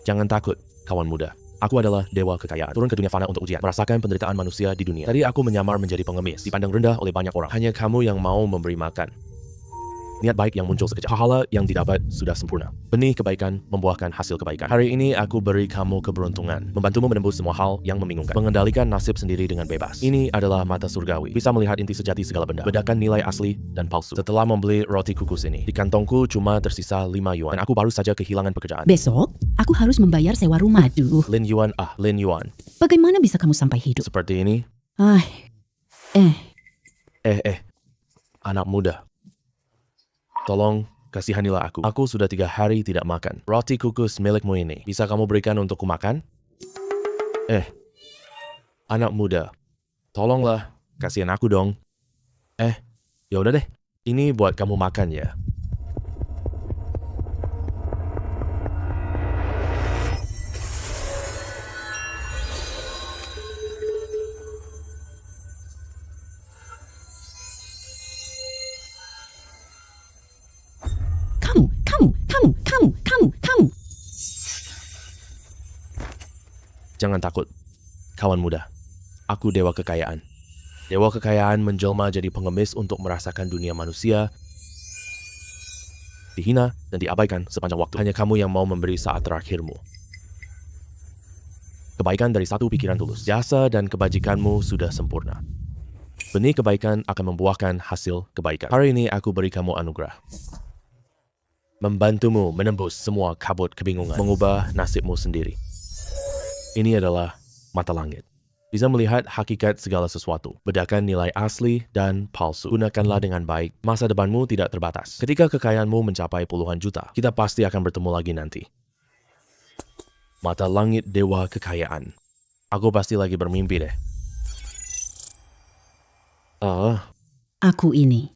Jangan takut, kawan muda. Aku adalah dewa kekayaan. Turun ke dunia fana untuk ujian. Merasakan penderitaan manusia di dunia. Tadi aku menyamar menjadi pengemis. Dipandang rendah oleh banyak orang. Hanya kamu yang mau memberi makan. Niat baik yang muncul sekejap. Pahala yang didapat sudah sempurna. Benih kebaikan membuahkan hasil kebaikan. Hari ini aku beri kamu keberuntungan. Membantumu menembus semua hal yang membingungkan. Mengendalikan nasib sendiri dengan bebas. Ini adalah mata surgawi. Bisa melihat inti sejati segala benda. Bedakan nilai asli dan palsu. Setelah membeli roti kukus ini, di kantongku cuma tersisa 5 yuan. Dan aku baru saja kehilangan pekerjaan. Besok, aku harus membayar sewa rumah. Aduh, Lin Yuan, Lin Yuan. bagaimana bisa kamu sampai hidup? Seperti ini. Anak muda. Tolong, kasihanilah aku. Aku sudah 3 hari tidak makan. Roti kukus milikmu ini, bisa kamu berikan untukku makan? Anak muda. Tolonglah, kasihan aku dong. Ya udah deh. Ini buat kamu makan ya. Kamu. Jangan takut, kawan muda. Aku dewa kekayaan. Dewa kekayaan menjelma jadi pengemis untuk merasakan dunia manusia dihina dan diabaikan sepanjang waktu. Hanya kamu yang mau memberi saat terakhirmu. Kebaikan dari satu pikiran tulus. Jasa dan kebajikanmu sudah sempurna. Benih kebaikan akan membuahkan hasil kebaikan. Hari ini aku beri kamu anugerah. Membantumu menembus semua kabut kebingungan. Mengubah nasibmu sendiri. Ini adalah mata langit. Bisa melihat hakikat segala sesuatu. Bedakan nilai asli dan palsu. Gunakanlah dengan baik. Masa depanmu tidak terbatas. Ketika kekayaanmu mencapai puluhan juta, kita pasti akan bertemu lagi nanti. Mata langit dewa kekayaan. Aku pasti lagi bermimpi deh. Aku ini.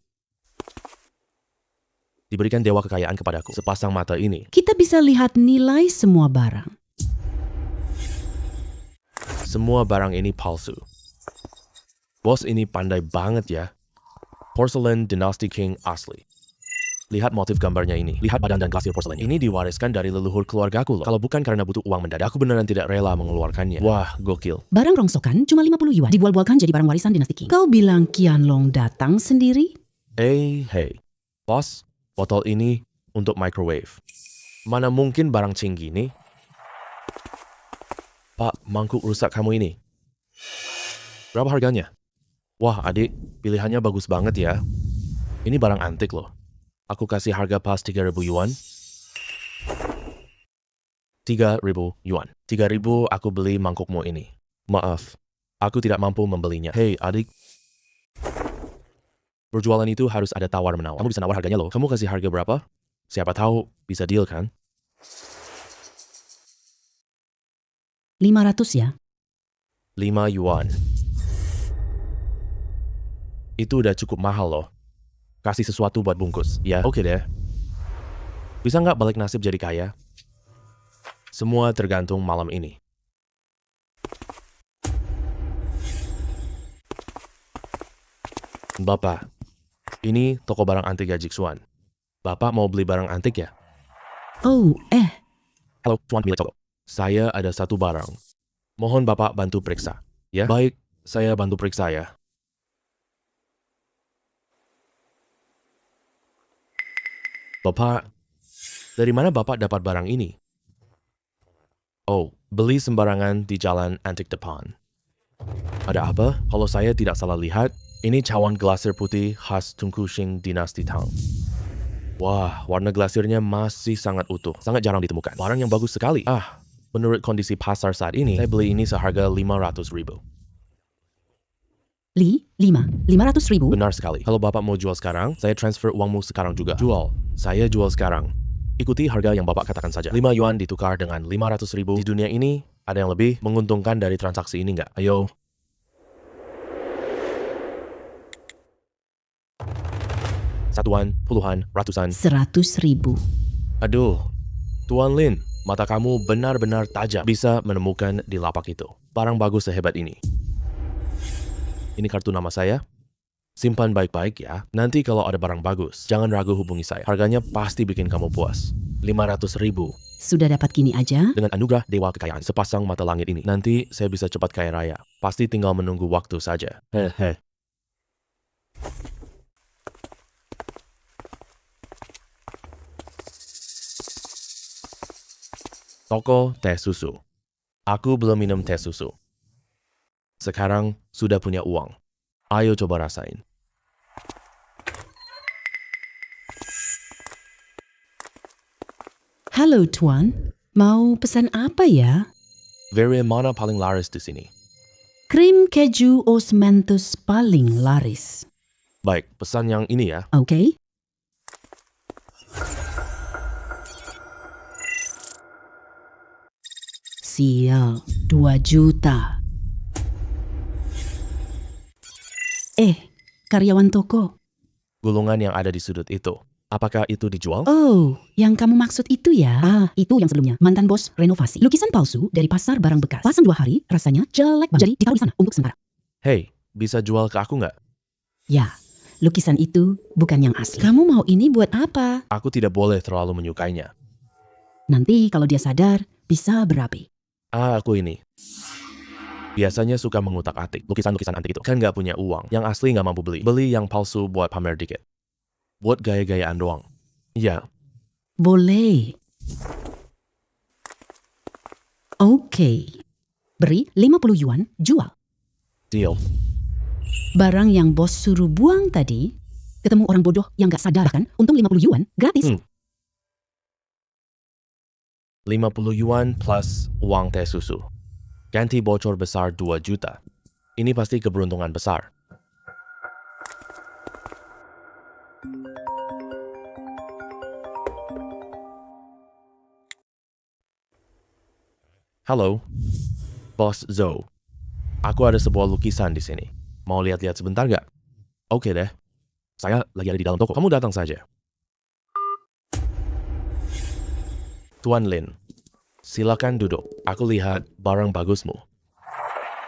Diberikan dewa kekayaan kepadaku. Sepasang mata ini. Kita bisa lihat nilai semua barang. Semua barang ini palsu. Bos ini pandai banget ya. Porcelain Dynasty King asli. Lihat motif gambarnya ini. Lihat badan dan glasir porselen. Ini diwariskan dari leluhur keluargaku loh. Kalau bukan karena butuh uang mendadak, aku beneran tidak rela mengeluarkannya. Wah, gokil. Barang rongsokan cuma 50 yuan. Dibual-bualkan jadi barang warisan dinasti Qing. Kau bilang Qianlong datang sendiri? Hey. Bos, botol ini untuk microwave. Mana mungkin barang Qing gini? Pak, mangkuk rusak kamu ini. Berapa harganya? Wah, adik, pilihannya bagus banget ya. Ini barang antik loh. Aku kasih harga pas 3.000 yuan. 3.000 yuan. 3.000 aku beli mangkukmu ini. Maaf, aku tidak mampu membelinya. Hei, adik. Berjualan itu harus ada tawar-menawar. Kamu bisa nawar harganya loh. Kamu kasih harga berapa? Siapa tahu bisa deal kan? 500 ya? 5 yuan. Itu udah cukup mahal loh. Kasih sesuatu buat bungkus. Ya, oke deh. Bisa nggak balik nasib jadi kaya? Semua tergantung malam ini. Bapak, ini toko barang antik ya Jiksuan. Bapak mau beli barang antik ya? Oh, Halo, Tuan milik toko. Saya ada satu barang. Mohon Bapak bantu periksa. Ya? Baik, saya bantu periksa ya. Bapak, dari mana Bapak dapat barang ini? Oh, beli sembarangan di jalan antik depan. Ada apa? Kalau saya tidak salah lihat, ini cawan glasir putih khas Tunku Qing Dinasti Tang. Wah, warna glasirnya masih sangat utuh. Sangat jarang ditemukan. Barang yang bagus sekali. Menurut kondisi pasar saat ini, saya beli ini seharga 500.000. 500.000? Benar sekali. Kalau Bapak mau jual sekarang, saya transfer uangmu sekarang juga. Jual. Saya jual sekarang. Ikuti harga yang Bapak katakan saja. 5 yuan ditukar dengan 500.000. Di dunia ini, ada yang lebih menguntungkan dari transaksi ini nggak? Ayo. Satuan, puluhan, ratusan. 100.000. Aduh, Tuan Lin, mata kamu benar-benar tajam. Bisa menemukan di lapak itu. Barang bagus sehebat ini. Ini kartu nama saya. Simpan baik-baik ya. Nanti kalau ada barang bagus, jangan ragu hubungi saya. Harganya pasti bikin kamu puas. 500.000. Sudah dapat kini aja? Dengan anugerah Dewa Kekayaan sepasang mata langit ini, nanti saya bisa cepat kaya raya. Pasti tinggal menunggu waktu saja. Hehe. Toko teh susu. Aku belum minum teh susu. Sekarang sudah punya uang. Ayo coba rasain. Halo Tuan, mau pesan apa ya? Varian mana paling laris di sini? Krim keju osmanthus paling laris. Baik, pesan yang ini ya. Oke? Sial, 2 juta. Karyawan toko. Gulungan yang ada di sudut itu. Apakah itu dijual? Oh, yang kamu maksud itu ya? Itu yang sebelumnya. Mantan bos renovasi. Lukisan palsu dari pasar barang bekas. Pasang 2 hari, rasanya jelek banget. Jadi ditaruh di sana untuk sementara. Hei, bisa jual ke aku nggak? Ya, lukisan itu bukan yang asli. Kamu mau ini buat apa? Aku tidak boleh terlalu menyukainya. Nanti kalau dia sadar, bisa berapi. Aku ini. Biasanya suka mengutak-atik lukisan-lukisan antik itu. Kan nggak punya uang. Yang asli nggak mampu beli. Beli yang palsu buat pamer dikit. Buat gaya-gayaan doang. Iya, Boleh. Oke. Beri 50 yuan, jual. deal. Barang yang bos suruh buang tadi, ketemu orang bodoh yang gak sadar kan, untung 50 yuan, gratis. 50 yuan plus uang teh susu. Ganti bocor besar 2 juta. Ini pasti keberuntungan besar. Halo, Bos Zhou. Aku ada sebuah lukisan di sini. Mau lihat-lihat sebentar gak? Oke deh. Saya lagi ada di dalam toko. Kamu datang saja. Tuan Lin, silakan duduk. Aku lihat barang bagusmu.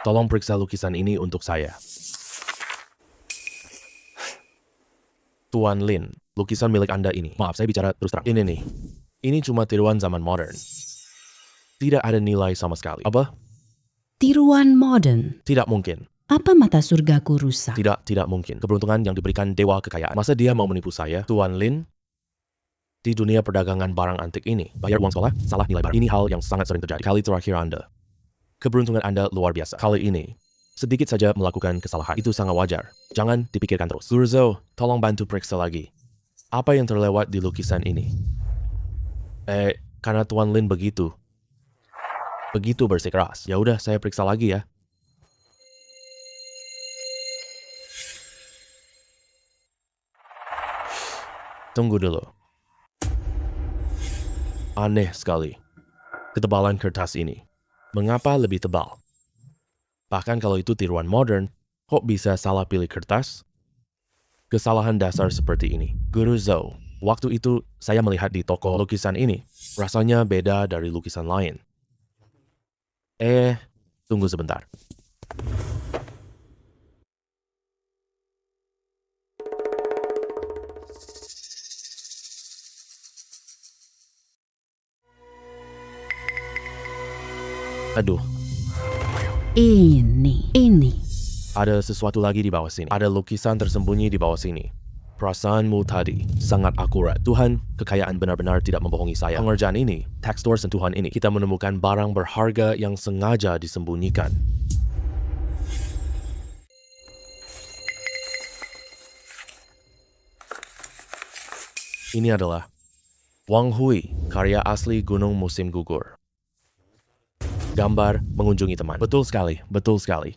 Tolong periksa lukisan ini untuk saya. Tuan Lin, lukisan milik Anda ini. Maaf, saya bicara terus terang. Ini nih. Ini cuma tiruan zaman modern. Tidak ada nilai sama sekali. Apa? Tiruan modern. Tidak mungkin. Apa mata surgaku rusak? Tidak mungkin. Keberuntungan yang diberikan Dewa Kekayaan. Masa dia mau menipu saya? Tuan Lin, di dunia perdagangan barang antik ini, bayar uang sekolah, salah nilai barang. Ini hal yang sangat sering terjadi. Kali terakhir Anda. Keberuntungan Anda luar biasa. Kali ini, sedikit saja melakukan kesalahan. Itu sangat wajar. Jangan dipikirkan terus. Guru Zhou, tolong bantu periksa lagi. Apa yang terlewat di lukisan ini? Karena Tuan Lin begitu bersikeras. Ya udah, saya periksa lagi ya. Tunggu dulu. Aneh sekali. Ketebalan kertas ini. Mengapa lebih tebal? Bahkan kalau itu tiruan modern, kok bisa salah pilih kertas? Kesalahan dasar seperti ini. Guru Zhou, waktu itu saya melihat di toko lukisan ini. Rasanya beda dari lukisan lain. Tunggu sebentar. Aduh, Ini. ada sesuatu lagi di bawah sini. Ada lukisan tersembunyi di bawah sini. Perasaanmu tadi sangat akurat. Tuhan, kekayaan benar-benar tidak membohongi saya. Pengerjaan ini, tekstur sentuhan ini, kita menemukan barang berharga yang sengaja disembunyikan. Ini adalah Wang Hui, karya asli Gunung Musim Gugur. Gambar mengunjungi teman. Betul sekali, betul sekali.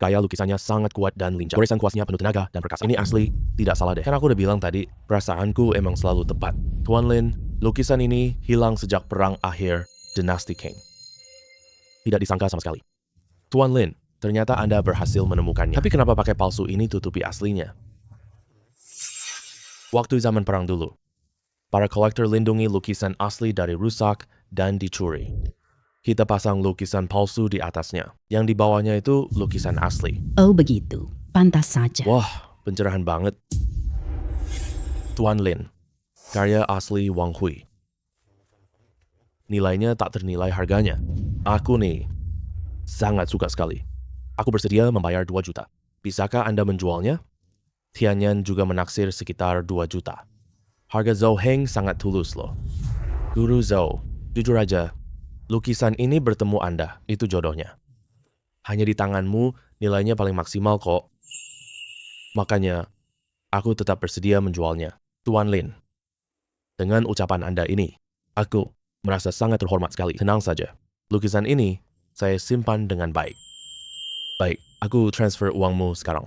Gaya lukisannya sangat kuat dan lincah. Goresan kuasnya penuh tenaga dan perkasa. Ini asli, tidak salah deh. Kan aku udah bilang tadi, perasaanku emang selalu tepat. Tuan Lin, lukisan ini hilang sejak perang akhir dinasti Qing. Tidak disangka sama sekali. Tuan Lin, ternyata Anda berhasil menemukannya. Tapi kenapa pakai palsu ini tutupi aslinya? Waktu zaman perang dulu, para kolektor lindungi lukisan asli dari rusak dan dicuri. Kita pasang lukisan palsu di atasnya. Yang di bawahnya itu lukisan asli. Oh begitu, pantas saja. Wah, pencerahan banget. Tuan Lin, karya asli Wang Hui. Nilainya tak ternilai harganya. Aku nih, sangat suka sekali. Aku bersedia membayar 2 juta. Bisakah Anda menjualnya? Tianyan juga menaksir sekitar 2 juta. Harga Zhou Heng sangat tulus loh. Guru Zhou, jujur aja, lukisan ini bertemu Anda, itu jodohnya. Hanya di tanganmu, nilainya paling maksimal kok. Makanya, aku tetap bersedia menjualnya. Tuan Lin, dengan ucapan Anda ini, aku merasa sangat terhormat sekali. Tenang saja, lukisan ini saya simpan dengan baik. Baik, aku transfer uangmu sekarang.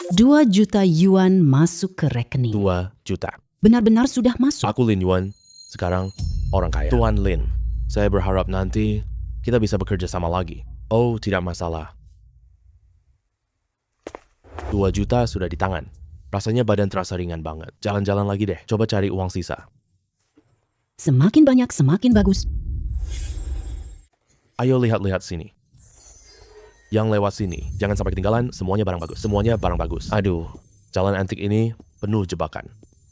2 juta yuan masuk ke rekening. 2 juta. Benar-benar sudah masuk. Aku Lin Yuan, sekarang orang kaya. Tuan Lin, saya berharap nanti kita bisa bekerja sama lagi. Oh, tidak masalah. 2 juta sudah di tangan. Rasanya badan terasa ringan banget. Jalan-jalan lagi deh, coba cari uang sisa. Semakin banyak, semakin bagus. Ayo lihat-lihat sini. Yang lewat sini, jangan sampai ketinggalan, semuanya barang bagus. Semuanya barang bagus. Aduh, jalan antik ini penuh jebakan.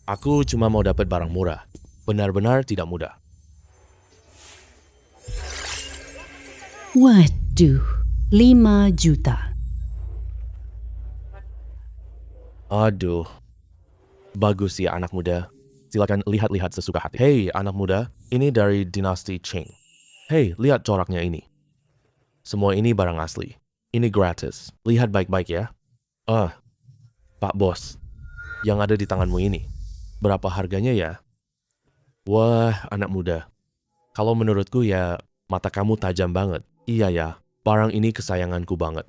Aku cuma mau dapat barang murah. Benar-benar tidak mudah. Waduh, 5 juta. Aduh, bagus ya anak muda. Silakan lihat-lihat sesuka hati. Hei anak muda, ini dari dinasti Qing. Hei, lihat coraknya ini. Semua ini barang asli. Ini gratis. Lihat baik-baik ya. Pak Bos, yang ada di tanganmu ini. Berapa harganya ya? Wah, anak muda. Kalau menurutku ya, mata kamu tajam banget. Iya ya, barang ini kesayanganku banget.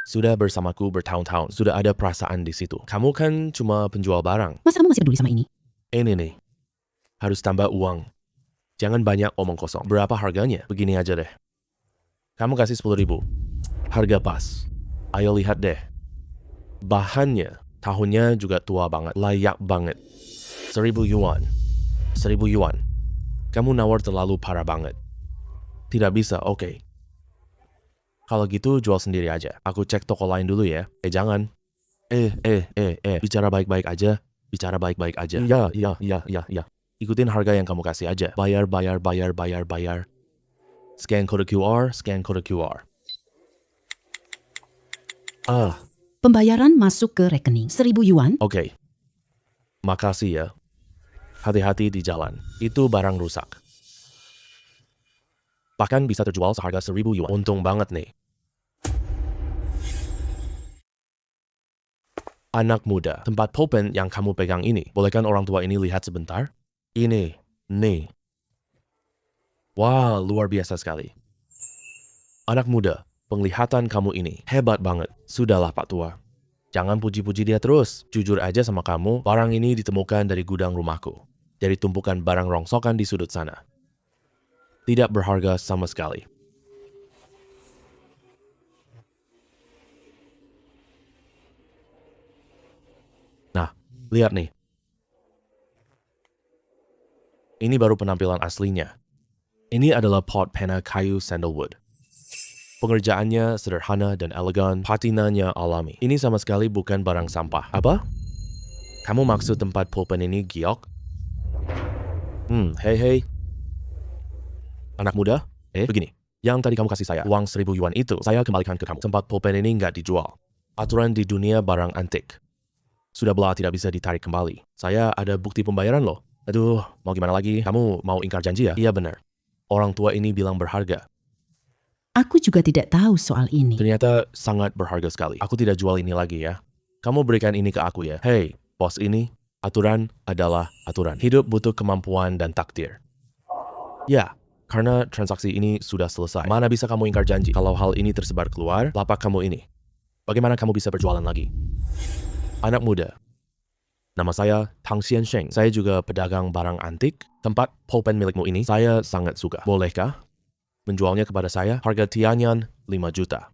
Sudah bersamaku bertahun-tahun, sudah ada perasaan di situ. Kamu kan cuma penjual barang. Masa kamu masih peduli sama ini? Ini nih, harus tambah uang. Jangan banyak omong kosong. Berapa harganya? Begini aja deh. Kamu kasih 10.000. Harga pas. Ayo lihat deh. Bahannya, tahunnya juga tua banget. Layak banget. 1.000 yuan. 1.000 yuan. Kamu nawar terlalu parah banget. Tidak bisa, oke. Kalau gitu jual sendiri aja. Aku cek toko lain dulu ya. Jangan. Bicara baik-baik aja. Bicara baik-baik aja. Iya. Ikutin harga yang kamu kasih aja. Bayar. Scan kode QR, scan kode QR. Pembayaran masuk ke rekening. 1.000 yuan. Oke. Makasih ya. Hati-hati di jalan. Itu barang rusak. Bahkan bisa terjual seharga 1.000 yuan. Untung banget nih. Anak muda, tempat pulpen yang kamu pegang ini, bolehkan orang tua ini lihat sebentar? Ini, nih. Wah, luar biasa sekali. Anak muda, penglihatan kamu ini hebat banget. Sudahlah Pak Tua. Jangan puji-puji dia terus. Jujur aja sama kamu, barang ini ditemukan dari gudang rumahku. Dari tumpukan barang rongsokan di sudut sana. Tidak berharga sama sekali. Nah, lihat nih. Ini baru penampilan aslinya. Ini adalah pot pena kayu sandalwood. Pengerjaannya sederhana dan elegan, patinanya alami. Ini sama sekali bukan barang sampah. Apa? Kamu maksud tempat pulpen ini giok? Hei. Anak muda, begini. Yang tadi kamu kasih saya, uang 1.000 yuan itu, saya kembalikan ke kamu. Tempat pulpen ini nggak dijual. Aturan di dunia barang antik. Sudah belah tidak bisa ditarik kembali. Saya ada bukti pembayaran loh. Aduh, mau gimana lagi? Kamu mau ingkar janji ya? Iya benar. Orang tua ini bilang berharga. Aku juga tidak tahu soal ini. Ternyata sangat berharga sekali. Aku tidak jual ini lagi ya. Kamu berikan ini ke aku ya. Hei, bos ini, aturan adalah aturan. Hidup butuh kemampuan dan takdir. Ya, karena transaksi ini sudah selesai. Mana bisa kamu ingkar janji? Kalau hal ini tersebar keluar, lapak kamu ini. Bagaimana kamu bisa berjualan lagi? Anak muda, nama saya Tang Xiansheng. Saya juga pedagang barang antik. Tempat pulpen milikmu ini saya sangat suka. Bolehkah menjualnya kepada saya? Harga Tianyan 5 juta.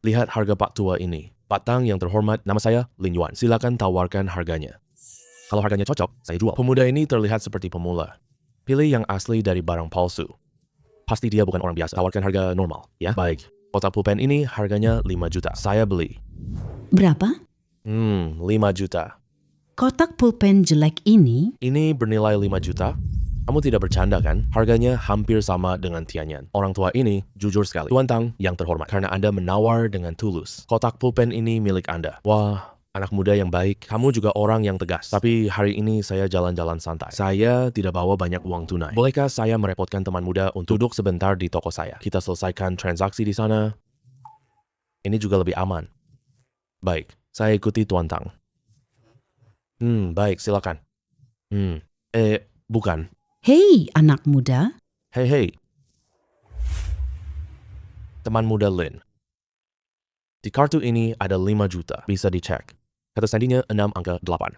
Lihat harga Pak Tua ini. Pak Tang yang terhormat, nama saya Lin Yuan. Silakan tawarkan harganya. Kalau harganya cocok, saya jual. Pemuda ini terlihat seperti pemula. Pilih yang asli dari barang palsu. Pasti dia bukan orang biasa. Tawarkan harga normal, ya? Baik. Kotak pulpen ini harganya 5 juta. Saya beli. Berapa? 5 juta. Kotak pulpen jelek ini? Ini bernilai 5 juta. Kamu tidak bercanda kan? Harganya hampir sama dengan Tianyan. Orang tua ini jujur sekali. Tuan Tang yang terhormat, karena Anda menawar dengan tulus. Kotak pulpen ini milik Anda. Wah, anak muda yang baik. Kamu juga orang yang tegas. Tapi hari ini saya jalan-jalan santai. Saya tidak bawa banyak uang tunai. Bolehkah saya merepotkan teman muda untuk duduk sebentar di toko saya? Kita selesaikan transaksi di sana. Ini juga lebih aman. Baik, saya ikuti Tuan Tang. Baik, silakan. Bukan. Hei, anak muda. Hei. Teman muda Lin. Di kartu ini ada 5 juta. Bisa dicek. Kata sandinya 6 angka 8.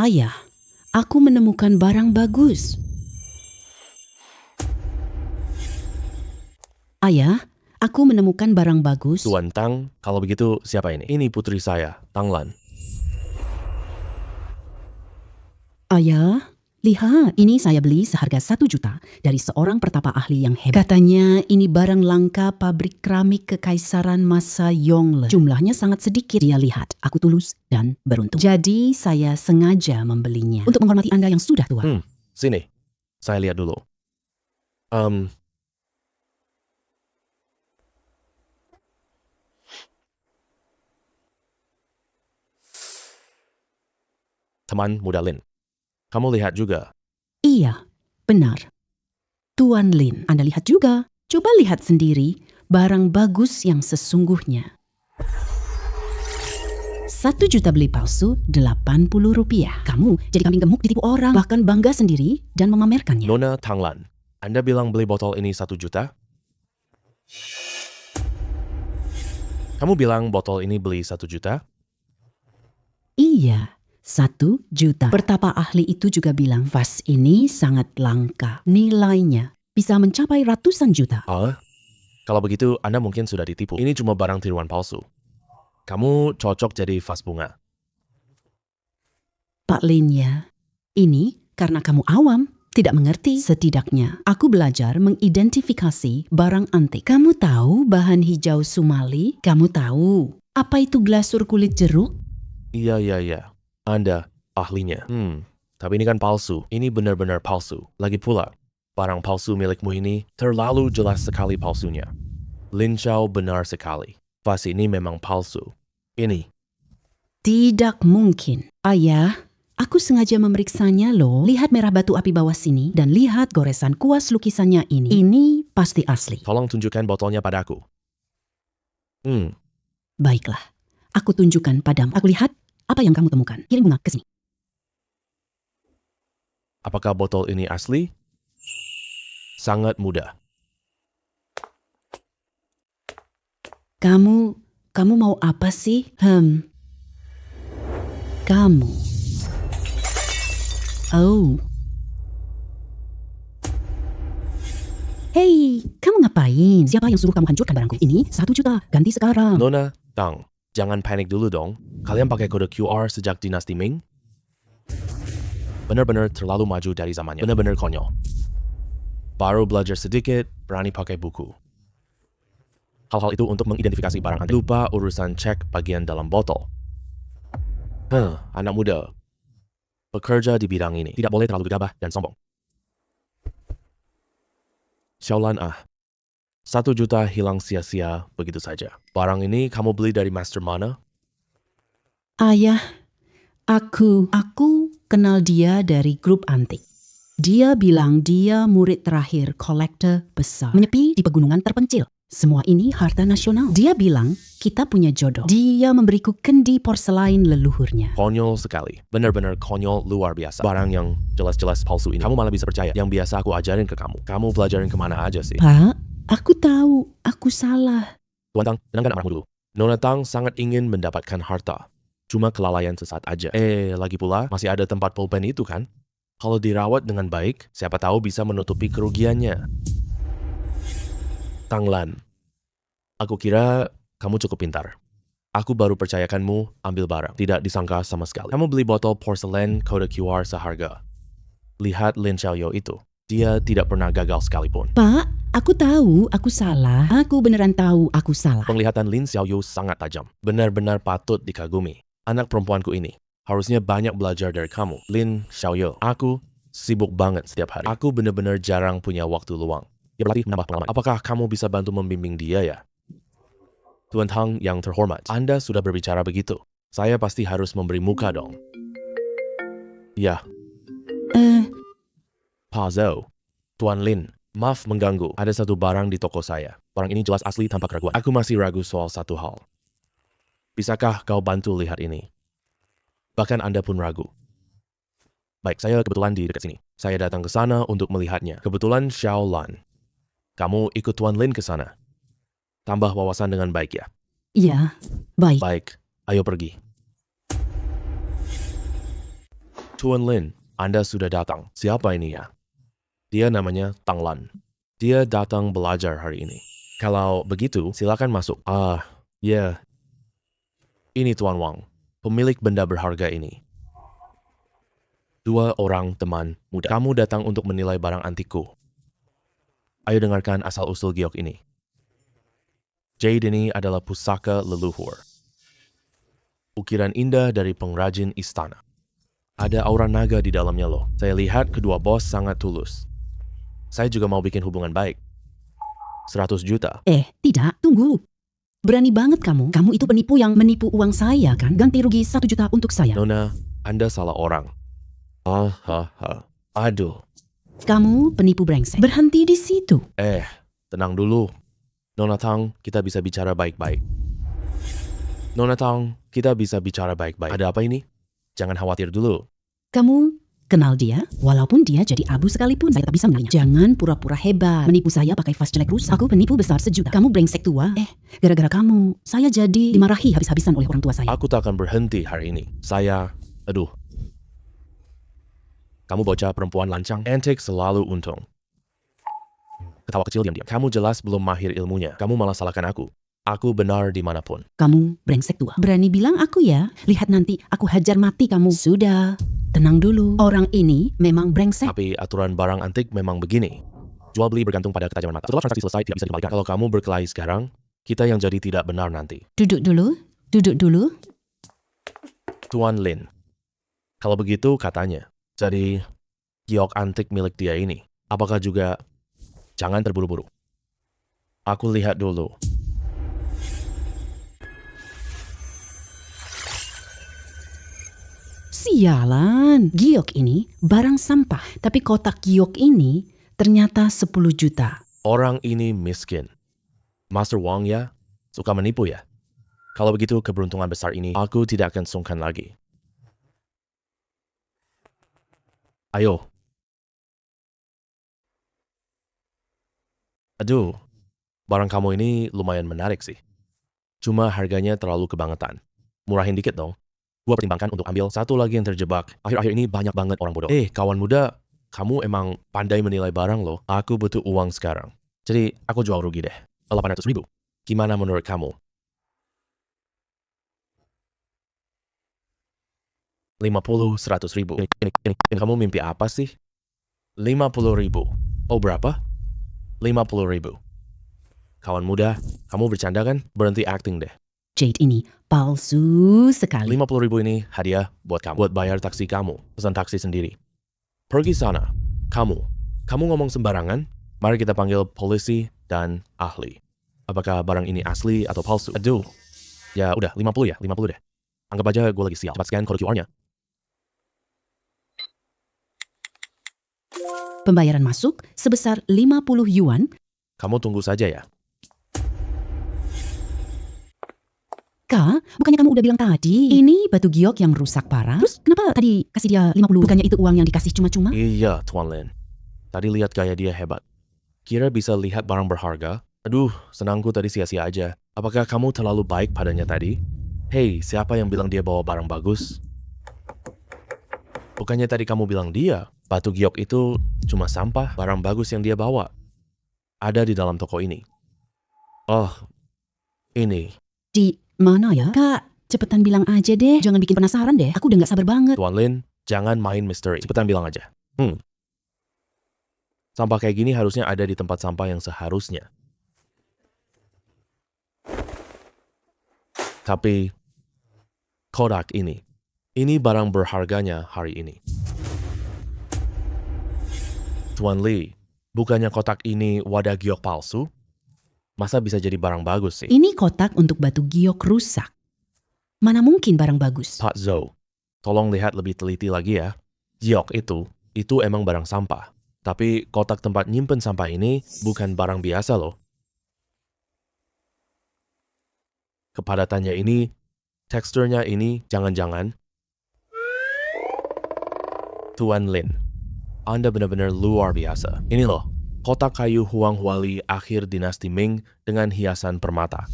Ayah, aku menemukan barang bagus. Ayah, aku menemukan barang bagus. Tuan Tang, kalau begitu siapa ini? Ini putri saya, Tang Lan. Ayah, lihat, ini saya beli seharga 1 juta dari seorang pertapa ahli yang hebat. Katanya ini barang langka pabrik keramik kekaisaran masa Yongle. Jumlahnya sangat sedikit. Dia lihat, aku tulus dan beruntung. Jadi saya sengaja membelinya untuk menghormati Anda yang sudah tua. Sini. Saya lihat dulu. Teman muda Lin. Kamu lihat juga. Iya, benar. Tuan Lin, Anda lihat juga. Coba lihat sendiri barang bagus yang sesungguhnya. 1 juta beli palsu, 80 rupiah. Kamu jadi kambing gemuk ditipu orang, bahkan bangga sendiri dan memamerkannya. Nona Tang Lan, Anda bilang beli botol ini 1 juta? Kamu bilang botol ini beli 1 juta? Iya, 1 juta. Pertapa ahli itu juga bilang, vas ini sangat langka. Nilainya bisa mencapai ratusan juta. Kalau begitu Anda mungkin sudah ditipu. Ini cuma barang tiruan palsu. Kamu cocok jadi vas bunga. Pak Lin ya, ini karena kamu awam, tidak mengerti. Setidaknya aku belajar mengidentifikasi barang antik. Kamu tahu bahan hijau sumali? Kamu tahu apa itu glasur kulit jeruk? Iya. Anda ahlinya. Tapi ini kan palsu. Ini benar-benar palsu. Lagi pula, barang palsu milikmu ini terlalu jelas sekali palsunya. Lin Xiao benar sekali. Vas ini memang palsu. Ini. Tidak mungkin. Ayah, aku sengaja memeriksanya loh. Lihat merah batu api bawah sini dan lihat goresan kuas lukisannya ini. Ini pasti asli. Tolong tunjukkan botolnya padaku. Baiklah, aku tunjukkan padamu. Aku lihat apa yang kamu temukan. Kirim bunga ke sini. Apakah botol ini asli? Sangat mudah. Kamu mau apa sih? Kamu. Oh. Hei, kamu ngapain? Siapa yang suruh kamu hancurkan barangku? Ini 1 juta, ganti sekarang. Nona, Tang, jangan panik dulu dong. Kalian pakai kode QR sejak dinasti Ming? Benar-benar terlalu maju dari zamannya. Benar-benar konyol. Baru belajar sedikit, berani pakai buku. Hal-hal itu untuk mengidentifikasi barang antik. Lupa urusan cek bagian dalam botol. Anak muda. Bekerja di bidang ini. Tidak boleh terlalu gegabah dan sombong. Xiaolan 1 juta hilang sia-sia begitu saja. Barang ini kamu beli dari master mana? Ayah, aku kenal dia dari grup antik. Dia bilang dia murid terakhir kolektor besar. Menyepi di pegunungan terpencil. Semua ini harta nasional. Dia bilang kita punya jodoh. Dia memberiku kendi porselein leluhurnya. Konyol sekali. Benar-benar konyol luar biasa. Barang yang jelas-jelas palsu ini. Kamu malah bisa percaya. Yang biasa aku ajarin ke kamu. Kamu pelajarin kemana aja sih? Pak, aku tahu. Aku salah. Tuan Tang, tenangkan amarahmu dulu. Nona Tang sangat ingin mendapatkan harta. Cuma kelalaian sesaat aja. Lagi pula, masih ada tempat pulpen itu kan? Kalau dirawat dengan baik, siapa tahu bisa menutupi kerugiannya. Tang Lan, aku kira kamu cukup pintar. Aku baru percayakanmu ambil barang. Tidak disangka sama sekali. Kamu beli botol porselen kode QR seharga. Lihat Lin Xiaoyo itu. Dia tidak pernah gagal sekalipun. Pak, Aku tahu aku salah. Aku beneran tahu aku salah. Penglihatan Lin Xiaoyu sangat tajam. Benar-benar patut dikagumi. Anak perempuanku ini harusnya banyak belajar dari kamu. Lin Xiaoyu, aku sibuk banget setiap hari. Aku benar-benar jarang punya waktu luang. Dia berlatih menambah pengalaman. Apakah kamu bisa bantu membimbing dia ya? Tuan Tang yang terhormat, Anda sudah berbicara begitu. Saya pasti harus memberi muka dong. Ya, Pa Zhou. Tuan Lin, maaf mengganggu. Ada satu barang di toko saya. Barang ini jelas asli tanpa keraguan. Aku masih ragu soal satu hal. Bisakah kau bantu lihat ini? Bahkan Anda pun ragu. Baik, saya kebetulan di dekat sini. Saya datang ke sana untuk melihatnya. Kebetulan Xiao Lan. Kamu ikut Tuan Lin ke sana. Tambah wawasan dengan baik ya. Iya, baik. Baik, ayo pergi. Tuan Lin, Anda sudah datang. Siapa ini ya? Dia namanya Tang Lan. Dia datang belajar hari ini. Kalau begitu, silakan masuk. Ya. Ini Tuan Wang, pemilik benda berharga ini. 2 orang teman muda. Kamu datang untuk menilai barang antikku. Ayo dengarkan asal-usul giok ini. Jade ini adalah pusaka leluhur. Ukiran indah dari pengrajin istana. Ada aura naga di dalamnya loh. Saya lihat kedua bos sangat tulus. Saya juga mau bikin hubungan baik. 100 juta. Tidak, tunggu. Berani banget kamu. Kamu itu penipu yang menipu uang saya kan? Ganti rugi 1 juta untuk saya. Nona, Anda salah orang. Aduh. Kamu penipu brengsek. Berhenti di situ. Tenang dulu. Nona Tang, kita bisa bicara baik-baik. Nona Tang, kita bisa bicara baik-baik. Ada apa ini? Jangan khawatir dulu. Kamu kenal dia? Walaupun dia jadi abu sekalipun, saya tak bisa mengenalinya. Jangan pura-pura hebat. Menipu saya pakai vas jelek rusak. Aku penipu besar 1 juta. Kamu brengsek tua. Gara-gara kamu, saya jadi dimarahi habis-habisan oleh orang tua saya. Aku tak akan berhenti hari ini. Kamu bocah perempuan lancang. Antik selalu untung. Ketawa kecil diam-diam. Kamu jelas belum mahir ilmunya. Kamu malah salahkan aku. Aku benar dimanapun. Kamu brengsek tua. Berani bilang aku ya? Lihat nanti, aku hajar mati kamu. Sudah, tenang dulu. Orang ini memang brengsek. Tapi aturan barang antik memang begini. Jual beli bergantung pada ketajaman mata. Setelah transaksi selesai tidak bisa dikembalikan. Kalau kamu berkelahi sekarang, kita yang jadi tidak benar nanti. Duduk dulu. Tuan Lin. Kalau begitu katanya. Jadi, giok antik milik dia ini. Apakah juga... Jangan terburu-buru. Aku lihat dulu. Sialan, giok ini barang sampah. Tapi kotak giok ini ternyata 10 juta. Orang ini miskin. Master Wang ya, suka menipu ya. Kalau begitu keberuntungan besar ini, aku tidak akan sungkan lagi. Ayo. Aduh, barang kamu ini lumayan menarik sih. Cuma harganya terlalu kebangetan. Murahin dikit dong. Gua pertimbangkan untuk ambil satu lagi yang terjebak. Akhir-akhir ini banyak banget orang bodoh. Kawan muda, kamu emang pandai menilai barang loh. Aku butuh uang sekarang. Jadi aku jual rugi deh. 800 ribu. Gimana menurut kamu? 50, 100 ribu. Ini kamu mimpi apa sih? 50 ribu. Oh berapa? 50 ribu. Kawan muda, kamu bercanda kan? Berhenti acting deh. Jade ini palsu sekali. 50 ribu ini hadiah buat kamu. Buat bayar taksi kamu. Pesan taksi sendiri. Pergi sana. Kamu ngomong sembarangan? Mari kita panggil polisi dan ahli. Apakah barang ini asli atau palsu? Aduh. Ya udah, 50 ya, 50 deh. Anggap aja gue lagi sial. Cepat scan kode QR-nya. Pembayaran masuk sebesar 50 yuan. Kamu tunggu saja ya. Kak, bukannya kamu udah bilang tadi, ini batu giok yang rusak parah? Terus kenapa tadi kasih dia 50? Bukannya itu uang yang dikasih cuma-cuma? Iya, Tuan Lin. Tadi lihat gaya dia hebat. Kira bisa lihat barang berharga? Aduh, senangku tadi sia-sia aja. Apakah kamu terlalu baik padanya tadi? Hei, siapa yang bilang dia bawa barang bagus? Bukannya tadi kamu bilang dia, batu giok itu cuma sampah, barang bagus yang dia bawa. Ada di dalam toko ini. Oh, ini. Di mana ya? Kak, cepetan bilang aja deh. Jangan bikin penasaran deh. Aku udah gak sabar banget. Tuan Lin, jangan main misteri. Cepetan bilang aja. Sampah kayak gini harusnya ada di tempat sampah yang seharusnya. Tapi kotak ini barang berharganya hari ini. Tuan Lee, bukannya kotak ini wadah giok palsu? Masa bisa jadi barang bagus sih? Ini kotak untuk batu giok rusak. Mana mungkin barang bagus? Pak Zhou, tolong lihat lebih teliti lagi ya. Giok itu emang barang sampah. Tapi kotak tempat nyimpen sampah ini bukan barang biasa loh. Kepadatannya ini, teksturnya ini, jangan-jangan. Tuan Lin, Anda benar-benar luar biasa. Ini loh, kotak kayu Huang Huali akhir dinasti Ming dengan hiasan permata.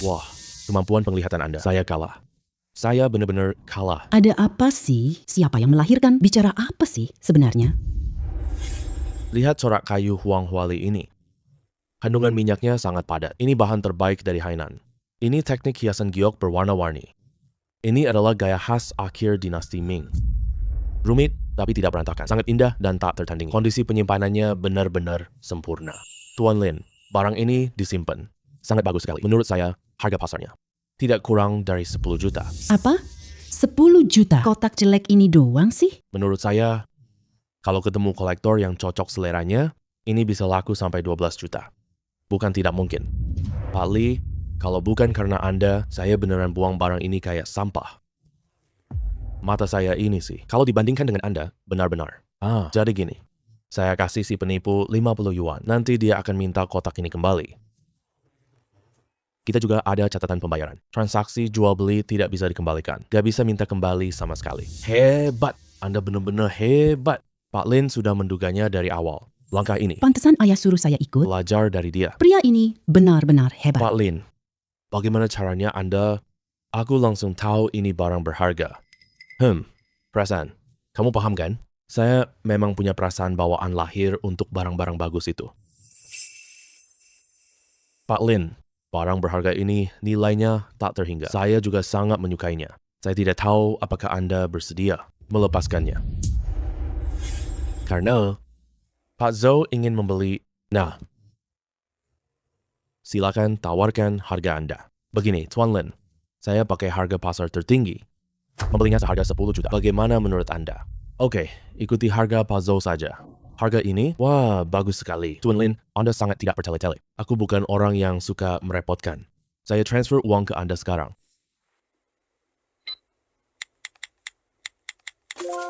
Wah, kemampuan penglihatan Anda. Saya kalah. Saya benar-benar kalah. Ada apa sih? Siapa yang melahirkan? Bicara apa sih sebenarnya? Lihat corak kayu Huang Huali ini. Kandungan minyaknya sangat padat. Ini bahan terbaik dari Hainan. Ini teknik hiasan giok berwarna-warni. Ini adalah gaya khas akhir dinasti Ming. Rumit, tapi tidak berantakan. Sangat indah dan tak tertandingi. Kondisi penyimpanannya benar-benar sempurna. Tuan Lin, barang ini disimpan. Sangat bagus sekali. Menurut saya, harga pasarnya tidak kurang dari 10 juta. Apa? 10 juta? Kotak jelek ini doang sih? Menurut saya, kalau ketemu kolektor yang cocok seleranya, ini bisa laku sampai 12 juta. Bukan tidak mungkin. Pak Lee, kalau bukan karena Anda, saya beneran buang barang ini kayak sampah. Mata saya ini sih, kalau dibandingkan dengan Anda, benar-benar. Jadi gini, saya kasih si penipu 50 yuan, nanti dia akan minta kotak ini kembali. Kita juga ada catatan pembayaran. Transaksi jual-beli tidak bisa dikembalikan. Gak bisa minta kembali sama sekali. Hebat, Anda benar-benar hebat. Pak Lin sudah menduganya dari awal. Langkah ini, Pantesan ayah suruh saya ikut. belajar dari dia. Pria ini benar-benar hebat. Pak Lin, bagaimana caranya Anda? Aku langsung tahu ini barang berharga. Perasaan. Kamu paham kan? Saya memang punya perasaan bawaan lahir untuk barang-barang bagus itu. Pak Lin, barang berharga ini nilainya tak terhingga. Saya juga sangat menyukainya. Saya tidak tahu apakah Anda bersedia melepaskannya. Karena Pak Zhou ingin membeli. Nah, silakan tawarkan harga Anda. Begini, Tuan Lin, saya pakai harga pasar tertinggi. Membelinya seharga 10 juta. Bagaimana menurut Anda? Oke, ikuti harga Pak Zhou saja. Harga ini, wah bagus sekali. Tuan Lin, Anda sangat tidak bertele-tele. Aku bukan orang yang suka merepotkan. Saya transfer uang ke Anda sekarang.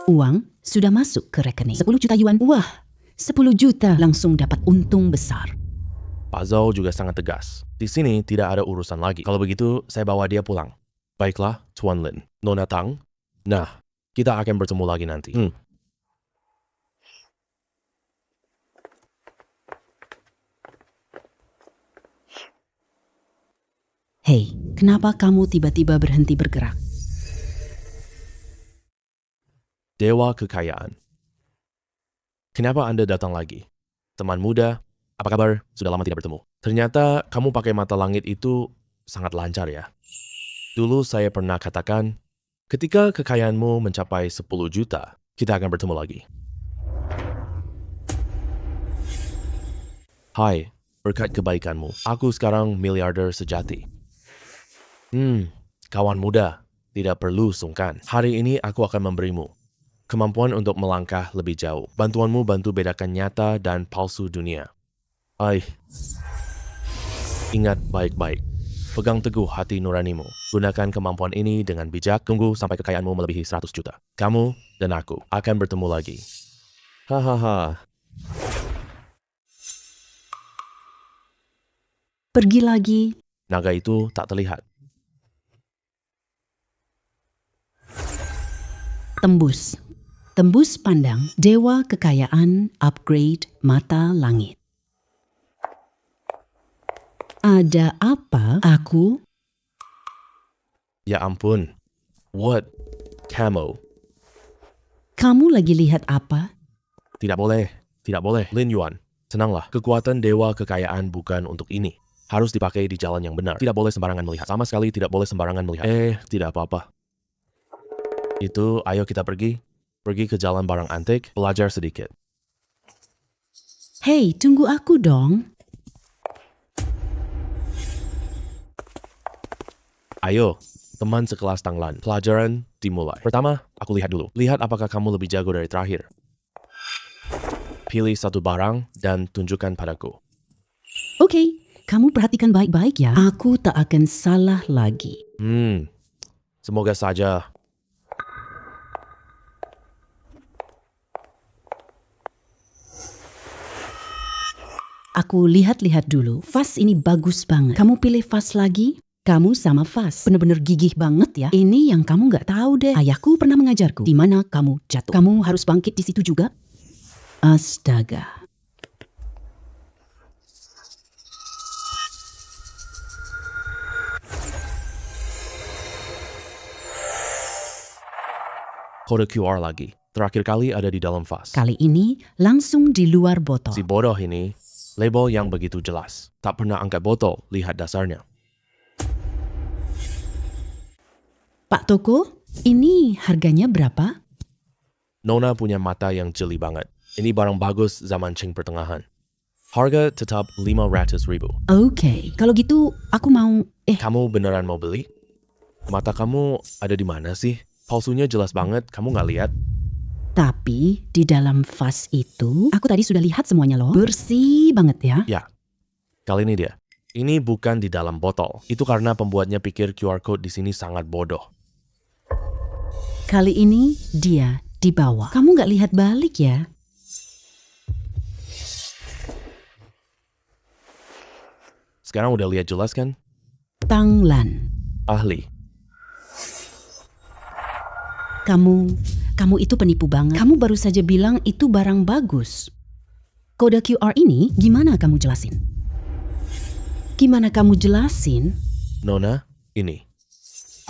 Uang sudah masuk ke rekening. 10 juta yuan. Wah, 10 juta langsung dapat untung besar. Pak Zhou juga sangat tegas. Di sini tidak ada urusan lagi. Kalau begitu, saya bawa dia pulang. Baiklah, Tuan Lin. Nona Tang. Nah, kita akan bertemu lagi nanti. Hei, kenapa kamu tiba-tiba berhenti bergerak? Dewa Kekayaan. Kenapa Anda datang lagi? Teman muda, apa kabar? Sudah lama tidak bertemu. Ternyata kamu pakai mata langit itu sangat lancar ya. Dulu saya pernah katakan, ketika kekayaanmu mencapai 10 juta, kita akan bertemu lagi. Hai, berkat kebaikanmu, aku sekarang miliarder sejati. Kawan muda, tidak perlu sungkan. Hari ini aku akan memberimu kemampuan untuk melangkah lebih jauh. Bantuanmu bantu bedakan nyata dan palsu dunia. Ingat baik-baik. Pegang teguh hati nuranimu. Gunakan kemampuan ini dengan bijak. Tunggu sampai kekayaanmu melebihi 100 juta. Kamu dan aku akan bertemu lagi. Hahaha. Pergi lagi. Naga itu tak terlihat. Tembus. Tembus pandang, dewa kekayaan, upgrade, mata langit. Ada apa? Aku? Ya ampun. What? Camo. Kamu lagi lihat apa? Tidak boleh. Tidak boleh. Lin Yuan, tenanglah. Kekuatan dewa kekayaan bukan untuk ini. Harus dipakai di jalan yang benar. Tidak boleh sembarangan melihat. Sama sekali tidak boleh sembarangan melihat. Tidak apa-apa. Itu, ayo kita pergi. Pergi ke jalan barang antik, belajar sedikit. Hei, tunggu aku dong. Ayo, teman sekelas Tanglan. Pelajaran dimulai. Pertama, aku lihat dulu. Lihat apakah kamu lebih jago dari terakhir. Pilih satu barang dan tunjukkan padaku. Oke, kamu perhatikan baik-baik ya. Aku tak akan salah lagi. Semoga saja. Aku lihat-lihat dulu. Vas ini bagus banget. Kamu pilih vas lagi? Kamu sama vas. Bener-bener gigih banget ya. Ini yang kamu nggak tahu deh. Ayahku pernah mengajarku. Di mana kamu jatuh. Kamu harus bangkit di situ juga. Astaga. Kode QR lagi. Terakhir kali ada di dalam vas. Kali ini langsung di luar botol. Si bodoh ini, label yang begitu jelas. Tak pernah angkat botol, lihat dasarnya. Pak Toko, ini harganya berapa? Nona punya mata yang jeli banget. Ini barang bagus zaman Qing pertengahan. Harga tetap 500.000. Oke, kalau gitu aku mau... Kamu beneran mau beli? Mata kamu ada di mana sih? Palsunya jelas banget, kamu nggak lihat? Tapi di dalam vas itu, aku tadi sudah lihat semuanya loh. Bersih banget ya. Ya, kali ini dia. Ini bukan di dalam botol. Itu karena pembuatnya pikir QR code di sini sangat bodoh. Kali ini dia di bawah. Kamu nggak lihat balik ya? Sekarang udah lihat jelas kan? Tanglan. Ahli. Kamu itu penipu banget. Kamu baru saja bilang itu barang bagus. Kode QR ini gimana kamu jelasin? Gimana kamu jelasin? Nona, ini.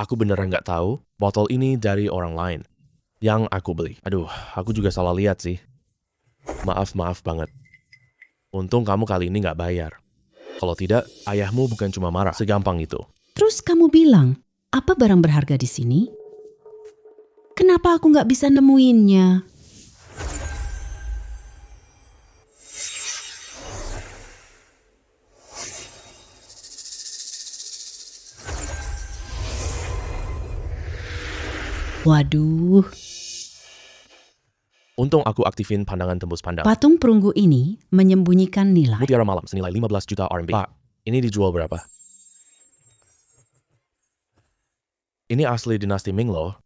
Aku beneran nggak tahu. Botol ini dari orang lain. Yang aku beli. Aduh, aku juga salah lihat sih. Maaf banget. Untung kamu kali ini nggak bayar. Kalau tidak, ayahmu bukan cuma marah. Segampang itu. Terus kamu bilang, apa barang berharga di sini? Kenapa aku nggak bisa nemuinnya? Waduh, Untung aku aktifin pandangan tembus pandang. patung perunggu ini menyembunyikan nilai. Mutiara malam senilai 15 juta RMB. Pak, ini dijual berapa? Ini asli dinasti Ming loh.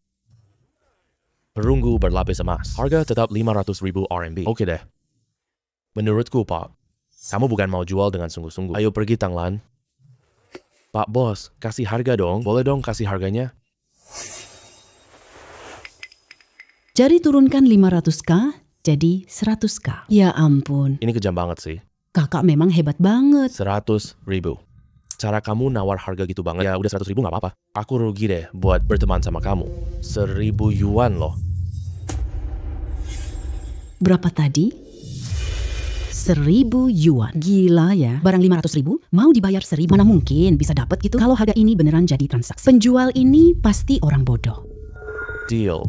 Perunggu berlapis emas. Harga tetap 500.000 RMB. Oke deh. Menurutku, Pak, kamu bukan mau jual dengan sungguh-sungguh. Ayo pergi, Tanglan. Pak Bos, kasih harga dong. Boleh dong kasih harganya? Jadi turunkan 500k jadi 100k. Ya ampun, Ini kejam banget sih. kakak memang hebat banget. 100.000. Cara kamu nawar harga gitu banget. Ya udah 100.000 nggak apa-apa. Aku rugi deh buat berteman sama kamu. 1.000 yuan loh. Berapa tadi? 1.000 yuan. Gila ya. Barang 500.000 mau dibayar 1.000. Mana mungkin bisa dapat gitu kalau harga ini beneran jadi transaksi. Penjual ini pasti orang bodoh. Deal.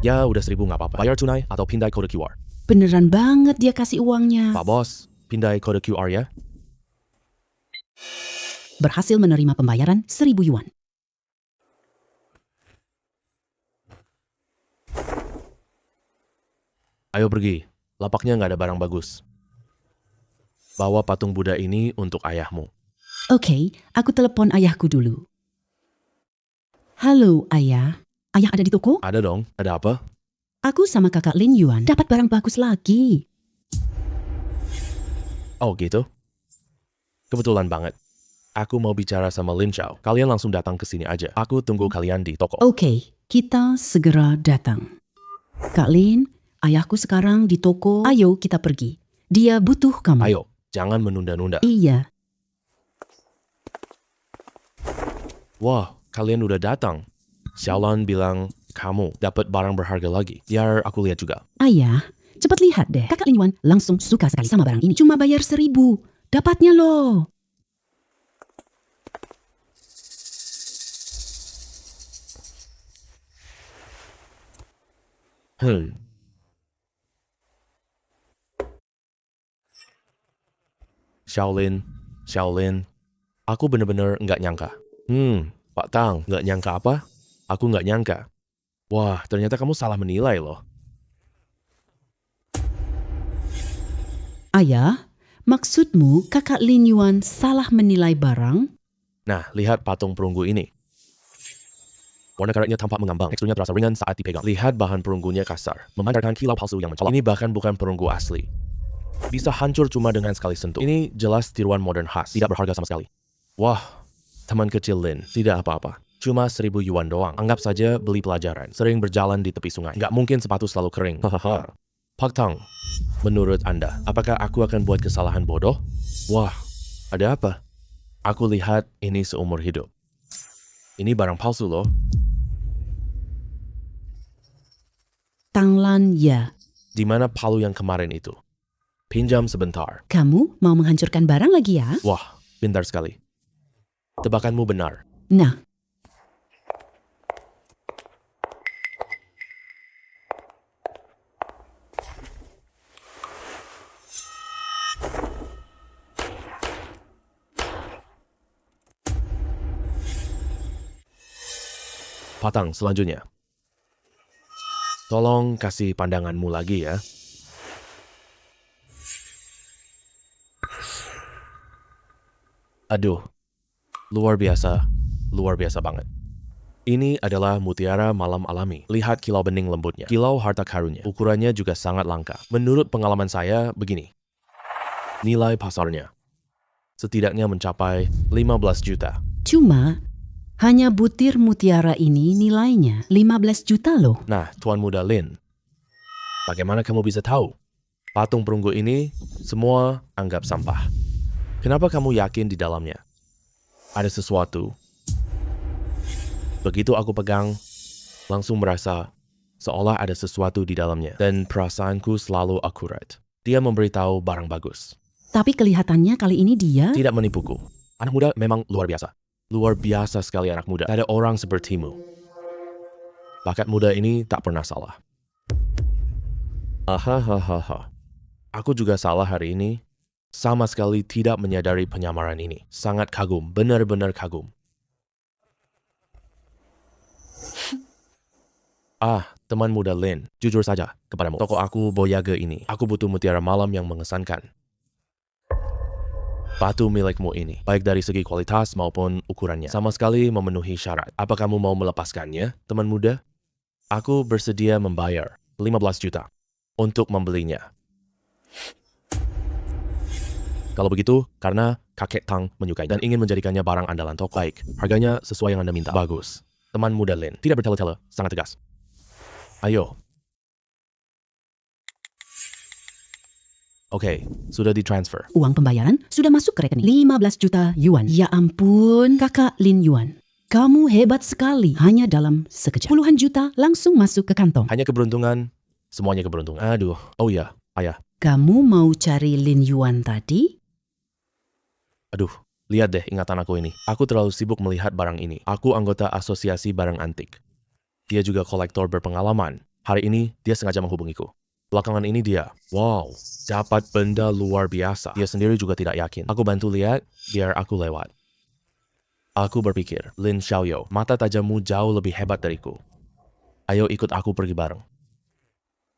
Ya udah 1.000 nggak apa-apa. Bayar tunai atau pindai kode QR. Beneran banget dia kasih uangnya. Pak Bos, pindai kode QR ya. Berhasil menerima pembayaran 1.000 yuan. Ayo pergi. Lapaknya nggak ada barang bagus. Bawa patung Buddha ini untuk ayahmu. Oke, aku telepon ayahku dulu. Halo ayah. Ayah ada di toko? Ada dong. Ada apa? Aku sama kakak Lin Yuan dapat barang bagus lagi. Oh gitu? Kebetulan banget. Aku mau bicara sama Lin Xiao. Kalian langsung datang ke sini aja. Aku tunggu kalian di toko. Oke, kita segera datang. Kak Lin, ayahku sekarang di toko. Ayo kita pergi. Dia butuh kamu. Ayo, jangan menunda-nunda. Iya. Wah, kalian udah datang. Xiaolan bilang kamu dapat barang berharga lagi. Biar aku lihat juga. Ayah, cepat lihat deh. Kakak Lin Yuan langsung suka sekali sama barang ini. Cuma bayar 1.000. Dapatnya loh. Xiaolin. Aku bener-bener nggak nyangka. Pak Tang, nggak nyangka apa? Aku nggak nyangka. Wah, ternyata kamu salah menilai loh. Ayah, maksudmu kakak Lin Yuan salah menilai barang? Nah, lihat patung perunggu ini. Warna karetnya tampak mengambang, teksturnya terasa ringan saat dipegang. Lihat bahan perunggunya kasar, memancarkan kilau palsu yang mencolok. Ini bahkan bukan perunggu asli. Bisa hancur cuma dengan sekali sentuh. Ini jelas tiruan modern khas, tidak berharga sama sekali. Wah, teman kecil Lin, tidak apa-apa. Cuma 1.000 yuan doang. Anggap saja beli pelajaran. Sering berjalan di tepi sungai. Nggak mungkin sepatu selalu kering. Hahaha. Pak Tang, menurut Anda, apakah aku akan buat kesalahan bodoh? Wah, ada apa? Aku lihat ini seumur hidup. Ini barang palsu loh. Tang Lan, ya. Di mana palu yang kemarin itu? Pinjam sebentar. Kamu mau menghancurkan barang lagi ya? Wah, pintar sekali. Tebakanmu benar. Nah, Patang selanjutnya. Tolong kasih pandanganmu lagi ya. Aduh, luar biasa banget. Ini adalah mutiara malam alami. Lihat kilau bening lembutnya, kilau harta karunnya. Ukurannya juga sangat langka. Menurut pengalaman saya, begini. Nilai pasarnya setidaknya mencapai 15 juta. cuma hanya butir mutiara ini nilainya 15 juta loh. Nah, Tuan Muda Lin, bagaimana kamu bisa tahu? Patung perunggu ini semua anggap sampah. Kenapa kamu yakin di dalamnya ada sesuatu? Begitu aku pegang, langsung merasa seolah ada sesuatu di dalamnya. Dan perasaanku selalu akurat. Dia memberitahu barang bagus. Tapi kelihatannya kali ini dia... Tidak menipuku. Anak muda memang luar biasa. Luar biasa sekali anak muda. Tak ada orang sepertimu. Bakat muda ini tak pernah salah. Ahahaha. Aku juga salah hari ini. Sama sekali tidak menyadari penyamaran ini. Sangat kagum, benar-benar kagum. Teman muda Lin, jujur saja kepadamu. Toko aku Boyage ini, aku butuh mutiara malam yang mengesankan. Batu milikmu ini, baik dari segi kualitas maupun ukurannya, sama sekali memenuhi syarat. Apa kamu mau melepaskannya, teman muda? Aku bersedia membayar 15 juta untuk membelinya. Kalau begitu, karena kakek Tang menyukai dan ingin menjadikannya barang andalan toko. Baik, harganya sesuai yang Anda minta. Bagus. Teman muda Lin, tidak bertele-tele, sangat tegas. Ayo. Oke, sudah ditransfer. Uang pembayaran sudah masuk ke rekening 15 juta yuan. Ya ampun, kakak Lin Yuan. Kamu hebat sekali. Hanya dalam sekejap. Puluhan juta langsung masuk ke kantong. Hanya keberuntungan, semuanya keberuntungan. Aduh, oh iya, ayah. Kamu mau cari Lin Yuan tadi? Aduh, lihat deh ingatan aku ini. Aku terlalu sibuk melihat barang ini. Aku anggota asosiasi barang antik. Dia juga kolektor berpengalaman. Hari ini, dia sengaja menghubungiku. Belakangan ini dia, wow, dapat benda luar biasa. Dia sendiri juga tidak yakin. Aku bantu lihat, biar aku lewat. Aku berpikir, Lin Xiaoyo, mata tajammu jauh lebih hebat dariku. Ayo ikut aku pergi bareng.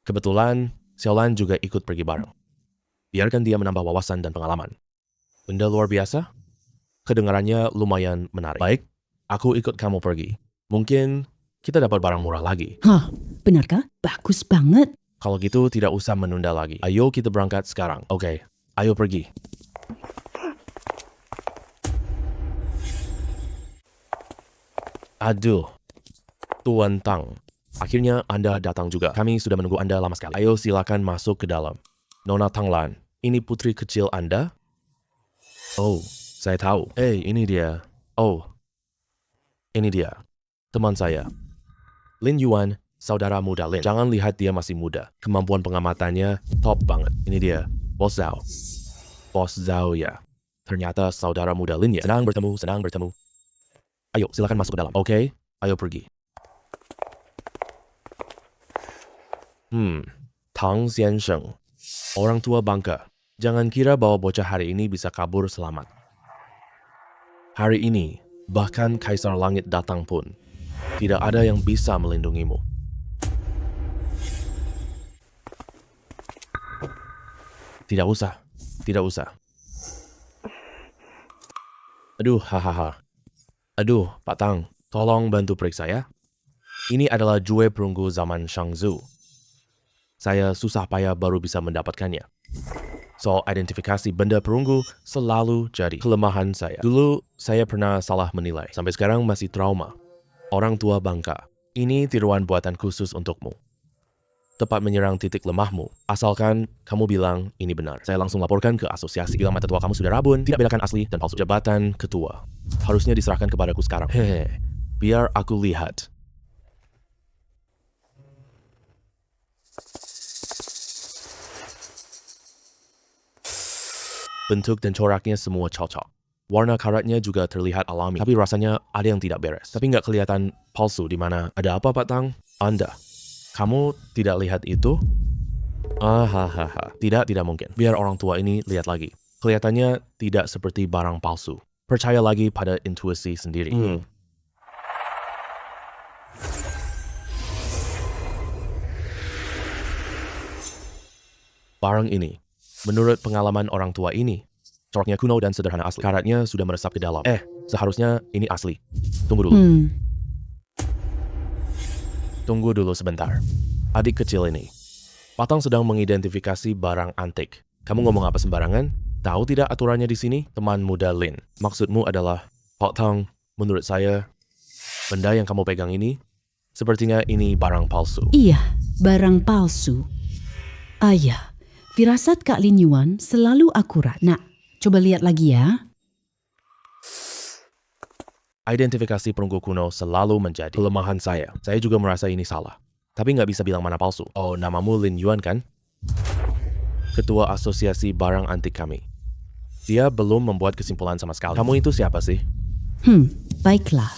Kebetulan, Xiaolan juga ikut pergi bareng. Biarkan dia menambah wawasan dan pengalaman. Benda luar biasa? Kedengarannya lumayan menarik. Baik, aku ikut kamu pergi. Mungkin kita dapat barang murah lagi. Hah, benarkah? Bagus banget. Kalau gitu tidak usah menunda lagi. Ayo kita berangkat sekarang. Oke, ayo pergi. Aduh, Tuan Tang. Akhirnya Anda datang juga. Kami sudah menunggu Anda lama sekali. Ayo silakan masuk ke dalam. Nona Tang Lan, ini putri kecil Anda? Oh, saya tahu. Ini dia. Oh, ini dia. Teman saya. Lin Yuan, saudara muda Lin. Jangan lihat dia masih muda. Kemampuan pengamatannya top banget. Ini dia, Bos Zhao. Bos Zhao ya. Ternyata saudara muda Lin ya. Senang bertemu. Ayo, silakan masuk ke dalam. Oke, ayo pergi. Tang Xiansheng. Orang tua bangka. Jangan kira bahwa bocah hari ini bisa kabur selamat. Hari ini, bahkan Kaisar Langit datang pun, tidak ada yang bisa melindungimu. Tidak usah, tidak usah. Aduh, hahaha. Aduh, Pak Tang, tolong bantu periksa ya. Ini adalah jue perunggu zaman Shangzu. Saya susah payah baru bisa mendapatkannya. Soal identifikasi benda perunggu selalu jadi kelemahan saya. Dulu saya pernah salah menilai. Sampai sekarang masih trauma. Orang tua bangka. Ini tiruan buatan khusus untukmu. Tepat menyerang titik lemahmu. Asalkan kamu bilang ini benar. Saya langsung laporkan ke asosiasi. Bila mata tua kamu sudah rabun, tidak bedakan asli dan palsu. Jabatan ketua. Harusnya diserahkan kepadaku sekarang. Hehe. Biar aku lihat. Bentuk dan coraknya semua cocok. Warna karatnya juga terlihat alami, tapi rasanya ada yang tidak beres. Tapi nggak kelihatan palsu di mana. Ada apa, Pak Tang? Anda. Kamu tidak lihat itu? Hahaha. Tidak mungkin. Biar orang tua ini lihat lagi. Kelihatannya tidak seperti barang palsu. Percaya lagi pada intuisi sendiri. Barang ini, menurut pengalaman orang tua ini, coraknya kuno dan sederhana asli. Karatnya sudah meresap ke dalam. Seharusnya ini asli. Tunggu dulu. Tunggu dulu sebentar. Adik kecil ini, Pak Tang sedang mengidentifikasi barang antik. Kamu ngomong apa sembarangan? Tahu tidak aturannya di sini? Teman muda Lin, maksudmu adalah, Pak Tang, menurut saya, benda yang kamu pegang ini, sepertinya ini barang palsu. Iya, barang palsu. Ayah. Firasat Kak Lin Yuan selalu akurat. Nak, coba lihat lagi ya. Identifikasi perunggu kuno selalu menjadi kelemahan saya. Saya juga merasa ini salah. Tapi nggak bisa bilang mana palsu. Oh, namamu Lin Yuan kan? Ketua Asosiasi Barang Antik kami. Dia belum membuat kesimpulan sama sekali. Kamu itu siapa sih? Baiklah.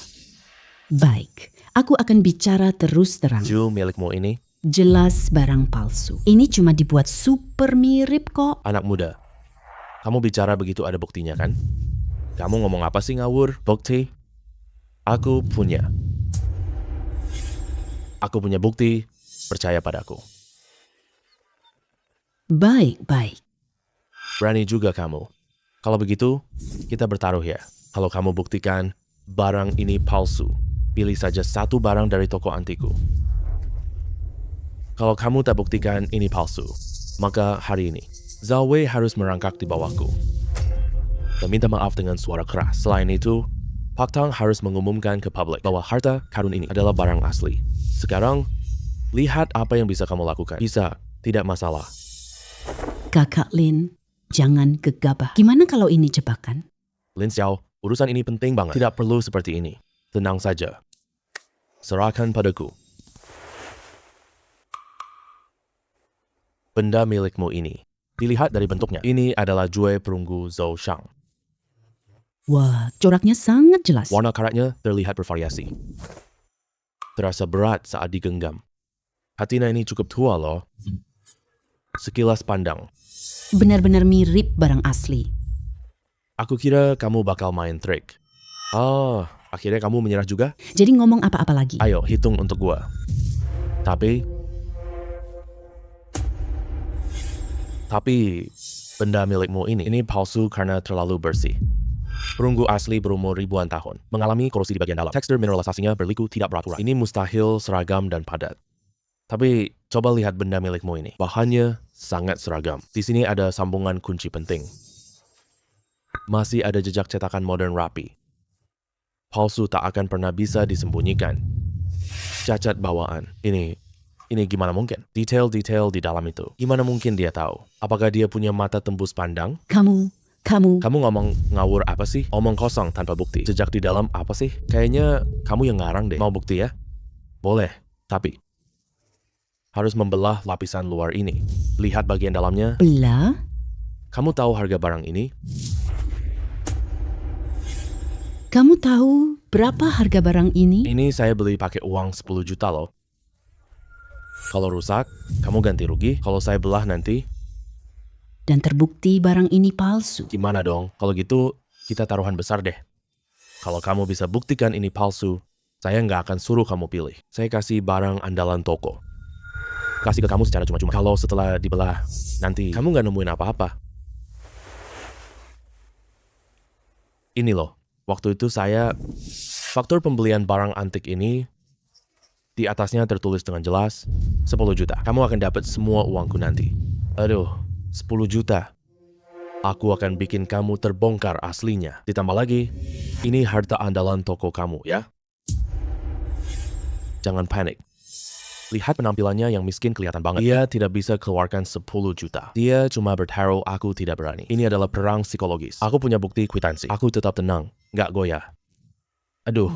Baik, aku akan bicara terus terang. Jewel milikmu ini? Jelas barang palsu. Ini cuma dibuat super mirip kok. Anak muda, kamu bicara begitu ada buktinya kan? Kamu ngomong apa sih ngawur? Bukti? Aku punya. Aku punya bukti, percaya padaku. Baik. Berani juga kamu. Kalau begitu, kita bertaruh ya. Kalau kamu buktikan barang ini palsu, pilih saja satu barang dari toko antiku. Kalau kamu tak buktikan ini palsu, maka hari ini, Zhao Wei harus merangkak di bawahku. Dan minta maaf dengan suara keras. Selain itu, Pak Tang harus mengumumkan ke publik bahwa harta karun ini adalah barang asli. Sekarang, lihat apa yang bisa kamu lakukan. Bisa, tidak masalah. Kakak Lin, jangan gegabah. Gimana kalau ini jebakan? Lin Xiao, urusan ini penting banget. Tidak perlu seperti ini. Tenang saja. Serahkan padaku. Benda milikmu ini. Dilihat dari bentuknya. Ini adalah jue perunggu Zhou Shang. Wah, coraknya sangat jelas. Warna karatnya terlihat bervariasi. Terasa berat saat digenggam. Hatina ini cukup tua loh. Sekilas pandang. Benar-benar mirip barang asli. Aku kira kamu bakal main trik. Akhirnya kamu menyerah juga? Jadi ngomong apa-apa lagi? Ayo, hitung untuk gua. Tapi benda milikmu ini palsu karena terlalu bersih. Perunggu asli berumur ribuan tahun, mengalami korosi di bagian dalam. Tekstur mineralisasinya berliku tidak beraturan. Ini mustahil seragam dan padat. Tapi coba lihat benda milikmu ini. Bahannya sangat seragam. Di sini ada sambungan kunci penting. Masih ada jejak cetakan modern rapi. Palsu tak akan pernah bisa disembunyikan. Cacat bawaan. Ini gimana mungkin? Detail-detail di dalam itu. Gimana mungkin dia tahu? Apakah dia punya mata tembus pandang? Kamu Kamu ngomong ngawur apa sih? Omong kosong tanpa bukti. Jejak di dalam apa sih? Kayaknya kamu yang ngarang deh. Mau bukti ya? Boleh, tapi harus membelah lapisan luar ini. Lihat bagian dalamnya. belah? Kamu tahu harga barang ini? Kamu tahu berapa harga barang ini? Ini saya beli pakai uang 10 juta loh. Kalau rusak, kamu ganti rugi. Kalau saya belah nanti, dan terbukti barang ini palsu. Gimana dong? Kalau gitu, kita taruhan besar deh. Kalau kamu bisa buktikan ini palsu, saya nggak akan suruh kamu pilih. Saya kasih barang andalan toko. Kasih ke kamu secara cuma-cuma. Kalau setelah dibelah, nanti kamu nggak nemuin apa-apa. Ini loh, waktu itu faktur pembelian barang antik ini, di atasnya tertulis dengan jelas, 10 juta. Kamu akan dapat semua uangku nanti. Aduh, 10 juta. Aku akan bikin kamu terbongkar aslinya. Ditambah lagi, ini harta andalan toko kamu ya. Jangan panik. Lihat penampilannya yang miskin kelihatan banget. Dia tidak bisa keluarkan 10 juta. Dia cuma bertaruh aku tidak berani. Ini adalah perang psikologis. Aku punya bukti kwitansi. Aku tetap tenang, nggak goyah. Aduh,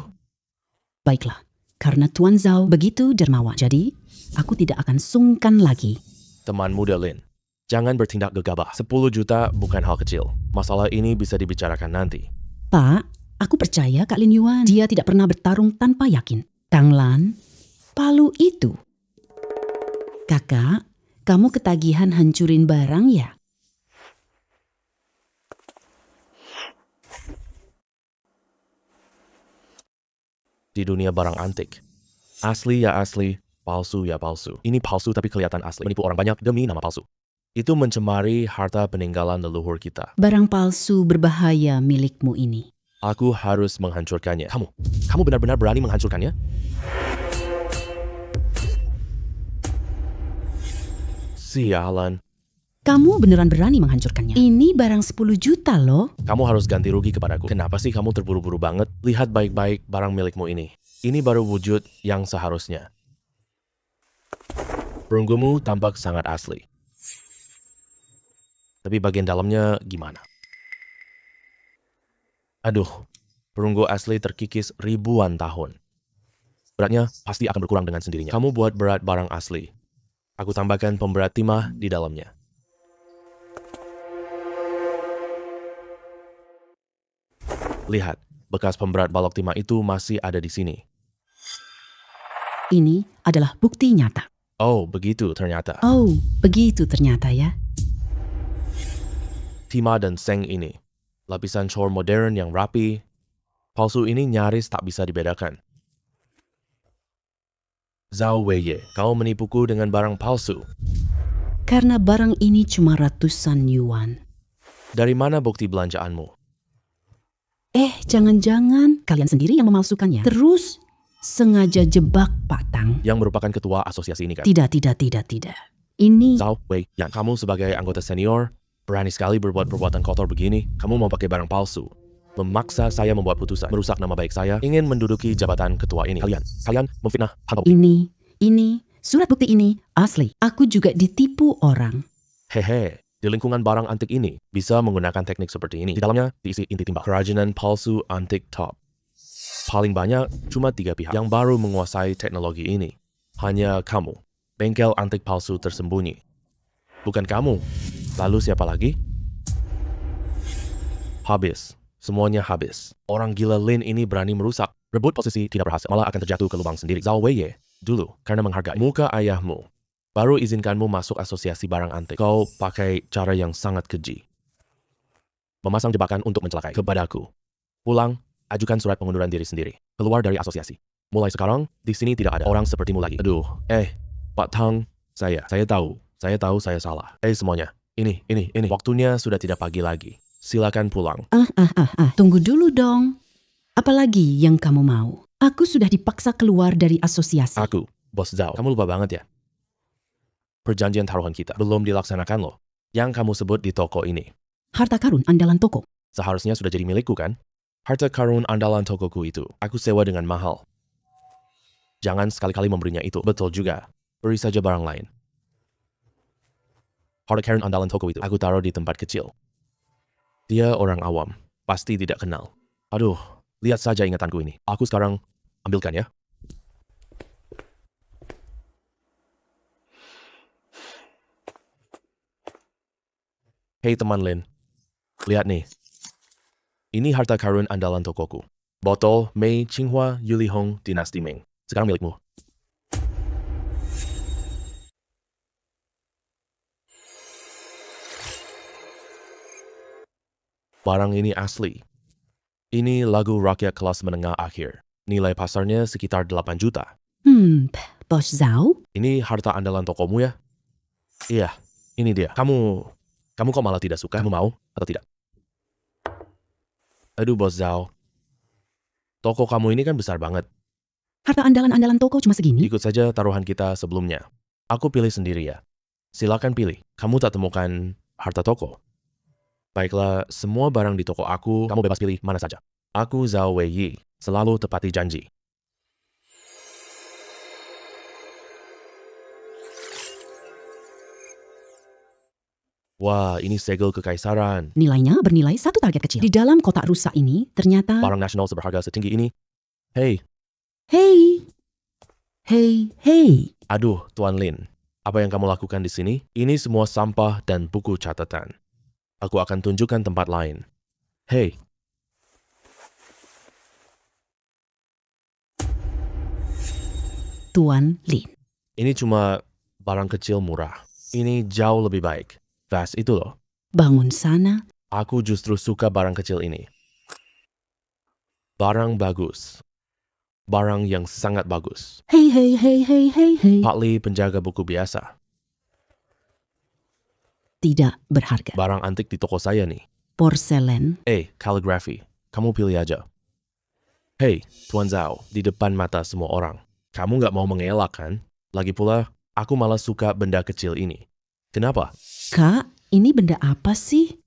Baiklah, karena Tuan Zhao begitu dermawan, jadi aku tidak akan sungkan lagi. teman muda Lin. Jangan bertindak gegabah. 10 juta bukan hal kecil. Masalah ini bisa dibicarakan nanti. Pak, aku percaya Kak Lin Yuan. Dia tidak pernah bertarung tanpa yakin. Kang Lan, palu itu. Kakak, kamu ketagihan hancurin barang ya? Di dunia barang antik, asli ya asli, palsu ya palsu. Ini palsu tapi kelihatan asli. Menipu orang banyak demi nama palsu. Itu mencemari harta peninggalan leluhur kita. Barang palsu berbahaya milikmu ini. Aku harus menghancurkannya. Kamu benar-benar berani menghancurkannya? Sialan. Kamu beneran berani menghancurkannya? Ini barang 10 juta loh. Kamu harus ganti rugi kepadaku. Kenapa sih kamu terburu-buru banget? Lihat baik-baik barang milikmu ini. Ini baru wujud yang seharusnya. Perunggumu tampak sangat asli. Tapi bagian dalamnya gimana? Aduh, perunggu asli terkikis ribuan tahun. Beratnya pasti akan berkurang dengan sendirinya. Kamu buat berat barang asli. Aku tambahkan pemberat timah di dalamnya. Lihat, bekas pemberat balok timah itu masih ada di sini. Ini adalah bukti nyata. Oh, begitu ternyata. Oh, begitu ternyata ya. Timah dan seng ini, lapisan cor modern yang rapi, palsu ini nyaris tak bisa dibedakan. Zhao Weiye, kau menipuku dengan barang palsu. Karena barang ini cuma ratusan yuan. Dari mana bukti belanjaanmu? Jangan-jangan kalian sendiri yang memalsukannya. Terus sengaja jebak Pak Tang. Yang merupakan ketua asosiasi ini kan? Tidak. Ini Zhao Wei, yang kamu sebagai anggota senior, berani sekali berbuat perbuatan kotor begini. Kamu mau pakai barang palsu. Memaksa saya membuat putusan, merusak nama baik saya, ingin menduduki jabatan ketua ini. Kalian memfitnah hamba. ini, surat bukti ini asli. Aku juga ditipu orang. Hehe, di lingkungan barang antik ini bisa menggunakan teknik seperti ini. Di dalamnya diisi inti timah. Kerajinan palsu antik top. Paling banyak cuma 3 pihak yang baru menguasai teknologi ini. Hanya kamu, bengkel antik palsu tersembunyi. Bukan kamu. Lalu siapa lagi? Habis. Semuanya habis. Orang gila Lin ini berani merusak. Rebut posisi tidak berhasil, malah akan terjatuh ke lubang sendiri. Zhao Weiye, dulu, karena menghargai muka ayahmu, baru izinkanmu masuk asosiasi barang antik. Kau pakai cara yang sangat keji. Memasang jebakan untuk mencelakai kepadaku. Pulang, ajukan surat pengunduran diri sendiri. Keluar dari asosiasi. Mulai sekarang, di sini tidak ada orang sepertimu lagi. Aduh, Pak Tang, saya tahu saya salah. Semuanya, ini. Waktunya sudah tidak pagi lagi. Silakan pulang. Tunggu dulu dong. Apalagi yang kamu mau? Aku sudah dipaksa keluar dari asosiasi. Aku, Bos Zhao. Kamu lupa banget ya? Perjanjian taruhan kita belum dilaksanakan loh. Yang kamu sebut di toko ini. Harta karun andalan toko. Seharusnya sudah jadi milikku kan? Harta karun andalan tokoku itu, aku sewa dengan mahal. Jangan sekali-kali memberinya itu. Betul juga. Beri saja barang lain. Harta karun andalan toko itu, aku taruh di tempat kecil. Dia orang awam, pasti tidak kenal. Aduh, lihat saja ingatanku ini. Aku sekarang ambilkan ya. Hei teman Lin, lihat nih. Ini harta karun andalan tokoku. Botol Mei Qinghua Yuli Hong Dinasti Ming. Sekarang milikmu. Barang ini asli. Ini lagu rakyat kelas menengah akhir. Nilai pasarnya sekitar 8 juta. Bos Zhao? Ini harta andalan tokomu ya? Iya, ini dia. Kamu kok malah tidak suka? Kamu mau atau tidak? Aduh, Bos Zhao. Toko kamu ini kan besar banget. Harta andalan-andalan toko cuma segini? Ikut saja taruhan kita sebelumnya. Aku pilih sendiri ya. Silakan pilih. Kamu tak temukan harta toko. Baiklah, semua barang di toko aku, kamu bebas pilih mana saja. Aku Zhao Weiyi, selalu tepati janji. Wah, ini segel kekaisaran. Nilainya bernilai satu target kecil. Di dalam kotak rusak ini, ternyata... Barang nasional seberharga setinggi ini. Hei, Hei! Hei, hei! aduh, Tuan Lin. Apa yang kamu lakukan di sini? Ini semua sampah dan buku catatan. Aku akan tunjukkan tempat lain. Hei, Tuan Lin. ini cuma barang kecil murah. Ini jauh lebih baik. Vas itu loh. Bangun sana. Aku justru suka barang kecil ini. Barang bagus. Barang yang sangat bagus. Hei, hei, hei, hei, hei, hei. Pak Li penjaga buku biasa. Tidak berharga. Barang antik di toko saya nih. Porselen. Kaligrafi. Kamu pilih aja. Hei, Tuan Zhao, di depan mata semua orang. Kamu nggak mau mengelak kan? Lagi pula, aku malah suka benda kecil ini. Kenapa? Kak, ini benda apa sih?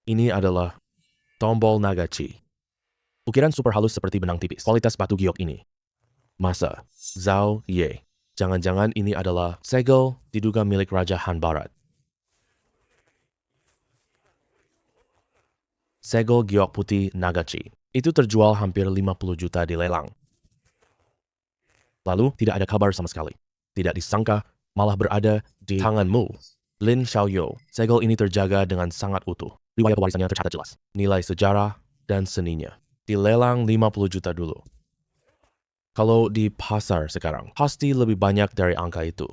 Ini adalah tombol nagachi. Ukiran super halus seperti benang tipis. Kualitas batu giok ini. Masa, Zhao Ye. Jangan-jangan ini adalah segel diduga milik Raja Han Barat. Segel giok putih nagachi. Itu terjual hampir 50 juta di lelang. Lalu, tidak ada kabar sama sekali. Tidak disangka, malah berada di tanganmu. Lin Xiaoyou. Segel ini terjaga dengan sangat utuh. Riwayat pewarisannya tercatat jelas. Nilai sejarah dan seninya. Dilelang 50 juta dulu. Kalau di pasar sekarang, pasti lebih banyak dari angka itu.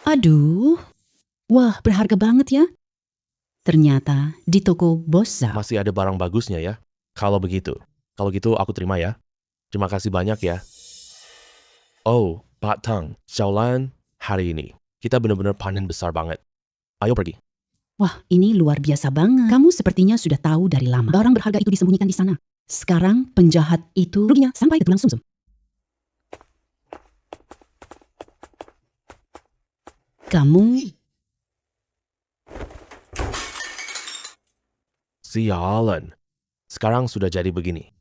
Aduh. Wah, berharga banget ya. Ternyata di toko Bos Zhao. Masih ada barang bagusnya ya. Kalau gitu aku terima ya. Terima kasih banyak ya. Oh, Pak Tang, Xiaolan, hari ini kita benar-benar panen besar banget. Ayo pergi. Wah, ini luar biasa banget. Kamu sepertinya sudah tahu dari lama. Barang berharga itu disembunyikan di sana. Sekarang penjahat itu ruginya sampai ke tulang sumsum. Kamu... Sialan. Sekarang sudah jadi begini.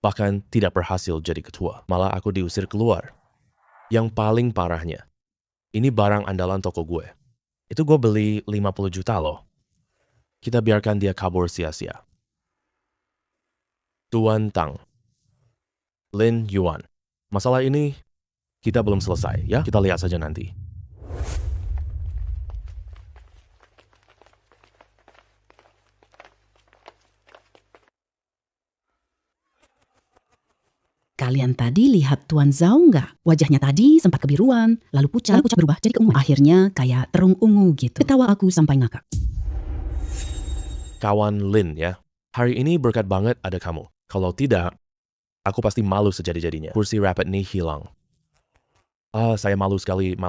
Bahkan tidak berhasil jadi ketua. Malah aku diusir keluar. Yang paling parahnya, ini barang andalan toko gue. Itu gue beli 50 juta loh. Kita biarkan dia kabur sia-sia. Tuan Tang. Lin Yuan. Masalah ini kita belum selesai ya. Kita lihat saja nanti. Kalian tadi lihat Tuan Zhao nggak? Wajahnya tadi sempat kebiruan, lalu pucat berubah jadi keunguan. Akhirnya kayak terung ungu gitu. Ketawa aku sampai ngakak. Kawan Lin ya. Hari ini berkat banget ada kamu. Kalau tidak, aku pasti malu sejadi-jadinya. Kursi rapat nih hilang. Saya malu sekali.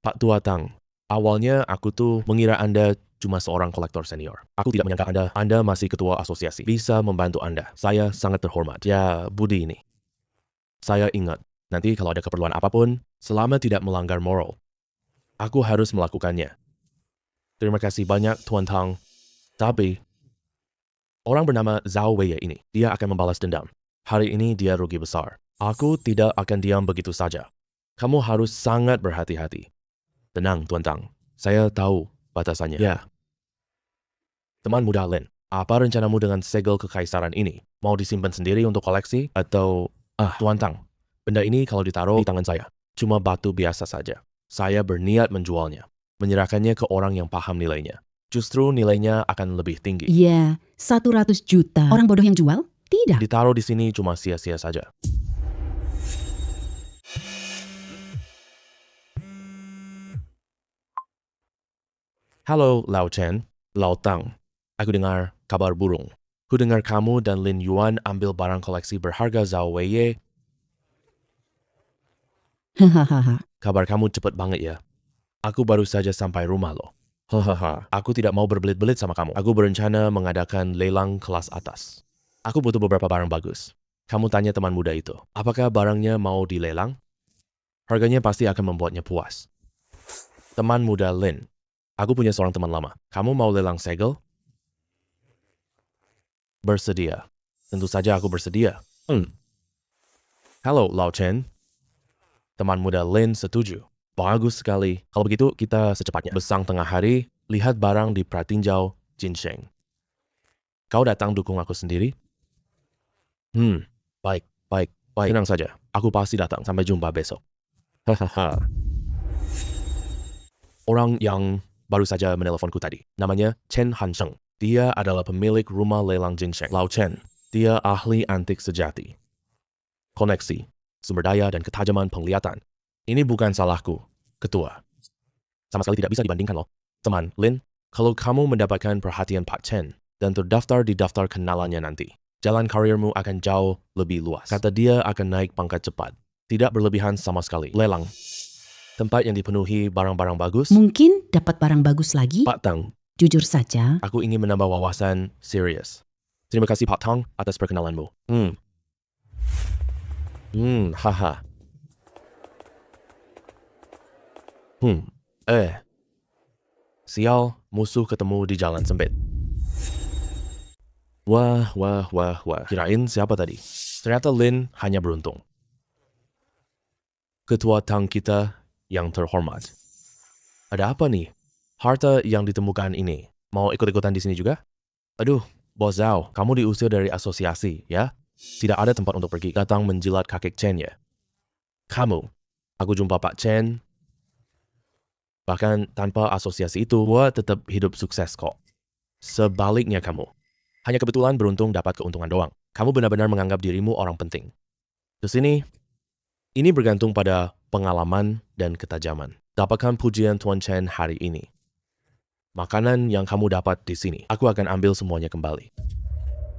Pak Tua Tang, awalnya aku tuh mengira Anda cuma seorang kolektor senior. Aku tidak menyangka Anda masih ketua asosiasi. Bisa membantu Anda. Saya sangat terhormat. Ya, budi ini. Saya ingat, nanti kalau ada keperluan apapun, selama tidak melanggar moral, aku harus melakukannya. Terima kasih banyak, Tuan Tang. Tapi, orang bernama Zhao Wei ini, dia akan membalas dendam. Hari ini dia rugi besar. Aku tidak akan diam begitu saja. Kamu harus sangat berhati-hati. Tenang, Tuan Tang. Saya tahu batasannya. Ya. Teman muda Lin, apa rencanamu dengan segel kekaisaran ini? Mau disimpan sendiri untuk koleksi? Atau... Tuan Tang, benda ini kalau ditaruh di tangan saya, cuma batu biasa saja. Saya berniat menjualnya, menyerahkannya ke orang yang paham nilainya. Justru nilainya akan lebih tinggi. Iya, 100 juta. Orang bodoh yang jual? Tidak. Ditaruh di sini cuma sia-sia saja. Halo, Lao Chen. Lao Tang. Aku dengar kabar burung. Ku dengar kamu dan Lin Yuan ambil barang koleksi berharga Zhao Weiye. Hahaha. Kabar kamu cepat banget ya. Aku baru saja sampai rumah loh. Hahaha, aku tidak mau berbelit-belit sama kamu. Aku berencana mengadakan lelang kelas atas. Aku butuh beberapa barang bagus. Kamu tanya teman muda itu, apakah barangnya mau dilelang? Harganya pasti akan membuatnya puas. Teman muda Lin, aku punya seorang teman lama. Kamu mau lelang segel? Bersedia. Tentu saja aku bersedia. Halo, Lao Chen. Teman muda Lin setuju. Bagus sekali. Kalau begitu, kita secepatnya. Besang tengah hari, lihat barang di pratinjau Jinsheng. Kau datang dukung aku sendiri? Baik. Tenang saja. Aku pasti datang. Sampai jumpa besok. Hahaha. Orang yang baru saja meneleponku tadi, namanya Chen Hansheng. Dia adalah pemilik rumah lelang Jinsheng. Lao Chen. Dia ahli antik sejati. Koneksi, sumber daya, dan ketajaman penglihatan. Ini bukan salahku, ketua. Sama sekali tidak bisa dibandingkan loh. Teman, Lin, kalau kamu mendapatkan perhatian Pak Chen dan terdaftar di daftar kenalannya nanti, jalan karirmu akan jauh lebih luas. Kata dia akan naik pangkat cepat. Tidak berlebihan sama sekali. Lelang. Tempat yang dipenuhi barang-barang bagus. Mungkin dapat barang bagus lagi? Pak Tang, Jujur saja, aku ingin menambah wawasan serius. Terima kasih Pak Tang atas perkenalanmu. Haha. Sial, musuh ketemu di jalan sempit. Wah. Kirain siapa tadi? Ternyata Lin hanya beruntung. Ketua Tang kita yang terhormat. Ada apa nih? Harta yang ditemukan ini, mau ikut-ikutan di sini juga? Aduh, Bos Zhao, kamu diusir dari asosiasi, ya? Tidak ada tempat untuk pergi. Datang menjilat kaki Chen ya. Kamu, aku jumpa Pak Chen. Bahkan tanpa asosiasi itu, gua tetap hidup sukses kok. Sebaliknya kamu, hanya kebetulan beruntung dapat keuntungan doang. Kamu benar-benar menganggap dirimu orang penting. Di sini, ini bergantung pada pengalaman dan ketajaman. Dapatkan pujian Tuan Chen hari ini. Makanan yang kamu dapat di sini, aku akan ambil semuanya kembali.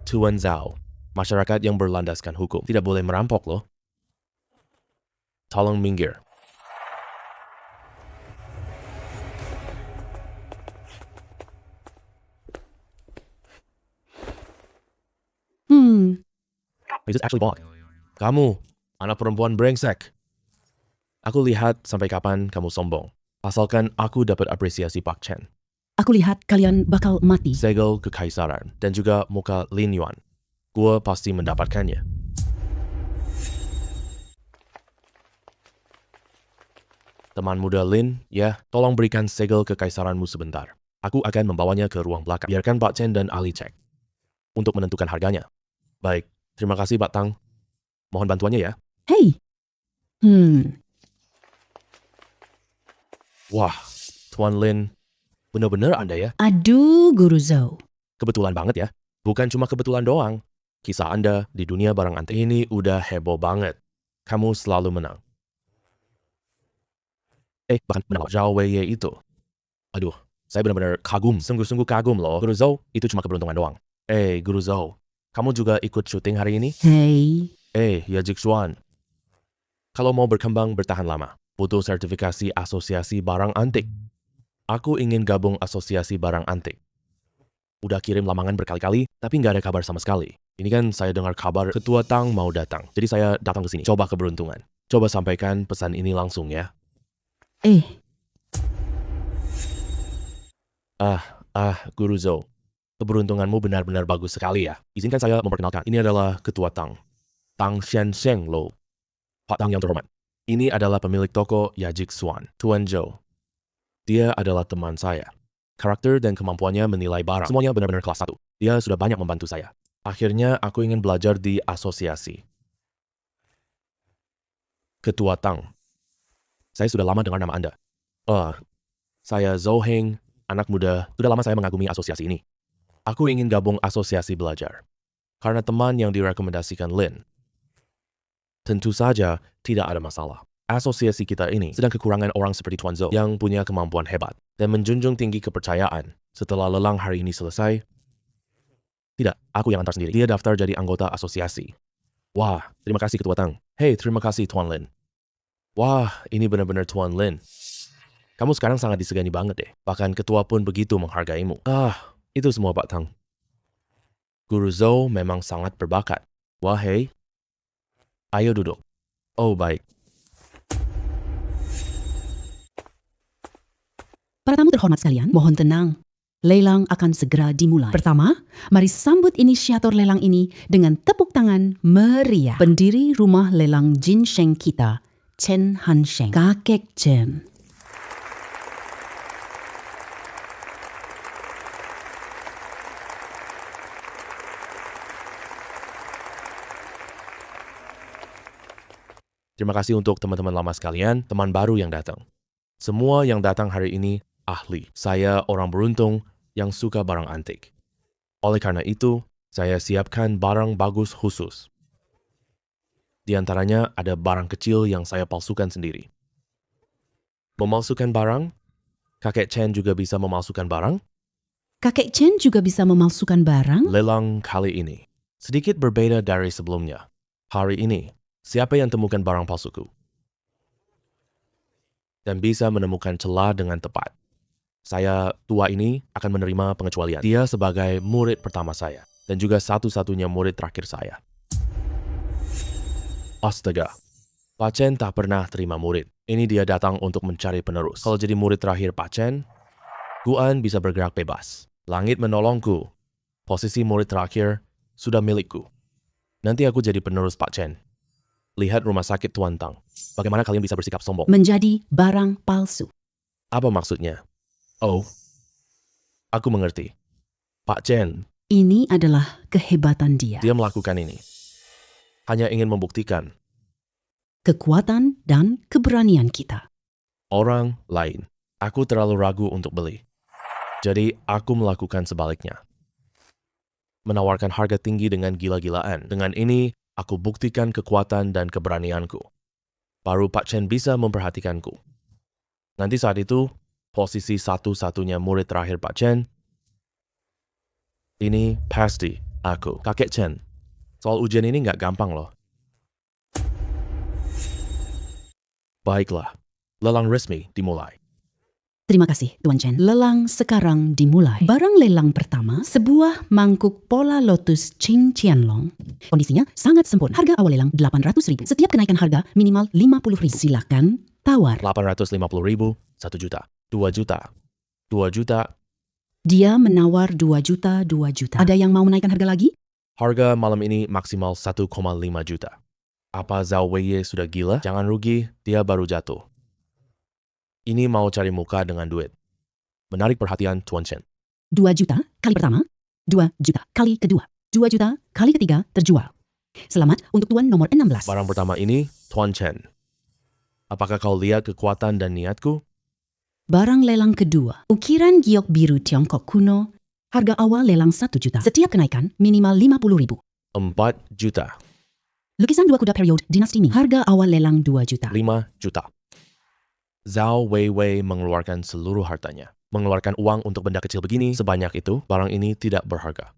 Tuan Zhao, masyarakat yang berlandaskan hukum, tidak boleh merampok loh. Tolong minggir. I just actually bought. Kamu, anak perempuan brengsek. Aku lihat sampai kapan kamu sombong. Asalkan aku dapat apresiasi Pak Chen. aku lihat kalian bakal mati. Segel kekaisaran dan juga muka Lin Yuan. Gua pasti mendapatkannya. Teman muda Lin, ya, tolong berikan segel kekaisaranmu sebentar. Aku akan membawanya ke ruang belakang. Biarkan Pak Chen dan Ali cek untuk menentukan harganya. Baik, terima kasih Pak Tang. Mohon bantuannya ya. Hei. Wah, Tuan Lin, benar-benar Anda ya? Aduh, Guru Zhou. Kebetulan banget ya. Bukan cuma kebetulan doang. Kisah Anda di dunia barang antik ini udah heboh banget. Kamu selalu menang. Bahkan menang Zhao Weiye itu. Aduh, saya benar-benar kagum. Sungguh-sungguh kagum loh. Guru Zhou, itu cuma keberuntungan doang. Guru Zhou, kamu juga ikut syuting hari ini? Hei. Yajik Xuan. Kalau mau berkembang bertahan lama, butuh sertifikasi asosiasi barang antik. Aku ingin gabung asosiasi barang antik. Udah kirim lamangan berkali-kali, tapi nggak ada kabar sama sekali. Ini kan saya dengar kabar Ketua Tang mau datang. Jadi saya datang ke sini. Coba keberuntungan. Coba sampaikan pesan ini langsung ya. Guru Zhou. Keberuntunganmu benar-benar bagus sekali ya. Izinkan saya memperkenalkan. Ini adalah Ketua Tang. Tang Xiansheng Lo. Pak Tang yang terhormat. Ini adalah pemilik toko Yajik Xuan, Tuan Zhou. Dia adalah teman saya. Karakter dan kemampuannya menilai barang. Semuanya benar-benar kelas 1. Dia sudah banyak membantu saya. Akhirnya aku ingin belajar di asosiasi. Ketua Tang. Saya sudah lama dengar nama Anda. Saya Zhou Heng, anak muda. Sudah lama saya mengagumi asosiasi ini. Aku ingin gabung asosiasi belajar. Karena teman yang direkomendasikan Lin. Tentu saja tidak ada masalah. Asosiasi kita ini sedang kekurangan orang seperti Tuan Zhou yang punya kemampuan hebat dan menjunjung tinggi kepercayaan. Setelah lelang hari ini selesai, tidak, aku yang antar sendiri. Dia daftar jadi anggota asosiasi. Wah, terima kasih Ketua Tang. Hei, terima kasih Tuan Lin. Wah, ini benar-benar Tuan Lin. Kamu sekarang sangat disegani banget deh. Bahkan ketua pun begitu menghargaimu. Itu semua Pak Tang. Guru Zhou memang sangat berbakat. Wah, hei. Ayo duduk. Oh, baik. Para tamu terhormat sekalian, mohon tenang. Lelang akan segera dimulai. Pertama, mari sambut inisiator lelang ini dengan tepuk tangan meriah. Pendiri rumah lelang ginseng kita, Chen Hansheng, Kakek Chen. Terima kasih untuk teman-teman lama sekalian, teman baru yang datang. Semua yang datang hari ini ahli. Saya orang beruntung yang suka barang antik. Oleh karena itu, saya siapkan barang bagus khusus. Di antaranya ada barang kecil yang saya palsukan sendiri. Memalsukan barang? Kakek Chen juga bisa memalsukan barang? Kakek Chen juga bisa memalsukan barang? Lelang kali ini sedikit berbeda dari sebelumnya. Hari ini, siapa yang temukan barang palsuku? Dan bisa menemukan celah dengan tepat. Saya tua ini akan menerima pengecualian. Dia sebagai murid pertama saya. Dan juga satu-satunya murid terakhir saya. Astaga. Pak Chen tak pernah terima murid. Ini dia datang untuk mencari penerus. Kalau jadi murid terakhir Pak Chen, Guan bisa bergerak bebas. Langit menolongku. Posisi murid terakhir sudah milikku. Nanti aku jadi penerus Pak Chen. Lihat rumah sakit Tuan Tang. Bagaimana kalian bisa bersikap sombong? Menjadi barang palsu. Apa maksudnya? Oh, aku mengerti. Pak Chen, Ini adalah kehebatan dia. dia melakukan ini. Hanya ingin membuktikan Kekuatan dan keberanian kita. orang lain. Aku terlalu ragu untuk beli. Jadi aku melakukan sebaliknya. Menawarkan harga tinggi dengan gila-gilaan. Dengan ini, aku buktikan kekuatan dan keberanianku. Baru Pak Chen bisa memperhatikanku. Nanti saat itu, posisi satu-satunya murid terakhir Pak Chen, ini pasti aku. Kakek Chen, soal ujian ini nggak gampang loh. Baiklah, lelang resmi dimulai. Terima kasih, Tuan Chen. Lelang sekarang dimulai. Barang lelang pertama, sebuah mangkuk pola lotus Qing Qianlong. Kondisinya sangat sempurna. Harga awal lelang 800.000. Setiap kenaikan harga minimal 50.000. Silakan tawar. 850.000, 1 juta, 2 juta, 2 juta. Dia menawar 2 juta, 2 juta. Ada yang mau menaikkan harga lagi? Harga malam ini maksimal 1,5 juta. Apa Zhao Weiye sudah gila? Jangan rugi, dia baru jatuh. Ini mau cari muka dengan duit. Menarik perhatian Tuan Chen. 2 juta kali pertama, 2 juta kali kedua, 2 juta kali ketiga terjual. Selamat untuk Tuan nomor 16. Barang pertama ini, Tuan Chen. Apakah kau lihat kekuatan dan niatku? Barang lelang kedua, ukiran giok biru Tiongkok kuno, harga awal lelang 1 juta. Setiap kenaikan minimal 50.000. 4 juta, Lukisan dua kuda periode dinasti Ming, harga awal lelang 2 juta. 5 juta. Zhao Weiwei mengeluarkan seluruh hartanya. Mengeluarkan uang untuk benda kecil begini, sebanyak itu, barang ini tidak berharga.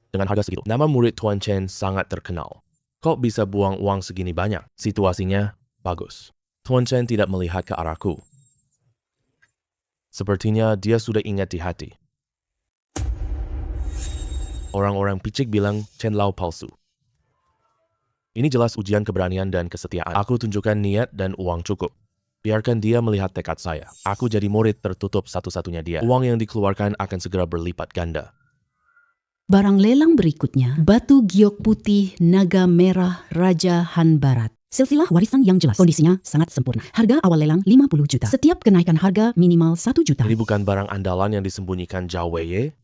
Dengan harga segitu, nama murid Tuan Chen sangat terkenal. Kok bisa buang uang segini banyak? Situasinya bagus. Tuan Chen tidak melihat ke arahku. Sepertinya dia sudah ingat di hati. Orang-orang picik bilang Chen Lao palsu. Ini jelas ujian keberanian dan kesetiaan. Aku tunjukkan niat dan uang cukup. Biarkan dia melihat tekad saya. Aku jadi murid tertutup satu-satunya dia. Uang yang dikeluarkan akan segera berlipat ganda. Barang lelang berikutnya, batu giok putih naga merah Raja Han Barat. Silsilah warisan yang jelas. Kondisinya sangat sempurna. Harga awal lelang 50 juta. Setiap kenaikan harga minimal 1 juta. Ini bukan barang andalan yang disembunyikan Zhao Weiye?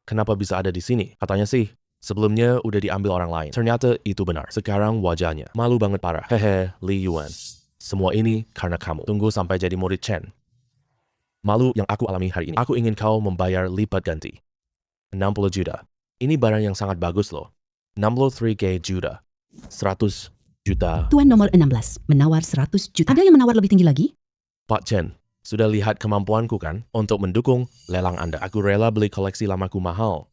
Kenapa bisa ada di sini? Katanya sih, sebelumnya udah diambil orang lain. Ternyata itu benar. Sekarang wajahnya malu banget parah. Hehe, Li Yuan. Semua ini karena kamu. Tunggu sampai jadi murid Chen. Malu yang aku alami hari ini. Aku ingin kau membayar lipat ganti. 60 juta. Ini barang yang sangat bagus loh. 63 juta. 100 juta. Tuan nomor 16 menawar 100 juta. Ada yang menawar lebih tinggi lagi? Pak Chen, sudah lihat kemampuanku kan untuk mendukung lelang Anda. Aku rela beli koleksi lamaku mahal.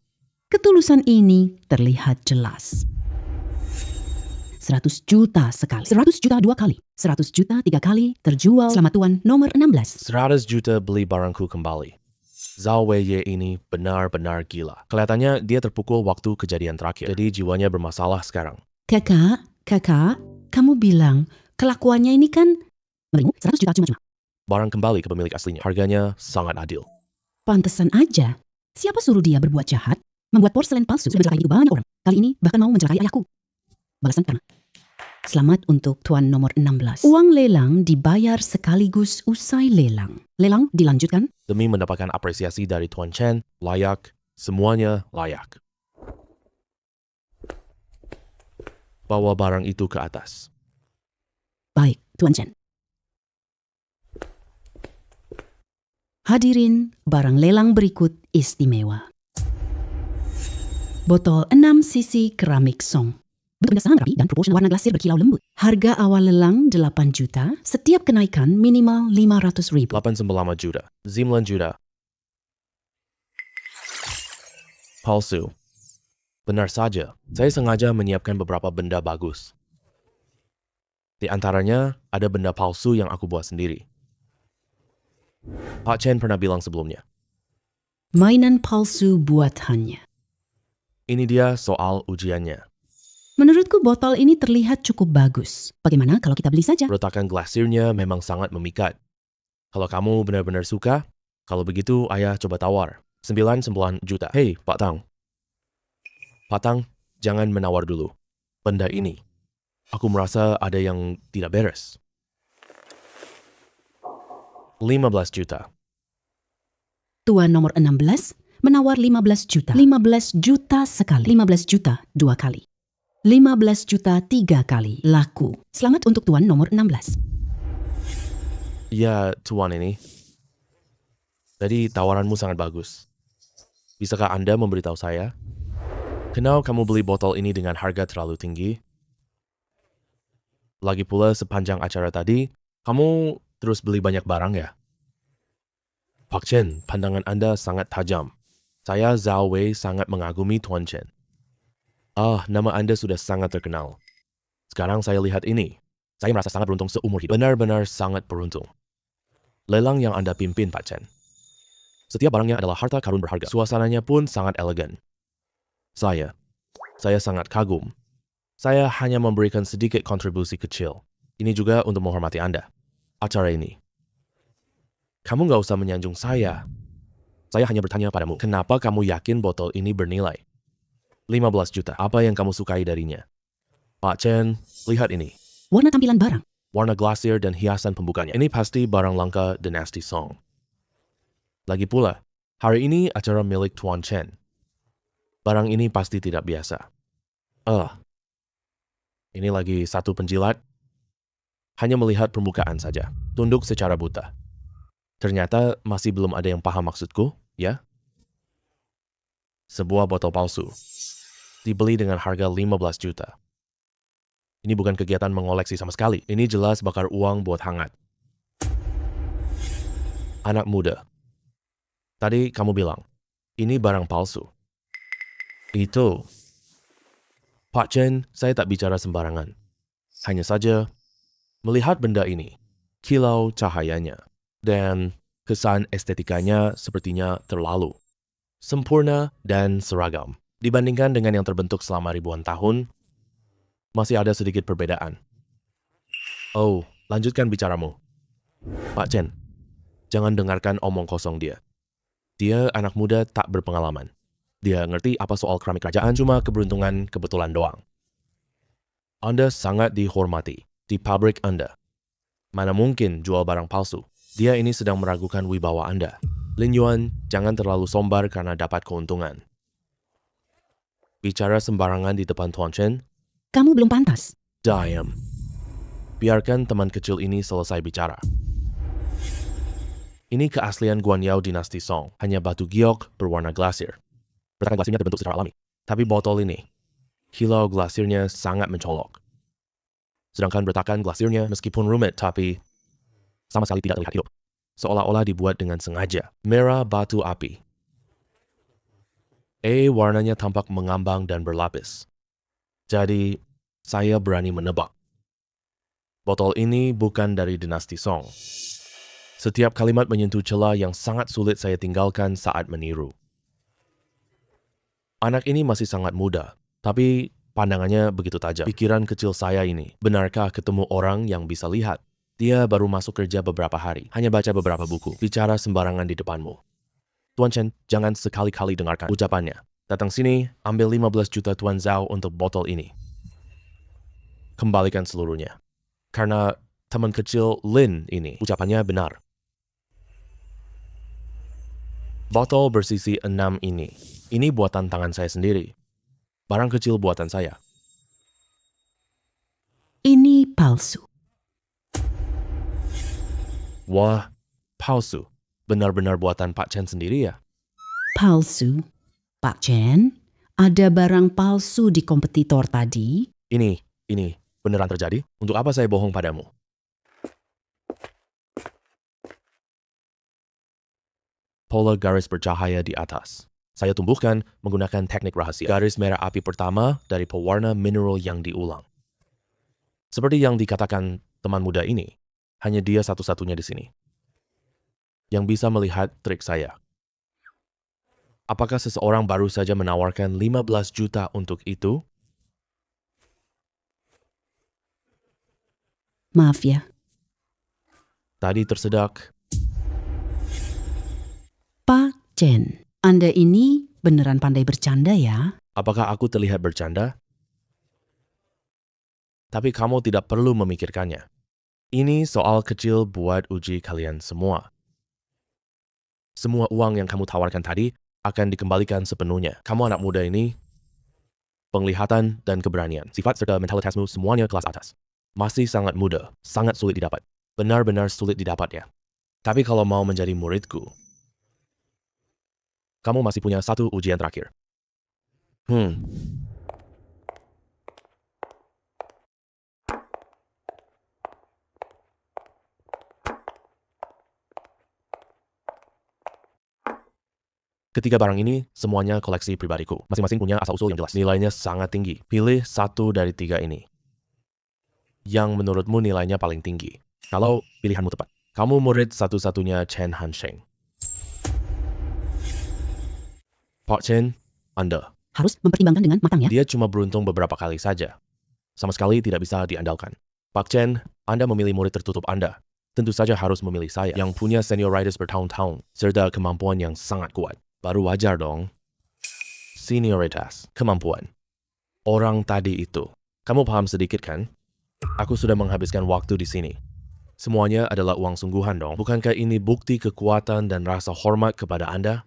Ketulusan ini terlihat jelas. 100 juta sekali. 100 juta 2 kali. 100 juta 3 kali terjual. Selamat tuan nomor 16. 100 juta beli barangku kembali. Zhao Weiye ini benar-benar gila. Kelihatannya dia terpukul waktu kejadian terakhir. Jadi jiwanya bermasalah sekarang. Kakak, kamu bilang kelakuannya ini kan berimu 100 juta cuma-cuma. Barang kembali ke pemilik aslinya. Harganya sangat adil. Pantesan aja. Siapa suruh dia berbuat jahat? Membuat porselen palsu sudah mencelakai hidup banyak orang. Kali ini bahkan mau mencelakai ayahku. Balasan karma. Selamat untuk tuan nomor 16. Uang lelang dibayar sekaligus usai lelang. Lelang dilanjutkan. Demi mendapatkan apresiasi dari Tuan Chen, layak, semuanya layak. Bawa barang itu ke atas. Baik, Tuan Chen. Hadirin, barang lelang berikut istimewa. Botol 6 cc keramik Song. Bentuknya sangat rapi dan proporsional warna glasir berkilau lembut. Harga awal lelang 8 juta, setiap kenaikan minimal 500 ribu. 89 juta. 9 juta. Palsu. Benar saja, saya sengaja menyiapkan beberapa benda bagus. Di antaranya, ada benda palsu yang aku buat sendiri. Pak Chen pernah bilang sebelumnya. Mainan palsu buatannya. Ini dia soal ujiannya. Menurutku botol ini terlihat cukup bagus. Bagaimana kalau kita beli saja? Retakan glasirnya memang sangat memikat. Kalau kamu benar-benar suka, kalau begitu ayah coba tawar. 99 juta. Hei, Pak Tang. Pak Tang, jangan menawar dulu. Benda ini, aku merasa ada yang tidak beres. 15 juta. Tuan nomor 16 menawar 15 juta. 15 juta sekali. 15 juta 2 kali. 15 juta 3 kali. Laku. Selamat untuk tuan nomor 16. Ya, tuan ini. Tadi tawaranmu sangat bagus. Bisakah Anda memberitahu saya? Kenapa kamu beli botol ini dengan harga terlalu tinggi? Lagi pula sepanjang acara tadi, kamu terus beli banyak barang ya? Pak Chen, pandangan Anda sangat tajam. Saya Zhao Wei sangat mengagumi Tuan Chen. Nama Anda sudah sangat terkenal. Sekarang saya lihat ini. Saya merasa sangat beruntung seumur hidup. Benar-benar sangat beruntung. Lelang yang Anda pimpin, Pak Chen. Setiap barangnya adalah harta karun berharga. Suasananya pun sangat elegan. Saya sangat kagum. Saya hanya memberikan sedikit kontribusi kecil. Ini juga untuk menghormati Anda. Acara ini. Kamu nggak usah menyanjung saya. Saya hanya bertanya padamu, kenapa kamu yakin botol ini bernilai? 15 juta. Apa yang kamu sukai darinya? Pak Chen, lihat ini. Warna tampilan barang. Warna glasir dan hiasan pembukanya. Ini pasti barang langka Dynasty Song. Lagi pula, hari ini acara milik Tuan Chen. Barang ini pasti tidak biasa. Ini lagi satu penjilat. Hanya melihat permukaan saja. Tunduk secara buta. Ternyata masih belum ada yang paham maksudku, ya? Sebuah botol palsu. Dibeli dengan harga 15 juta. Ini bukan kegiatan mengoleksi sama sekali. Ini jelas bakar uang buat hangat. Anak muda. Tadi kamu bilang, ini barang palsu. Itu. Pak Chen, saya tak bicara sembarangan. Hanya saja, melihat benda ini, kilau cahayanya, dan kesan estetikanya sepertinya terlalu sempurna dan seragam. Dibandingkan dengan yang terbentuk selama ribuan tahun, masih ada sedikit perbedaan. Lanjutkan bicaramu. Pak Chen, jangan dengarkan omong kosong dia. Dia anak muda tak berpengalaman. Dia ngerti apa soal keramik kerajaan, cuma keberuntungan kebetulan doang. Anda sangat dihormati di pabrik Anda. Mana mungkin jual barang palsu? Dia ini sedang meragukan wibawa Anda. Lin Yuan, jangan terlalu sombar karena dapat keuntungan. Bicara sembarangan di depan Tuan Chen? Kamu belum pantas. Diam. Biarkan teman kecil ini selesai bicara. Ini keaslian Guanyao Dinasti Song, hanya batu giok berwarna glasir. Retakan glasirnya terbentuk secara alami. Tapi botol ini, kilau glasirnya sangat mencolok. Sedangkan retakan glasirnya meskipun rumit tapi sama sekali tidak terlihat hidup. Seolah-olah dibuat dengan sengaja. Merah batu api. Warnanya tampak mengambang dan berlapis. Jadi, saya berani menebak. Botol ini bukan dari dinasti Song. Setiap kalimat menyentuh celah yang sangat sulit saya tinggalkan saat meniru. Anak ini masih sangat muda, tapi pandangannya begitu tajam. Pikiran kecil saya ini, benarkah ketemu orang yang bisa lihat? Dia baru masuk kerja beberapa hari, hanya baca beberapa buku, bicara sembarangan di depanmu. Tuan Chen, jangan sekali-kali dengarkan ucapannya. Datang sini, ambil 15 juta Tuan Zhao untuk botol ini. Kembalikan seluruhnya. Karena teman kecil Lin ini, ucapannya benar. Botol bersisi 6 ini buatan tangan saya sendiri. Barang kecil buatan saya. Ini palsu. Wah, palsu. Benar-benar buatan Pak Chen sendiri ya? Palsu. Pak Chen, ada barang palsu di kompetitor tadi? Ini beneran terjadi? Untuk apa saya bohong padamu? Pola garis bercahaya di atas. Saya tumbuhkan menggunakan teknik rahasia. Garis merah api pertama dari pewarna mineral yang diulang. Seperti yang dikatakan teman muda ini, hanya dia satu-satunya di sini yang bisa melihat trik saya. Apakah seseorang baru saja menawarkan 15 juta untuk itu? Maaf ya. Tadi tersedak. Pak Chen, Anda ini beneran pandai bercanda ya? Apakah aku terlihat bercanda? Tapi kamu tidak perlu memikirkannya. Ini soal kecil buat uji kalian semua. Semua uang yang kamu tawarkan tadi akan dikembalikan sepenuhnya. Kamu anak muda ini, penglihatan dan keberanian, sifat serta mentalitasmu semuanya kelas atas. Masih sangat muda, sangat sulit didapat. Benar-benar sulit didapat ya. Tapi kalau mau menjadi muridku, kamu masih punya satu ujian terakhir. Ketiga barang ini semuanya koleksi pribadiku. Masing-masing punya asal-usul yang jelas. Nilainya sangat tinggi. Pilih satu dari tiga ini yang menurutmu nilainya paling tinggi. Kalau pilihanmu tepat, kamu murid satu-satunya Chen Hansheng. Pak Chen, Anda. Harus mempertimbangkan dengan matang ya. Dia cuma beruntung beberapa kali saja. Sama sekali tidak bisa diandalkan. Pak Chen, Anda memilih murid tertutup Anda. Tentu saja harus memilih saya yang punya senioritis bertahun-tahun serta kemampuan yang sangat kuat. Baru wajar dong. Senioritas, kemampuan. Orang tadi itu. Kamu paham sedikit kan? Aku sudah menghabiskan waktu di sini. Semuanya adalah uang sungguhan dong. Bukankah ini bukti kekuatan dan rasa hormat kepada Anda?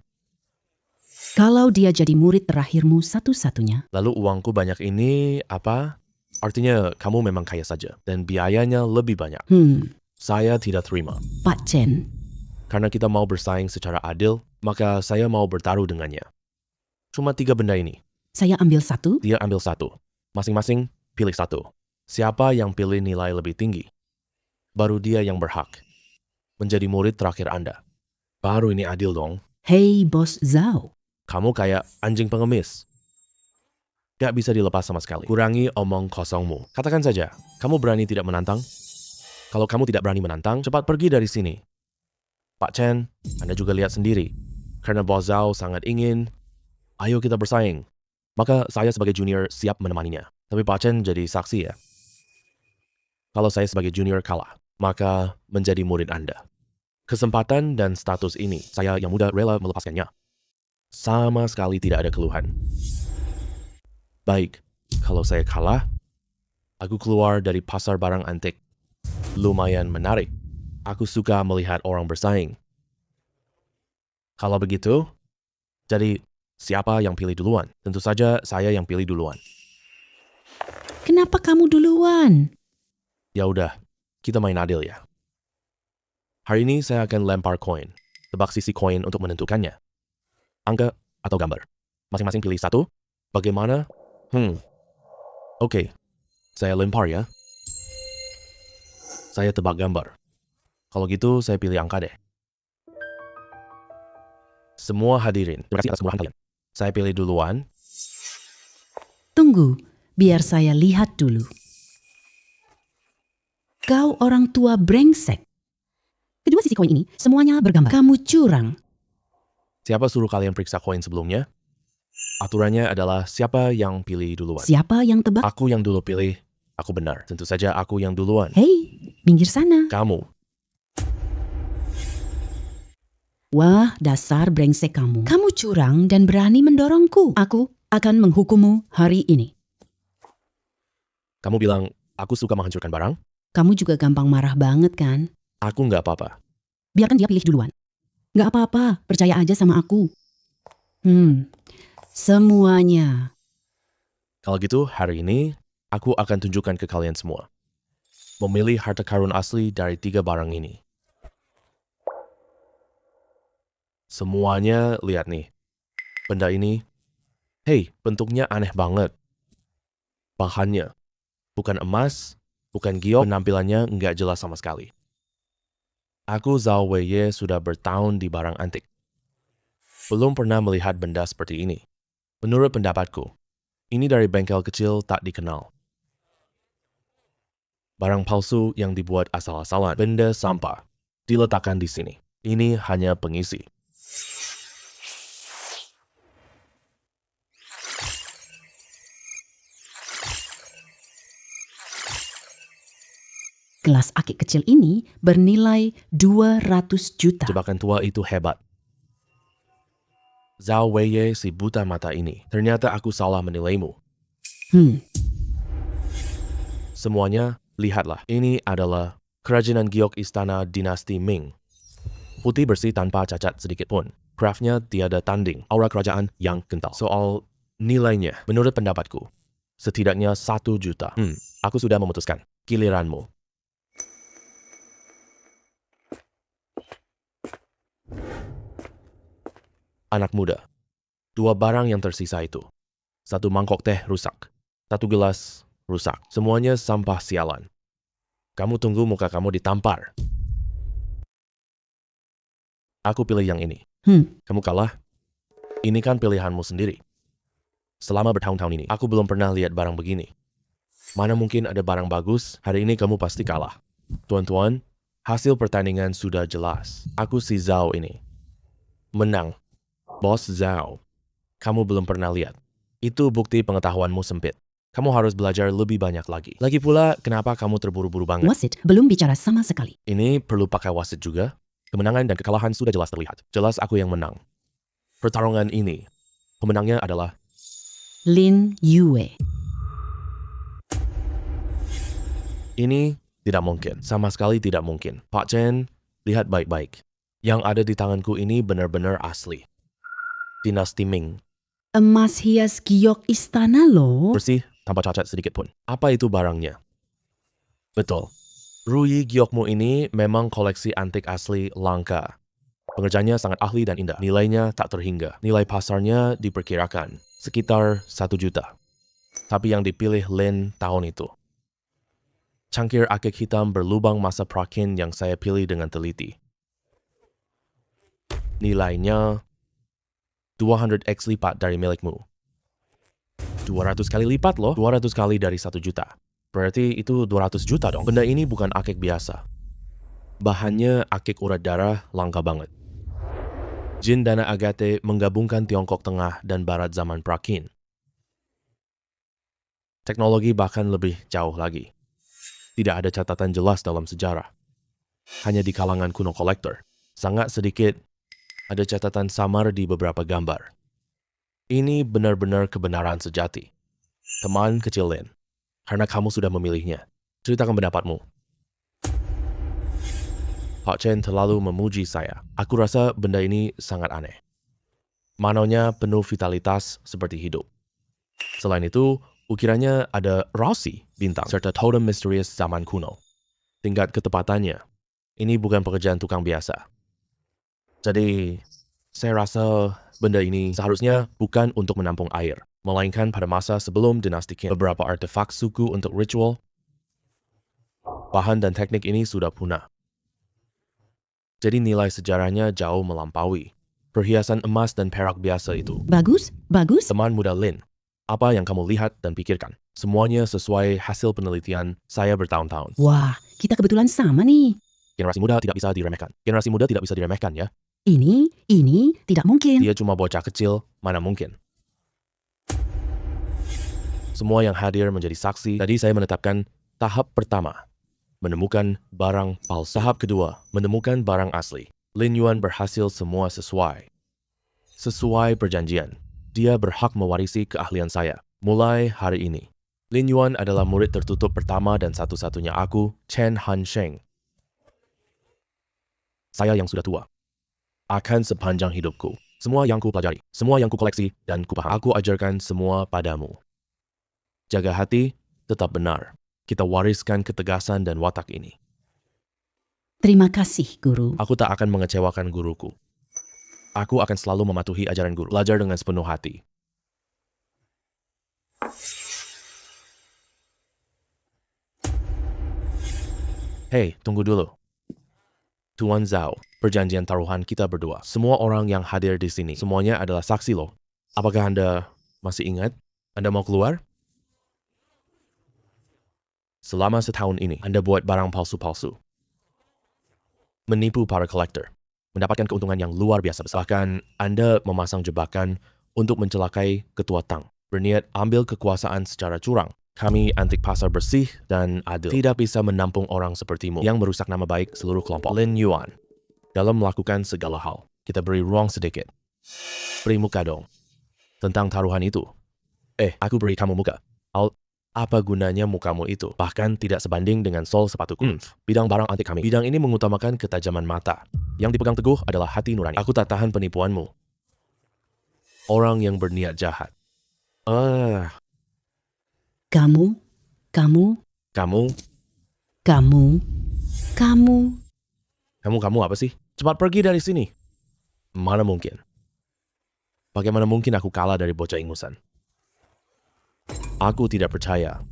Kalau dia jadi murid terakhirmu satu-satunya. Lalu uangku banyak ini apa? Artinya kamu memang kaya saja dan biayanya lebih banyak. Saya tidak terima. Pak Chen, Karena kita mau bersaing secara adil, maka saya mau bertaruh dengannya. Cuma 3 benda ini. saya ambil satu. Dia ambil satu. Masing-masing pilih satu. Siapa yang pilih nilai lebih tinggi? Baru dia yang berhak menjadi murid terakhir Anda. Baru ini adil dong. Hei Bos Zhao, Kamu kayak anjing pengemis. Gak bisa dilepas sama sekali. Kurangi omong kosongmu. Katakan saja, kamu berani tidak menantang? Kalau kamu tidak berani menantang, cepat pergi dari sini. Pak Chen, Anda juga lihat sendiri. Karena Bos Zhao sangat ingin, ayo kita bersaing. Maka saya sebagai junior siap menemaninya. Tapi Pak Chen jadi saksi ya. Kalau saya sebagai junior kalah, maka menjadi murid Anda. Kesempatan dan status ini, saya yang muda rela melepaskannya. Sama sekali tidak ada keluhan. Baik, kalau saya kalah, aku keluar dari pasar barang antik. Lumayan menarik. Aku suka melihat orang bersaing. Kalau begitu, jadi siapa yang pilih duluan? Tentu saja saya yang pilih duluan. kenapa kamu duluan? Ya udah, kita main adil ya. Hari ini saya akan lempar koin. Tebak sisi koin untuk menentukannya. Angka atau gambar. Masing-masing pilih satu. Bagaimana? Oke, saya lempar ya. Saya tebak gambar. Kalau gitu, saya pilih angka deh. Semua hadirin, terima kasih atas kemurahan kalian. Saya pilih duluan. Tunggu, biar saya lihat dulu. Kau orang tua brengsek. Kedua sisi koin ini semuanya bergambar. Kamu curang. Siapa suruh kalian periksa koin sebelumnya? Aturannya adalah siapa yang pilih duluan. Siapa yang tebak? Aku yang dulu pilih, aku benar. Tentu saja aku yang duluan. Hei, minggir sana. Kamu, Wah, dasar brengsek kamu. Kamu curang dan berani mendorongku. Aku akan menghukummu hari ini. kamu bilang aku suka menghancurkan barang? Kamu juga gampang marah banget kan? Aku nggak apa-apa. Biarkan dia pilih duluan. Gak apa-apa, percaya aja sama aku. Semuanya. Kalau gitu, hari ini aku akan tunjukkan ke kalian semua. Memilih harta karun asli dari 3 barang ini. Semuanya lihat nih. Benda ini, hei, bentuknya aneh banget. Bahannya, bukan emas, bukan giok, penampilannya nggak jelas sama sekali. Aku Zhao Weiye sudah bertahun di barang antik. Belum pernah melihat benda seperti ini. Menurut pendapatku, ini dari bengkel kecil tak dikenal. Barang palsu yang dibuat asal-asalan, benda sampah, diletakkan di sini. Ini hanya pengisi. Gelas akik kecil ini bernilai 200 juta. Jebakan tua itu hebat. Zhao Weiye si buta mata ini. Ternyata aku salah menilaimu. Semuanya, lihatlah. Ini adalah kerajinan giok istana dinasti Ming. Putih bersih tanpa cacat sedikit pun. Craftnya tiada tanding. Aura kerajaan yang kental. Soal nilainya, menurut pendapatku, setidaknya 1 juta. Aku sudah memutuskan. Giliranmu. Anak muda. 2 barang yang tersisa itu. 1 mangkok teh rusak. 1 gelas rusak. Semuanya sampah sialan. Kamu tunggu muka kamu ditampar. Aku pilih yang ini. Kamu kalah? Ini kan pilihanmu sendiri. Selama bertahun-tahun ini, aku belum pernah lihat barang begini. Mana mungkin ada barang bagus, hari ini kamu pasti kalah. Tuan-tuan, hasil pertandingan sudah jelas. Aku si Zhao ini. Menang. Bos Zhao. Kamu belum pernah lihat. Itu bukti pengetahuanmu sempit. Kamu harus belajar lebih banyak lagi. Lagi pula, kenapa kamu terburu-buru banget? Wasit belum bicara sama sekali. Ini perlu pakai wasit juga? Kemenangan dan kekalahan sudah jelas terlihat. Jelas aku yang menang. Pertarungan ini, pemenangnya adalah Lin Yue. ini tidak mungkin. Sama sekali tidak mungkin. Pak Chen, lihat baik-baik. Yang ada di tanganku ini benar-benar asli. Dinasti Ming. Emas hias giok istana loh. Bersih, tanpa cacat sedikit pun. Apa itu barangnya? Betul. Ruyi giokmu ini memang koleksi antik asli langka. Pengerjanya sangat ahli dan indah. Nilainya tak terhingga. Nilai pasarnya diperkirakan sekitar 1 juta. Tapi yang dipilih Lin tahun itu. Cangkir akik hitam berlubang masa prakin yang saya pilih dengan teliti. Nilainya 200x lipat dari milikmu. 200 kali lipat loh. 200 kali dari 1 juta. Berarti itu 200 juta dong. Benda ini bukan akik biasa. Bahannya akik urat darah langka banget. Jin Dana Agate menggabungkan Tiongkok Tengah dan Barat zaman prakin. Teknologi bahkan lebih jauh lagi. Tidak ada catatan jelas dalam sejarah. Hanya di kalangan kuno kolektor. Sangat sedikit ada catatan samar di beberapa gambar. Ini benar-benar kebenaran sejati. Teman kecil Lin, karena kamu sudah memilihnya. Ceritakan pendapatmu. Pak Chen terlalu memuji saya. Aku rasa benda ini sangat aneh. Manonya penuh vitalitas seperti hidup. Selain itu, ukirannya ada rasi, bintang, serta totem misterius zaman kuno. Tingkat ketepatannya, ini bukan pekerjaan tukang biasa. Jadi, saya rasa benda ini seharusnya bukan untuk menampung air, melainkan pada masa sebelum dinasti Qin. Beberapa artefak suku untuk ritual Bahan dan teknik ini sudah punah. Jadi nilai sejarahnya jauh melampaui perhiasan emas dan perak biasa itu. Bagus, bagus. Teman muda Lin, apa yang kamu lihat dan pikirkan? Semuanya sesuai hasil penelitian saya bertahun-tahun. Wah, kita kebetulan sama nih. Generasi muda tidak bisa diremehkan. Generasi muda tidak bisa diremehkan ya. Ini tidak mungkin. Dia cuma bocah kecil, mana mungkin. Semua yang hadir menjadi saksi. Tadi saya menetapkan tahap pertama, menemukan barang palsu. Tahap kedua, menemukan barang asli. Lin Yuan berhasil semua sesuai perjanjian. Dia berhak mewarisi keahlian saya. Mulai hari ini, Lin Yuan adalah murid tertutup pertama dan satu-satunya aku, Chen Hansheng. Saya yang sudah tua. Akan sepanjang hidupku. Semua yang ku pelajari, semua yang ku koleksi, dan ku paham. Aku ajarkan semua padamu. Jaga hati, tetap benar. Kita wariskan ketegasan dan watak ini. Terima kasih, Guru. Aku tak akan mengecewakan guruku. Aku akan selalu mematuhi ajaran guru. Belajar dengan sepenuh hati. Hei, tunggu dulu. Tuan Zhao, perjanjian taruhan kita berdua. Semua orang yang hadir di sini, semuanya adalah saksi loh. Apakah Anda masih ingat? Anda mau keluar? Selama setahun ini, Anda buat barang palsu-palsu. Menipu para kolektor. Mendapatkan keuntungan yang luar biasa besar. Bahkan Anda memasang jebakan untuk mencelakai Ketua Tang. Berniat ambil kekuasaan secara curang. Kami antik pasar bersih dan adil. Tidak bisa menampung orang sepertimu yang merusak nama baik seluruh kelompok. Lin Yuan. Dalam melakukan segala hal, kita beri ruang sedikit. Beri muka dong. Tentang taruhan itu. Aku beri kamu muka. Apa gunanya mukamu itu? Bahkan tidak sebanding dengan sol sepatuku. Bidang barang antik kami. Bidang ini mengutamakan ketajaman mata. Yang dipegang teguh adalah hati nurani. Aku tak tahan penipuanmu. Orang yang berniat jahat. Kamu. Kamu apa sih? Cepat pergi dari sini. Mana mungkin? Bagaimana mungkin aku kalah dari bocah ingusan? Aku tidak percaya.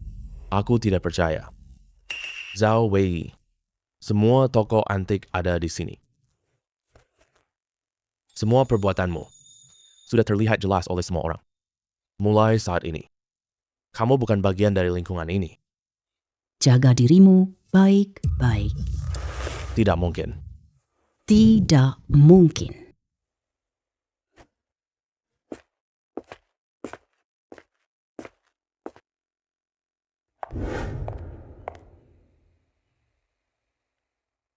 Zhao Wei. Semua toko antik ada di sini. Semua perbuatanmu sudah terlihat jelas oleh semua orang. Mulai saat ini, kamu bukan bagian dari lingkungan ini. Jaga dirimu baik-baik. Tidak mungkin. Tidak mungkin.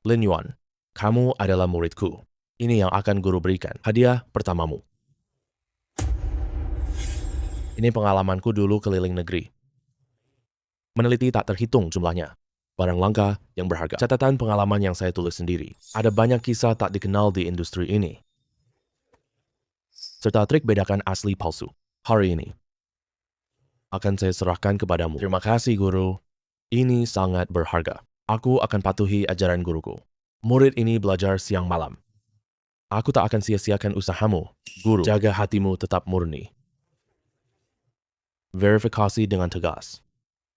Lin Yuan, kamu adalah muridku. Ini yang akan guru berikan. Hadiah pertamamu. Ini pengalamanku dulu keliling negeri. Meneliti tak terhitung jumlahnya. Barang langka yang berharga. Catatan pengalaman yang saya tulis sendiri. Ada banyak kisah tak dikenal di industri ini. Serta trik bedakan asli palsu. Hari ini akan saya serahkan kepadamu. Terima kasih, Guru. Ini sangat berharga. Aku akan patuhi ajaran guruku. Murid ini belajar siang malam. Aku tak akan sia-siakan usahamu, Guru. Jaga hatimu tetap murni. Verifikasi dengan tegas.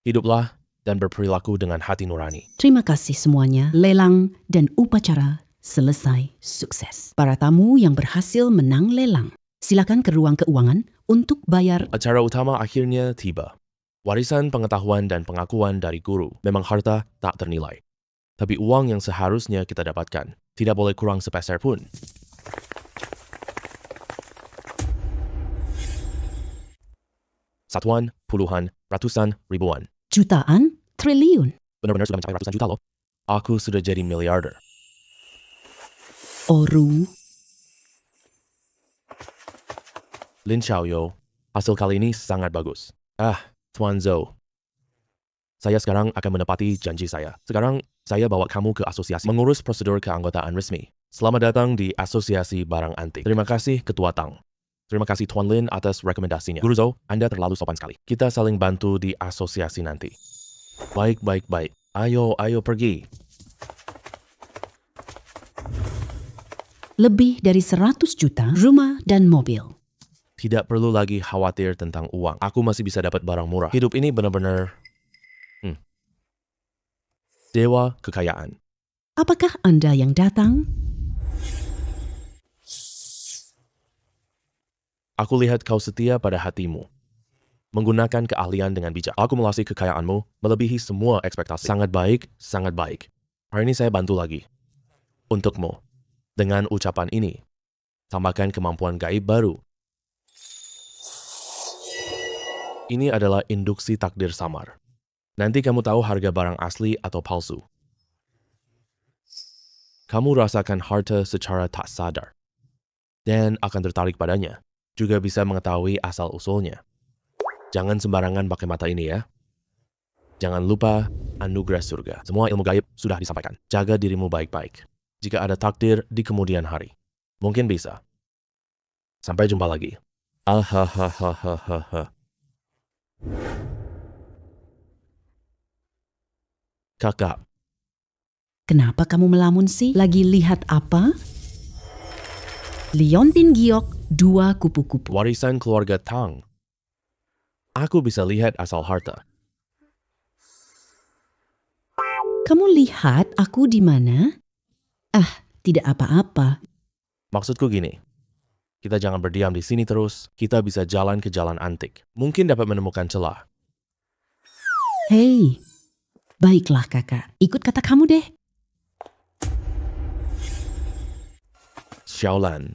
Hiduplah dan berperilaku dengan hati nurani. Terima kasih semuanya. Lelang dan upacara selesai sukses. Para tamu yang berhasil menang lelang, silakan ke ruang keuangan untuk bayar. Acara utama akhirnya tiba. Warisan pengetahuan dan pengakuan dari guru memang harta tak ternilai. Tapi uang yang seharusnya kita dapatkan tidak boleh kurang sepeser pun. Satuan, puluhan, ratusan, ribuan. Jutaan, triliun. Benar-benar sudah mencapai ratusan juta loh. Aku sudah jadi miliarder. Oru. Lin Xiaoyo, hasil kali ini sangat bagus. Tuan Zhou. Saya sekarang akan menepati janji saya. Sekarang saya bawa kamu ke asosiasi mengurus prosedur keanggotaan resmi. Selamat datang di Asosiasi Barang Antik. Terima kasih Ketua Tang. Terima kasih Tuan Lin atas rekomendasinya. Guru Zhou, Anda terlalu sopan sekali. Kita saling bantu di asosiasi nanti. Baik. Ayo pergi. Lebih dari 100 juta rumah dan mobil. Tidak perlu lagi khawatir tentang uang. Aku masih bisa dapat barang murah. Hidup ini benar-benar... Dewa kekayaan. Apakah Anda yang datang? Aku lihat kau setia pada hatimu. Menggunakan keahlian dengan bijak. Akumulasi kekayaanmu melebihi semua ekspektasi. Sangat baik, sangat baik. Hari ini saya bantu lagi. Untukmu. Dengan ucapan ini, tambahkan kemampuan gaib baru. Ini adalah induksi takdir samar. Nanti kamu tahu harga barang asli atau palsu. Kamu rasakan harta secara tak sadar. Dan akan tertarik padanya. Juga bisa mengetahui asal-usulnya. Jangan sembarangan pakai mata ini ya. Jangan lupa anugerah surga. Semua ilmu gaib sudah disampaikan. Jaga dirimu baik-baik. Jika ada takdir di kemudian hari. Mungkin bisa. Sampai jumpa lagi. Ahahahahaha. Kakak, Kenapa kamu melamun sih? Lagi lihat apa? Liontin giok 2 kupu-kupu. warisan keluarga Tang. Aku bisa lihat asal harta. Kamu lihat aku di mana? Tidak apa-apa. Maksudku gini. Kita jangan berdiam di sini terus. Kita bisa jalan ke jalan antik. Mungkin dapat menemukan celah. Hei, baiklah kakak, ikut kata kamu deh. Xiaolan.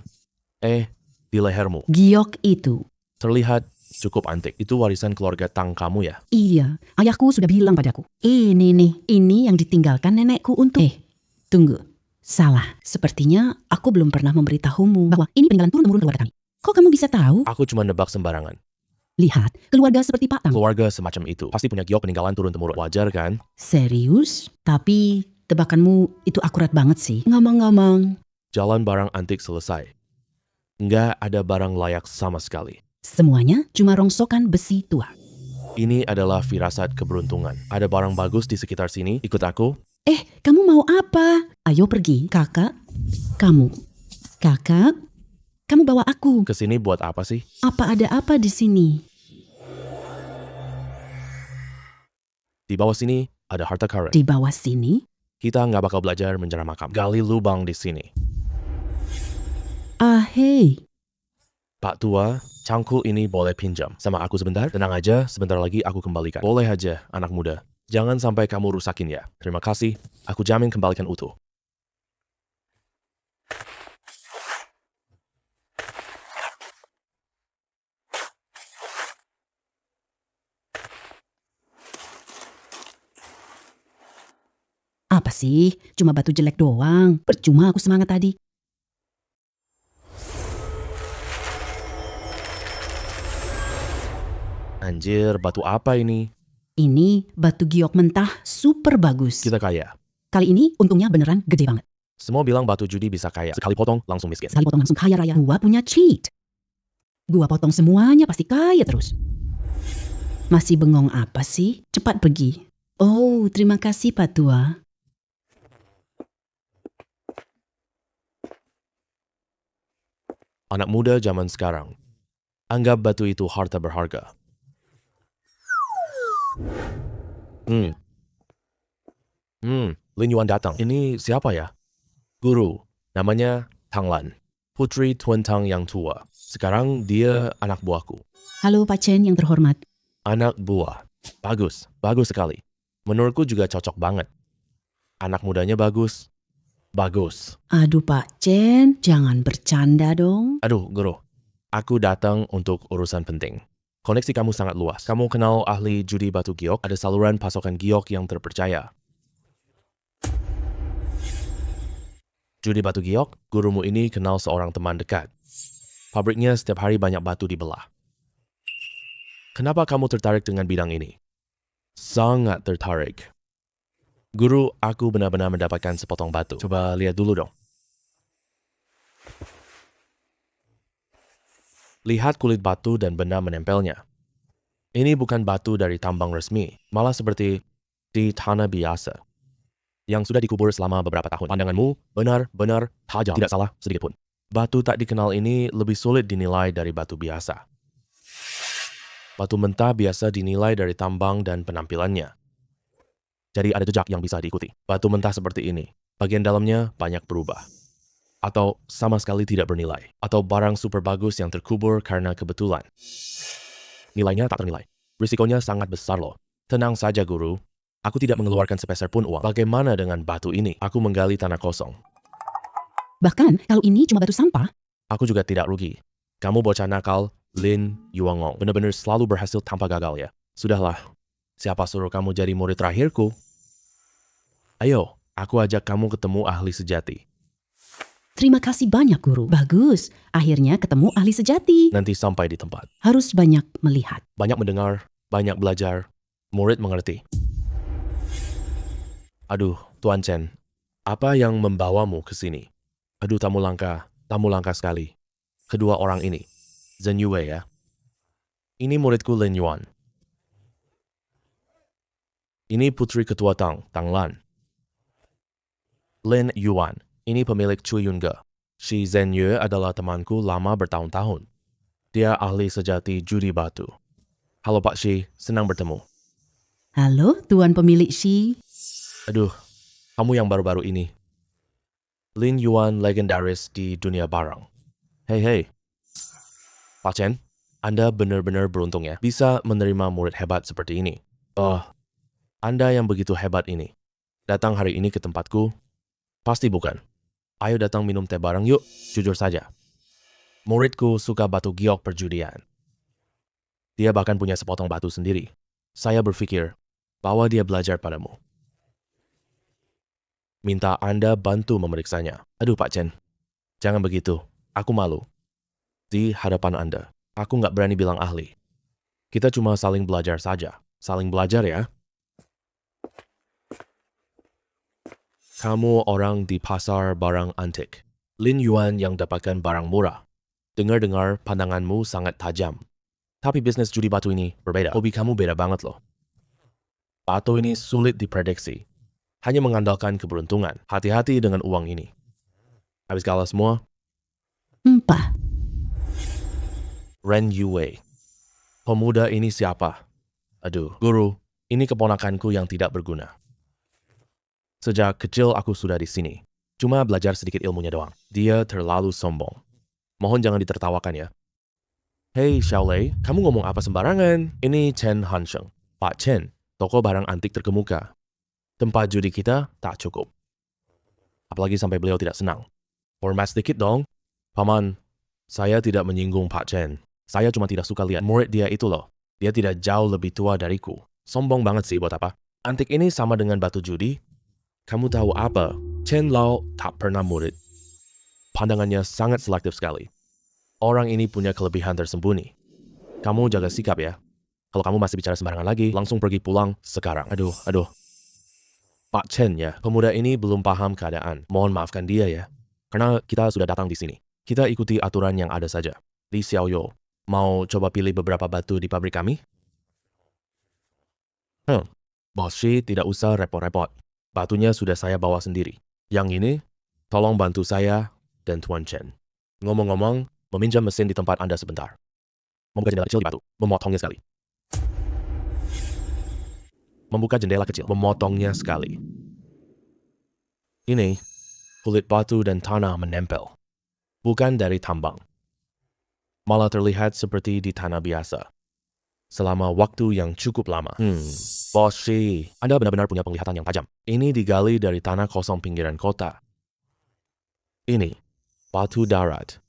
Di lehermu. Giok itu. Terlihat cukup antik. Itu warisan keluarga Tang kamu ya? Iya, ayahku sudah bilang padaku. Ini nih, ini yang ditinggalkan nenekku untuk... Tunggu. Salah. Sepertinya aku belum pernah memberitahumu bahwa ini peninggalan turun-temurun keluarga kami. Kok kamu bisa tahu? Aku cuma nebak sembarangan. Lihat, keluarga seperti Pak Tang. Keluarga semacam itu pasti punya giok peninggalan turun-temurun. Wajar kan? Serius? Tapi tebakanmu itu akurat banget sih. Ngomong-ngomong, Jalan barang antik selesai. Nggak ada barang layak sama sekali. semuanya cuma rongsokan besi tua. Ini adalah firasat keberuntungan. Ada barang bagus di sekitar sini. Ikut aku. Kamu mau apa? Ayo pergi, kakak. Kakak, kamu bawa aku. Ke sini buat apa sih? Apa ada apa di sini? Di bawah sini ada harta karun. Di bawah sini? Kita nggak bakal belajar menjarah makam. Gali lubang di sini. Hei. Pak tua, cangkul ini boleh pinjam. Sama aku sebentar? Tenang aja, sebentar lagi aku kembalikan. Boleh aja, anak muda. Jangan sampai kamu rusakin ya. Terima kasih, aku jamin kembalikan utuh. Apa sih? Cuma batu jelek doang. Percuma aku semangat tadi. Anjir, batu apa ini? Ini batu giok mentah super bagus. Kita kaya. Kali ini untungnya beneran gede banget. Semua bilang batu judi bisa kaya. Sekali potong, langsung miskin. Sekali potong langsung kaya raya. Gua punya cheat. Gua potong semuanya pasti kaya terus. Masih bengong apa sih? Cepat pergi. Oh, terima kasih Pak Tua. Anak muda zaman sekarang. Anggap batu itu harta berharga. Lin Yuan datang. Ini siapa ya? Guru. Namanya Tang Lan. Putri Tuan Tang yang tua. Sekarang dia anak buahku. Halo Pak Chen yang terhormat. Anak buah. Bagus. Bagus sekali. Menurutku juga cocok banget. Anak mudanya bagus. Bagus. Aduh Pak Chen, jangan bercanda dong. Aduh, Guru. Aku datang untuk urusan penting. Koneksi kamu sangat luas. Kamu kenal ahli judi batu giok? Ada saluran pasokan giok yang terpercaya. Judi batu giok, gurumu ini kenal seorang teman dekat. Pabriknya setiap hari banyak batu dibelah. Kenapa kamu tertarik dengan bidang ini? Sangat tertarik. Guru, aku benar-benar mendapatkan sepotong batu. Coba lihat dulu dong. Lihat kulit batu dan benda menempelnya. Ini bukan batu dari tambang resmi, malah seperti di tanah biasa yang sudah dikubur selama beberapa tahun. Pandanganmu benar-benar tajam, tidak salah sedikit pun. Batu tak dikenal ini lebih sulit dinilai dari batu biasa. Batu mentah biasa dinilai dari tambang dan penampilannya. Jadi ada jejak yang bisa diikuti. Batu mentah seperti ini, bagian dalamnya banyak berubah. Atau sama sekali tidak bernilai. Atau barang super bagus yang terkubur karena kebetulan. Nilainya tak ternilai. Risikonya sangat besar loh. Tenang saja guru, aku tidak mengeluarkan sepeser pun uang. Bagaimana dengan batu ini? Aku menggali tanah kosong. Bahkan kalau ini cuma batu sampah, Aku juga tidak rugi. Kamu bocah nakal, Lin Yuangong. Benar-benar selalu berhasil tanpa gagal ya. Sudahlah, siapa suruh kamu jadi murid terakhirku? Ayo, aku ajak kamu ketemu ahli sejati. terima kasih banyak guru. Bagus, akhirnya ketemu ahli sejati. Nanti sampai di tempat. Harus banyak melihat. Banyak mendengar, banyak belajar, murid mengerti. Aduh, Tuan Chen, apa yang membawamu ke sini? Aduh, tamu langka sekali. Kedua orang ini, Zhen Yue ya. Ini muridku Lin Yuan. Ini putri ketua Tang Lan. Lin Yuan, ini pemilik Cui Yunge. Si Zhen Yue adalah temanku lama bertahun-tahun. Dia ahli sejati judi batu. Halo Pak Shi, senang bertemu. Halo, Tuan pemilik Shi. Aduh, kamu yang baru-baru ini. Lin Yuan legendaris di dunia barang. Hei. Pak Chen, Anda benar-benar beruntung ya. Bisa menerima murid hebat seperti ini. Anda yang begitu hebat ini. Datang hari ini ke tempatku? Pasti bukan. Ayo datang minum teh bareng yuk, jujur saja. Muridku suka batu giok perjudian. Dia bahkan punya sepotong batu sendiri. Saya berpikir, bahwa dia belajar padamu. Minta Anda bantu memeriksanya. Aduh Pak Chen, jangan begitu. Aku malu. Di hadapan Anda, aku nggak berani bilang ahli. Kita cuma saling belajar saja. Saling belajar ya. Kamu orang di pasar barang antik. Lin Yuan yang dapatkan barang murah. Dengar-dengar pandanganmu sangat tajam. Tapi bisnis judi batu ini berbeda. Hobi kamu beda banget loh. Batu ini sulit diprediksi. Hanya mengandalkan keberuntungan. Hati-hati dengan uang ini. Habis kalah semua, Empah. Ren Yue. Pemuda ini siapa? Aduh, guru, ini keponakanku yang tidak berguna. Sejak kecil aku sudah di sini. Cuma belajar sedikit ilmunya doang. Dia terlalu sombong. Mohon jangan ditertawakan ya. Hei Xiaolei, kamu ngomong apa sembarangan? Ini Chen Hansheng. Pak Chen, toko barang antik terkemuka. Tempat judi kita tak cukup. Apalagi sampai beliau tidak senang. Hormat sedikit dong. Paman, saya tidak menyinggung Pak Chen. Saya cuma tidak suka lihat murid dia itu loh. Dia tidak jauh lebih tua dariku. Sombong banget sih buat apa? Antik ini sama dengan batu judi. Kamu tahu apa? Chen Lao tak pernah murid. Pandangannya sangat selektif sekali. Orang ini punya kelebihan tersembunyi. Kamu jaga sikap ya. Kalau kamu masih bicara sembarangan lagi, langsung pergi pulang sekarang. Aduh. Pak Chen ya, pemuda ini belum paham keadaan. Mohon maafkan dia ya. Karena kita sudah datang di sini. Kita ikuti aturan yang ada saja. Li Xiaoyo, mau coba pilih beberapa batu di pabrik kami? Bos Shi tidak usah repot-repot. Batunya sudah saya bawa sendiri. Yang ini, tolong bantu saya dan Tuan Chen. Ngomong-ngomong, meminjam mesin di tempat Anda sebentar. Membuka jendela kecil di batu, memotongnya sekali. Membuka jendela kecil, memotongnya sekali. Ini, kulit batu dan tanah menempel. Bukan dari tambang. Malah terlihat seperti di tanah biasa. Selama waktu yang cukup lama. Bos Shi, Anda benar-benar punya penglihatan yang tajam. Ini digali dari tanah kosong pinggiran kota. Ini, batu darat.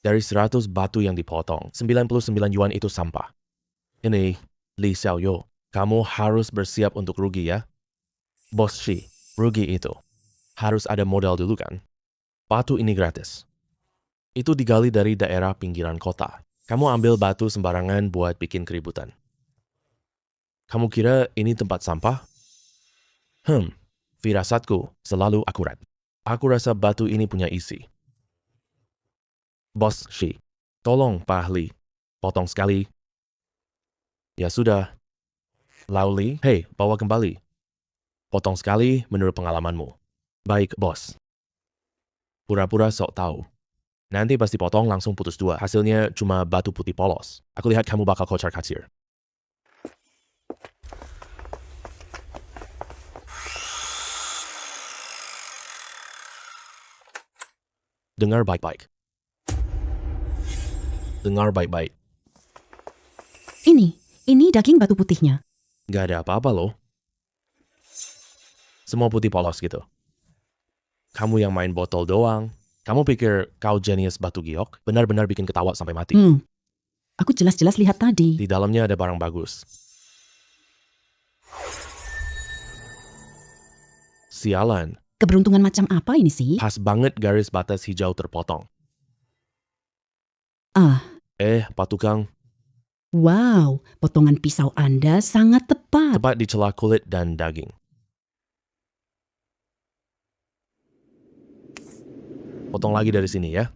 Dari 100 batu yang dipotong, 99 yuan itu sampah. Ini, Li Xiaoyo, kamu harus bersiap untuk rugi ya. Bos Shi, rugi itu. Harus ada modal dulu kan? Batu ini gratis. Itu digali dari daerah pinggiran kota. Kamu ambil batu sembarangan buat bikin keributan. Kamu kira ini tempat sampah? Firasatku selalu akurat. Aku rasa batu ini punya isi. Bos Shi, tolong Pak Ahli, potong sekali. Ya sudah. Lauli, hei, bawa kembali. Potong sekali menurut pengalamanmu. Baik, bos. Pura-pura sok tahu. Nanti pasti potong langsung putus dua. Hasilnya cuma batu putih polos. Aku lihat kamu bakal kocar kacir. Dengar baik-baik. Dengar baik-baik. Ini daging batu putihnya. Gak ada apa-apa loh. Semua putih polos gitu. Kamu yang main botol doang. Kamu pikir kau jenius batu giok? Benar-benar bikin ketawa sampai mati. Aku jelas-jelas lihat tadi. Di dalamnya ada barang bagus. Sialan. Keberuntungan macam apa ini sih? Pas banget garis batas hijau terpotong. Pak Tukang. Wow, potongan pisau Anda sangat tepat. Tepat di celah kulit dan daging. Potong lagi dari sini ya.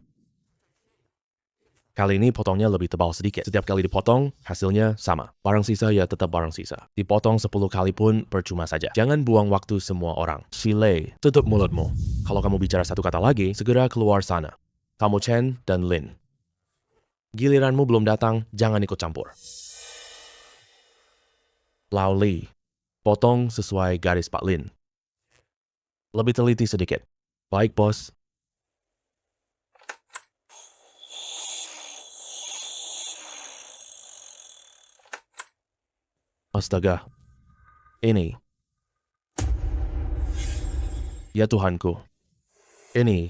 Kali ini potongnya lebih tebal sedikit. Setiap kali dipotong, hasilnya sama. Barang sisa ya tetap barang sisa. Dipotong 10 kali pun percuma saja. Jangan buang waktu semua orang. Shilei, tutup mulutmu. Kalau kamu bicara satu kata lagi, segera keluar sana. Kamu Chen dan Lin. Giliranmu belum datang, jangan ikut campur. Lao Li, potong sesuai garis Pak Lin. Lebih teliti sedikit. Baik, bos. Astaga. Ini. Ya Tuhanku. Ini.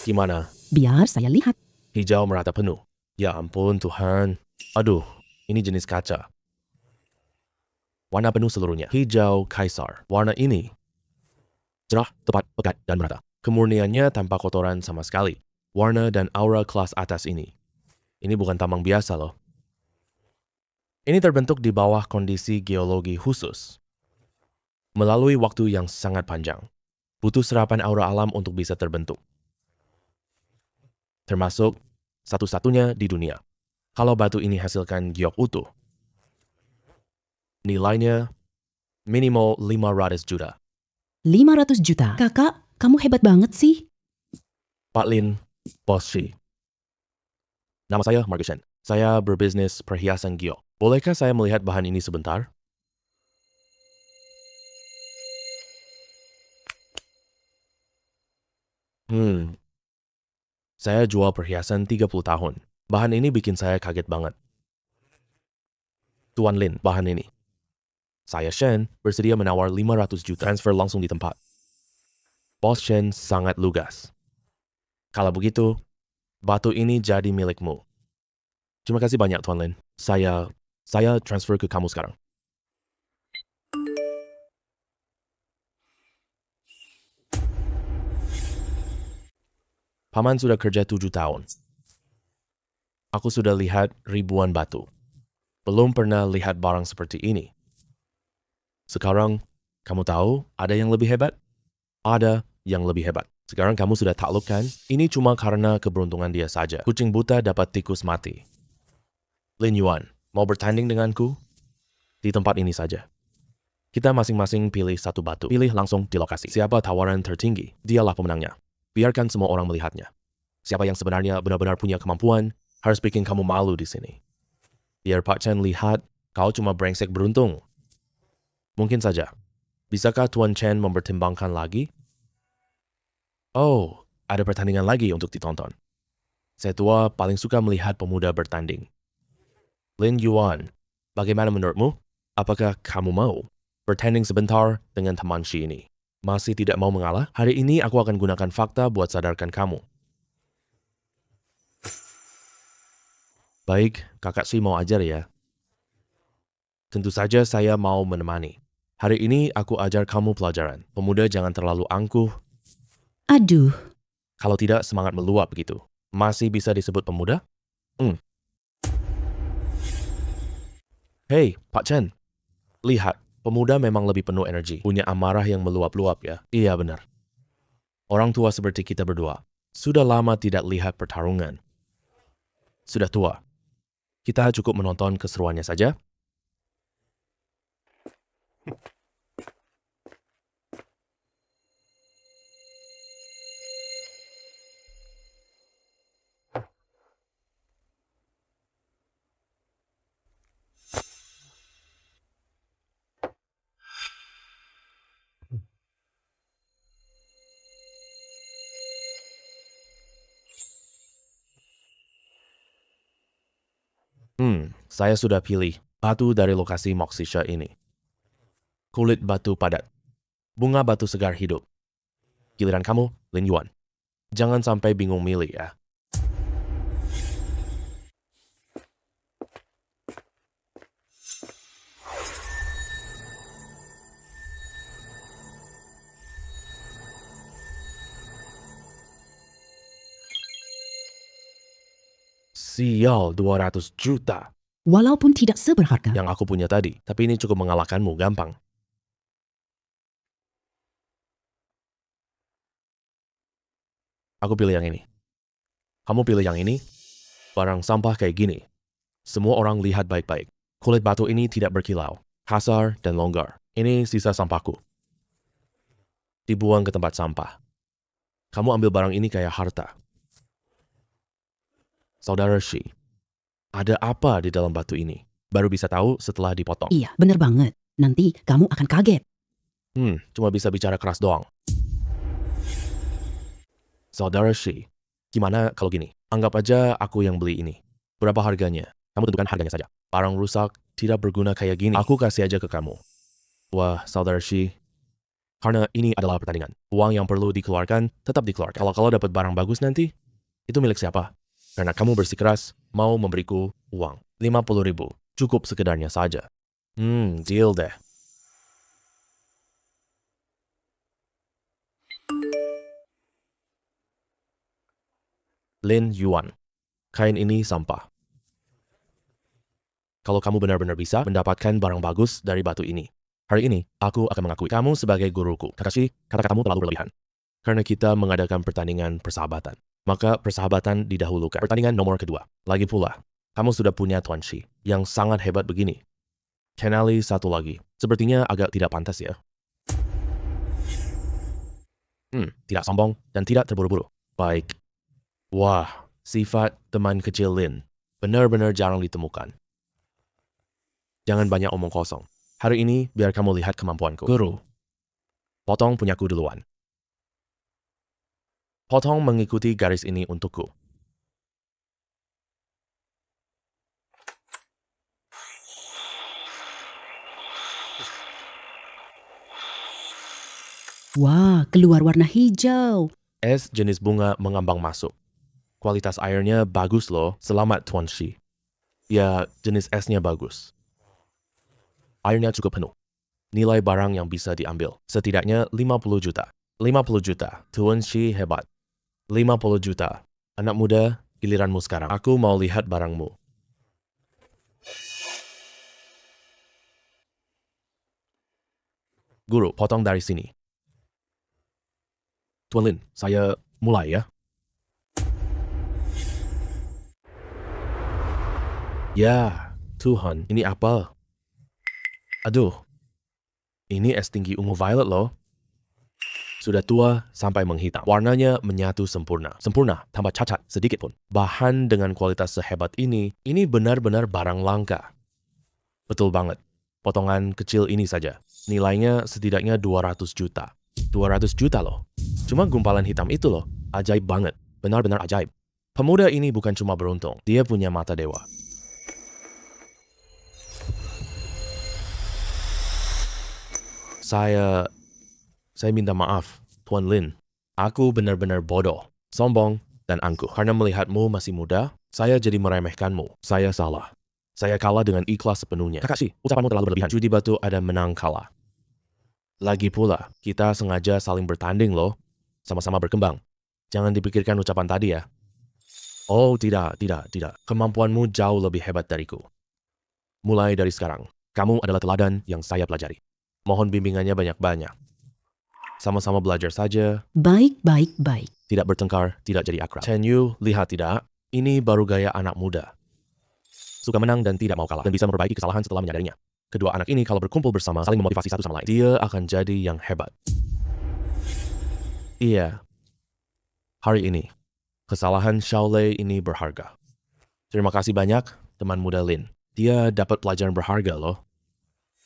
Gimana? Biar saya lihat. Hijau merata penuh. Ya ampun Tuhan. Aduh, ini jenis kaca. Warna penuh seluruhnya. Hijau kaisar. Warna ini. Cerah, tepat, pekat, dan merata. Kemurniannya tanpa kotoran sama sekali. Warna dan aura kelas atas ini. Ini bukan tambang biasa loh. Ini terbentuk di bawah kondisi geologi khusus. Melalui waktu yang sangat panjang. Butuh serapan aura alam untuk bisa terbentuk. Termasuk satu-satunya di dunia. Kalau batu ini hasilkan giok utuh, nilainya minimal 500 juta. 500 juta. Kakak, kamu hebat banget sih. Pak Lin, Bos Shi. Nama saya Marcus Shen. Saya berbisnis perhiasan giok. Bolehkah saya melihat bahan ini sebentar? Saya jual perhiasan 30 tahun. Bahan ini bikin saya kaget banget. Tuan Lin, bahan ini. Saya Shen, bersedia menawar 500 juta. Transfer langsung di tempat. Bos Shen sangat lugas. Kalau begitu, batu ini jadi milikmu. Terima kasih banyak, Tuan Lin. Saya transfer ke kamu sekarang. Paman sudah kerja 7 tahun. Aku sudah lihat ribuan batu. Belum pernah lihat barang seperti ini. Sekarang, kamu tahu ada yang lebih hebat? Ada yang lebih hebat. Sekarang kamu sudah taklukkan, ini cuma karena keberuntungan dia saja. Kucing buta dapat tikus mati. Lin Yuan, mau bertanding denganku? Di tempat ini saja. Kita masing-masing pilih satu batu. Pilih langsung di lokasi. Siapa tawaran tertinggi, dialah pemenangnya. Biarkan semua orang melihatnya. Siapa yang sebenarnya benar-benar punya kemampuan, harus bikin kamu malu di sini. Biar Pak Chen lihat, kau cuma brengsek beruntung. Mungkin saja. Bisakah Tuan Chen mempertimbangkan lagi? Oh, ada pertandingan lagi untuk ditonton. Saya tua paling suka melihat pemuda bertanding. Lin Yuan, bagaimana menurutmu? Apakah kamu mau bertanding sebentar dengan teman Shi ini? Masih tidak mau mengalah? Hari ini aku akan gunakan fakta buat sadarkan kamu. Baik, kakak Shi mau ajar ya. Tentu saja saya mau menemani. Hari ini aku ajar kamu pelajaran. Pemuda jangan terlalu angkuh. Aduh, Kalau tidak semangat meluap begitu. Masih bisa disebut pemuda? Hei, Pak Chen. Lihat, pemuda memang lebih penuh energi. Punya amarah yang meluap-luap ya. Iya benar. Orang tua seperti kita berdua. Sudah lama tidak lihat pertarungan. Sudah tua. Kita cukup menonton keseruannya saja. Saya sudah pilih batu dari lokasi Moksisha ini. Kulit batu padat. Bunga batu segar hidup. Giliran kamu, Lin Yuan. Jangan sampai bingung milih ya. Sial, 200 juta Walaupun tidak seberharga, yang aku punya tadi. Tapi ini cukup mengalahkanmu, gampang. Aku pilih yang ini. Kamu pilih yang ini? Barang sampah kayak gini. Semua orang lihat baik-baik. Kulit batu ini tidak berkilau, kasar dan longgar. Ini sisa sampahku. Dibuang ke tempat sampah. Kamu ambil barang ini kayak harta. Saudara Shi, ada apa di dalam batu ini? Baru bisa tahu setelah dipotong. iya, bener banget. Nanti kamu akan kaget. Cuma bisa bicara keras doang. Saudara Shi, gimana kalau gini? Anggap aja aku yang beli ini. Berapa harganya? Kamu tentukan harganya saja. Barang rusak, tidak berguna kayak gini. Aku kasih aja ke kamu. Wah, Saudara Shi, karena ini adalah pertandingan. Uang yang perlu dikeluarkan, tetap dikeluarkan. Kalau dapat barang bagus nanti, itu milik siapa? Karena kamu bersikeras mau memberiku uang. 50.000. Cukup sekedarnya saja. Deal deh. Lin Yuan. Kain ini sampah. Kalau kamu benar-benar bisa mendapatkan barang bagus dari batu ini. Hari ini, aku akan mengakui kamu sebagai guruku. Kakashi, kata-katamu terlalu berlebihan. Karena kita mengadakan pertandingan persahabatan. Maka persahabatan didahulukan. Pertandingan nomor kedua. Lagi pula, kamu sudah punya Tuan Shi yang sangat hebat begini. Kenali satu lagi. Sepertinya agak tidak pantas ya. Tidak sombong dan tidak terburu-buru. Baik. Wah, sifat teman kecil Lin benar-benar jarang ditemukan. Jangan banyak omong kosong. Hari ini biar kamu lihat kemampuanku. Guru, potong punyaku duluan. Potong mengikuti garis ini untukku. Wah, keluar warna hijau. Es jenis bunga mengambang masuk. Kualitas airnya bagus loh, selamat Tuan Shi. Ya, jenis esnya bagus. Airnya cukup penuh. Nilai barang yang bisa diambil, setidaknya 50 juta. 50 juta, Tuan Shi hebat. 50 juta. Anak muda, giliranmu sekarang. Aku mau lihat barangmu. Guru, potong dari sini. Tuan Lin, saya mulai ya. Ya, Tuhan, ini apa? Aduh, ini es tinggi ungu violet loh. Sudah tua sampai menghitam. Warnanya menyatu sempurna. Sempurna, tanpa cacat sedikit pun. Bahan dengan kualitas sehebat ini benar-benar barang langka. Betul banget. Potongan kecil ini saja. Nilainya setidaknya 200 juta. 200 juta loh. Cuma gumpalan hitam itu loh. Ajaib banget. Benar-benar ajaib. Pemuda ini bukan cuma beruntung. Dia punya mata dewa. Saya minta maaf, Tuan Lin. Aku benar-benar bodoh, sombong, dan angkuh. Karena melihatmu masih muda, saya jadi meremehkanmu. Saya salah. Saya kalah dengan ikhlas sepenuhnya. Kakashi, ucapanmu terlalu berlebihan. Judi batu ada menang kalah. Lagi pula, kita sengaja saling bertanding loh. Sama-sama berkembang. Jangan dipikirkan ucapan tadi ya. Oh, tidak. Kemampuanmu jauh lebih hebat dariku. Mulai dari sekarang, kamu adalah teladan yang saya pelajari. Mohon bimbingannya banyak-banyak. Sama-sama belajar saja. Baik. Tidak bertengkar, tidak jadi akrab. Chen Yu, lihat tidak? Ini baru gaya anak muda. Suka menang dan tidak mau kalah. Dan bisa memperbaiki kesalahan setelah menyadarinya. Kedua anak ini kalau berkumpul bersama, saling memotivasi satu sama lain. Dia akan jadi yang hebat. Iya. Hari ini, kesalahan Shaolei ini berharga. Terima kasih banyak, teman muda Lin. Dia dapat pelajaran berharga loh.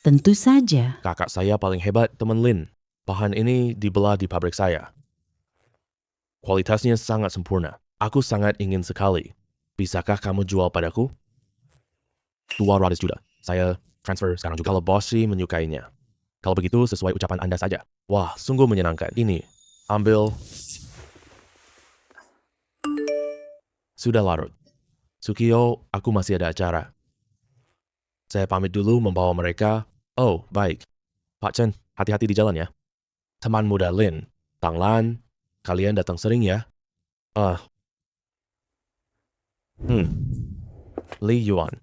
Tentu saja. Kakak saya paling hebat, teman Lin. Bahan ini dibelah di pabrik saya. Kualitasnya sangat sempurna. Aku sangat ingin sekali. Bisakah kamu jual padaku? 200 juta. Saya transfer sekarang juga. Kalau bos sih menyukainya. Kalau begitu sesuai ucapan Anda saja. Wah, sungguh menyenangkan. Ini, ambil. Sudah larut. Sukiyo, aku masih ada acara. Saya pamit dulu membawa mereka. Oh, baik. Pak Chen, hati-hati di jalan ya. Teman muda Lin, Tang Lan, kalian datang sering ya? Li Yuan,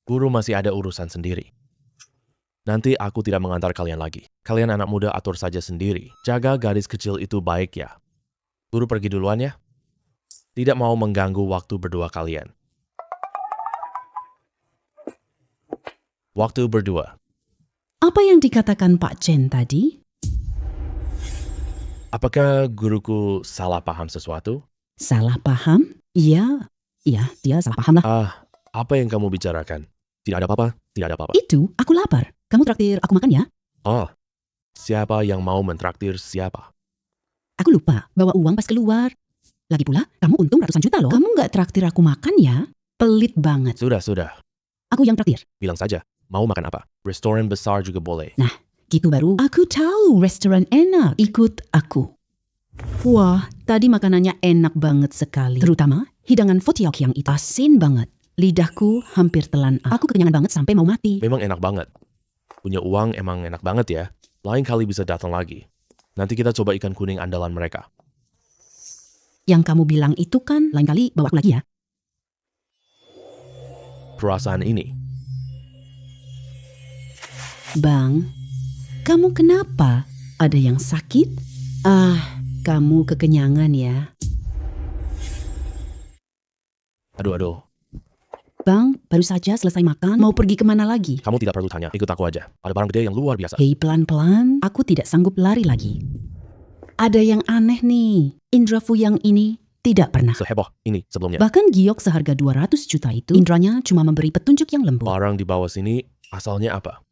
guru masih ada urusan sendiri. Nanti aku tidak mengantar kalian lagi. Kalian anak muda atur saja sendiri. Jaga gadis kecil itu baik ya. Guru pergi duluan ya. Tidak mau mengganggu waktu berdua kalian. Waktu berdua. Apa yang dikatakan Pak Chen tadi? Apakah guruku salah paham sesuatu? Salah paham? Iya, dia salah paham lah. Apa yang kamu bicarakan? Tidak ada apa-apa, tidak ada apa-apa. Itu, aku lapar. Kamu traktir aku makan ya? Siapa yang mau mentraktir siapa? Aku lupa bawa uang pas keluar. Lagi pula, kamu untung ratusan juta loh. Kamu nggak traktir aku makan ya? Pelit banget. Sudah. Aku yang traktir. Bilang saja, mau makan apa? Restoran besar juga boleh. Nah, gitu baru. Aku tahu restoran enak. Ikut aku. Wah, tadi makanannya enak banget sekali. Terutama hidangan fotiok yang itu asin banget. Lidahku hampir telan. Aku kekenyangan banget sampai mau mati. Memang enak banget. Punya uang emang enak banget ya. Lain kali bisa datang lagi. Nanti kita coba ikan kuning andalan mereka. Yang kamu bilang itu kan lain kali bawa aku lagi ya. Perasaan ini. Bang, kamu kenapa? Ada yang sakit? Kamu kekenyangan ya. Aduh. Bang, baru saja selesai makan. Mau pergi kemana lagi? Kamu tidak perlu tanya, ikut aku aja. Ada barang gede yang luar biasa. Hei, pelan-pelan. Aku tidak sanggup lari lagi. Ada yang aneh nih. Indra Fuyang ini tidak pernah. Seheboh ini sebelumnya. Bahkan giok seharga 200 juta itu, indranya cuma memberi petunjuk yang lembut. Barang di bawah sini asalnya apa?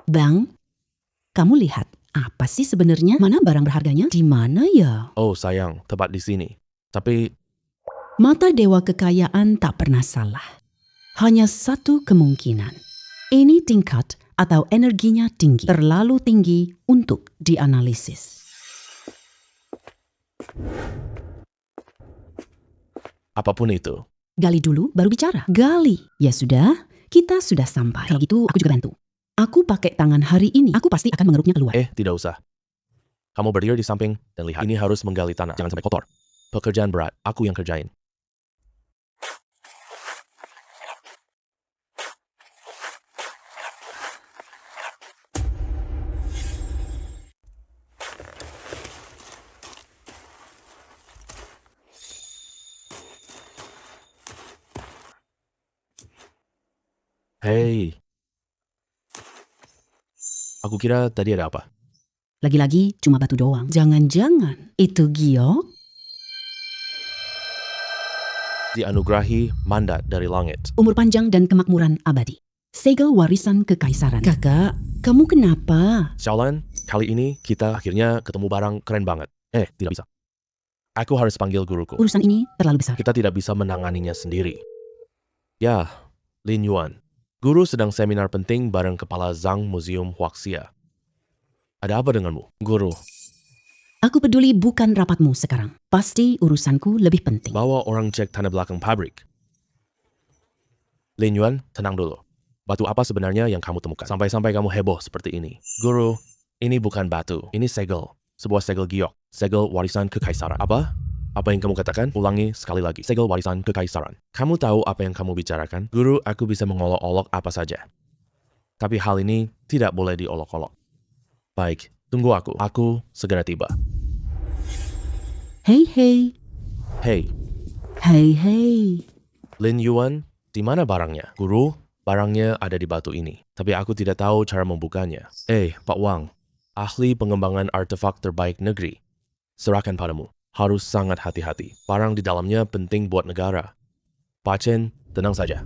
Bang, kamu lihat. Apa sih sebenarnya? Mana barang berharganya? Di mana ya? Oh sayang, tepat di sini. Tapi Mata dewa kekayaan tak pernah salah. Hanya satu kemungkinan. Ini tingkat atau energinya tinggi. Terlalu tinggi untuk dianalisis. apapun itu. Gali dulu baru bicara. Gali. Ya sudah, kita sudah sampai. Kalau gitu aku juga bantu. Aku pakai tangan hari ini. Aku pasti akan mengeruknya keluar. Tidak usah. Kamu berdiri di samping dan lihat. Ini harus menggali tanah. Jangan sampai kotor. Pekerjaan berat, aku yang kerjain. Hei. Aku kira tadi ada apa? Lagi-lagi cuma batu doang. Jangan-jangan itu giok? Dianugerahi mandat dari langit. Umur panjang dan kemakmuran abadi. Segel warisan kekaisaran. Kakak, kamu kenapa? Xiaolan, kali ini kita akhirnya ketemu barang keren banget. Tidak bisa. Aku harus panggil guruku. Urusan ini terlalu besar. Kita tidak bisa menanganinya sendiri. Ya, Lin Yuan. Guru sedang seminar penting bareng kepala Zhang Museum Huaxia. Ada apa denganmu, guru? Aku peduli bukan rapatmu sekarang. Pasti urusanku lebih penting. Bawa orang cek tanah belakang pabrik. Lin Yuan, tenang dulu. Batu apa sebenarnya yang kamu temukan? Sampai-sampai kamu heboh seperti ini. Guru, ini bukan batu. Ini segel. Sebuah segel giok. Segel warisan kekaisaran. Apa? Apa yang kamu katakan? Ulangi sekali lagi. Segel warisan kekaisaran. Kamu tahu apa yang kamu bicarakan? Guru, aku bisa mengolok-olok apa saja. Tapi hal ini tidak boleh diolok-olok. Baik, tunggu aku. Aku segera tiba. Hei, hei. Hei, Hei, hei. Lin Yuan, di mana barangnya? Guru, barangnya ada di batu ini. Tapi aku tidak tahu cara membukanya. Pak Wang, ahli pengembangan artefak terbaik negeri. Serahkan padamu. Harus sangat hati-hati. Barang di dalamnya penting buat negara. Pak Chen, tenang saja.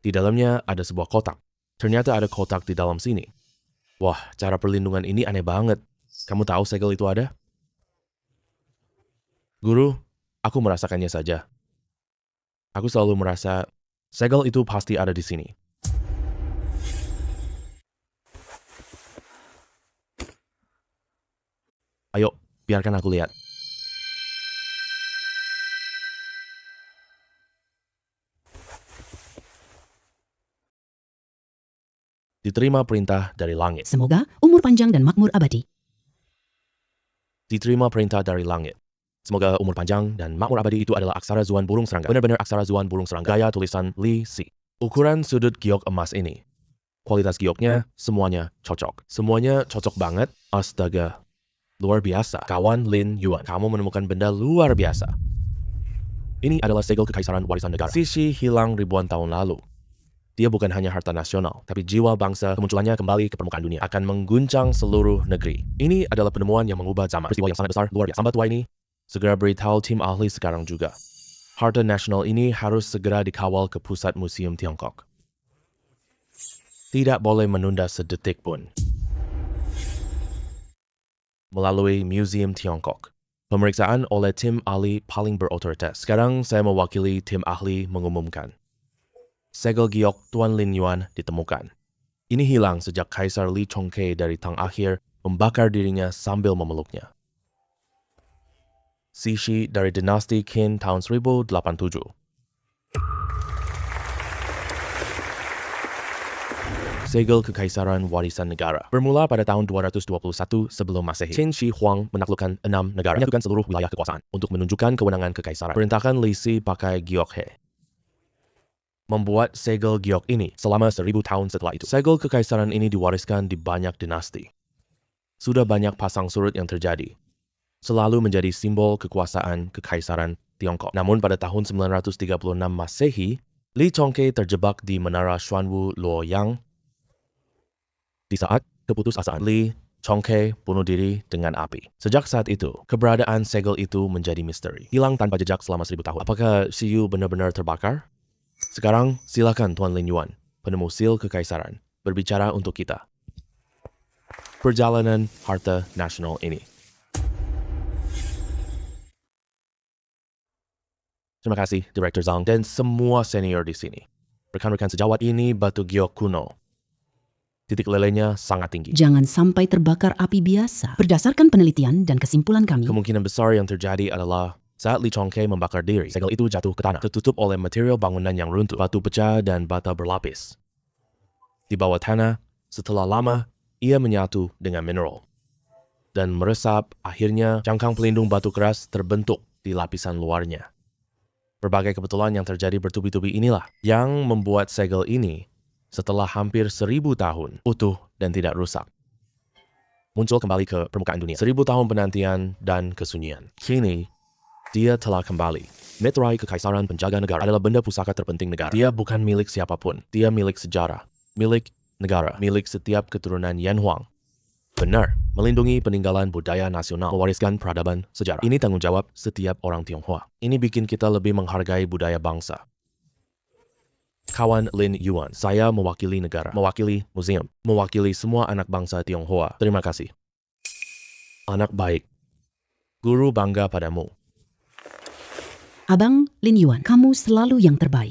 Di dalamnya ada sebuah kotak. Ternyata ada kotak di dalam sini. Wah, cara perlindungan ini aneh banget. Kamu tahu segel itu ada? Guru, aku merasakannya saja. Aku selalu merasa segel itu pasti ada di sini. Ayo, biarkan aku lihat. Diterima perintah dari langit. Semoga umur panjang dan makmur abadi. Diterima perintah dari langit. Semoga umur panjang dan makmur abadi itu adalah aksara Zuan burung serangga. Benar-benar aksara Zuan burung serangga. Gaya tulisan Li Si. Ukuran sudut giok emas ini. Kualitas gioknya semuanya cocok. Semuanya cocok banget. Astaga. Luar biasa. Kawan Lin Yuan, kamu menemukan benda luar biasa. Ini adalah segel kekaisaran warisan negara. Cixi hilang ribuan tahun lalu. Dia bukan hanya harta nasional, tapi jiwa bangsa. Kemunculannya kembali ke permukaan dunia akan mengguncang seluruh negeri. Ini adalah penemuan yang mengubah zaman. Peristiwa yang sangat besar, luar biasa. Sambat tua ini segera beritahu tim ahli sekarang juga. Harta nasional ini harus segera dikawal ke pusat museum Tiongkok. Tidak boleh menunda sedetik pun. Melalui Museum Tiongkok. Pemeriksaan oleh tim ahli paling berotoritas. Sekarang saya mewakili tim ahli mengumumkan. Segel giok Tuan Lin Yuan ditemukan. Ini hilang sejak Kaisar Li Chongqing dari Tang Akhir membakar dirinya sambil memeluknya. Cixi dari dinasti Qin tahun 1087. Segel kekaisaran warisan negara. Bermula pada tahun 221 sebelum Masehi. Qin Shi Huang menaklukkan 6 negara, menyatukan seluruh wilayah kekuasaan untuk menunjukkan kewenangan kekaisaran. Perintahkan Li Si pakai giok he. Membuat segel giok ini selama 1000 tahun setelah itu. Segel kekaisaran ini diwariskan di banyak dinasti. Sudah banyak pasang surut yang terjadi. Selalu menjadi simbol kekuasaan kekaisaran Tiongkok. Namun pada tahun 936 Masehi, Li Chongqing terjebak di menara Xuanwu Luoyang. Di saat keputusasaan, Li Chongqing bunuh diri dengan api. Sejak saat itu, keberadaan segel itu menjadi misteri. Hilang tanpa jejak selama 1000 tahun. Apakah Xiyu benar-benar terbakar? Sekarang, silakan Tuan Lin Yuan, penemu sil kekaisaran, berbicara untuk kita. Perjalanan harta nasional ini. Terima kasih, Direktur Zhang, dan semua senior di sini. Rekan-rekan sejawat, ini batu giok kuno. Titik lelenya sangat tinggi. Jangan sampai terbakar api biasa. Berdasarkan penelitian dan kesimpulan kami, Kemungkinan besar yang terjadi adalah saat Li Chongqing membakar diri, segel itu jatuh ke tanah, tertutup oleh material bangunan yang runtuh, batu pecah dan bata berlapis. Di bawah tanah, setelah lama, ia menyatu dengan mineral. Dan meresap, akhirnya cangkang pelindung batu keras terbentuk di lapisan luarnya. Berbagai kebetulan yang terjadi bertubi-tubi inilah yang membuat segel ini setelah hampir 1000 tahun utuh dan tidak rusak. Muncul kembali ke permukaan dunia. 1000 tahun penantian dan kesunyian. Kini, dia telah kembali. Meterai kekaisaran penjaga negara adalah benda pusaka terpenting negara. Dia bukan milik siapapun. Dia milik sejarah, milik negara, milik setiap keturunan Yan Huang. Benar, melindungi peninggalan budaya nasional, mewariskan peradaban sejarah. Ini tanggung jawab setiap orang Tionghoa. Ini bikin kita lebih menghargai budaya bangsa. Kawan Lin Yuan, saya mewakili negara, mewakili museum, mewakili semua anak bangsa Tionghoa. Terima kasih. Anak baik. Guru bangga padamu. Abang Lin Yuan, kamu selalu yang terbaik.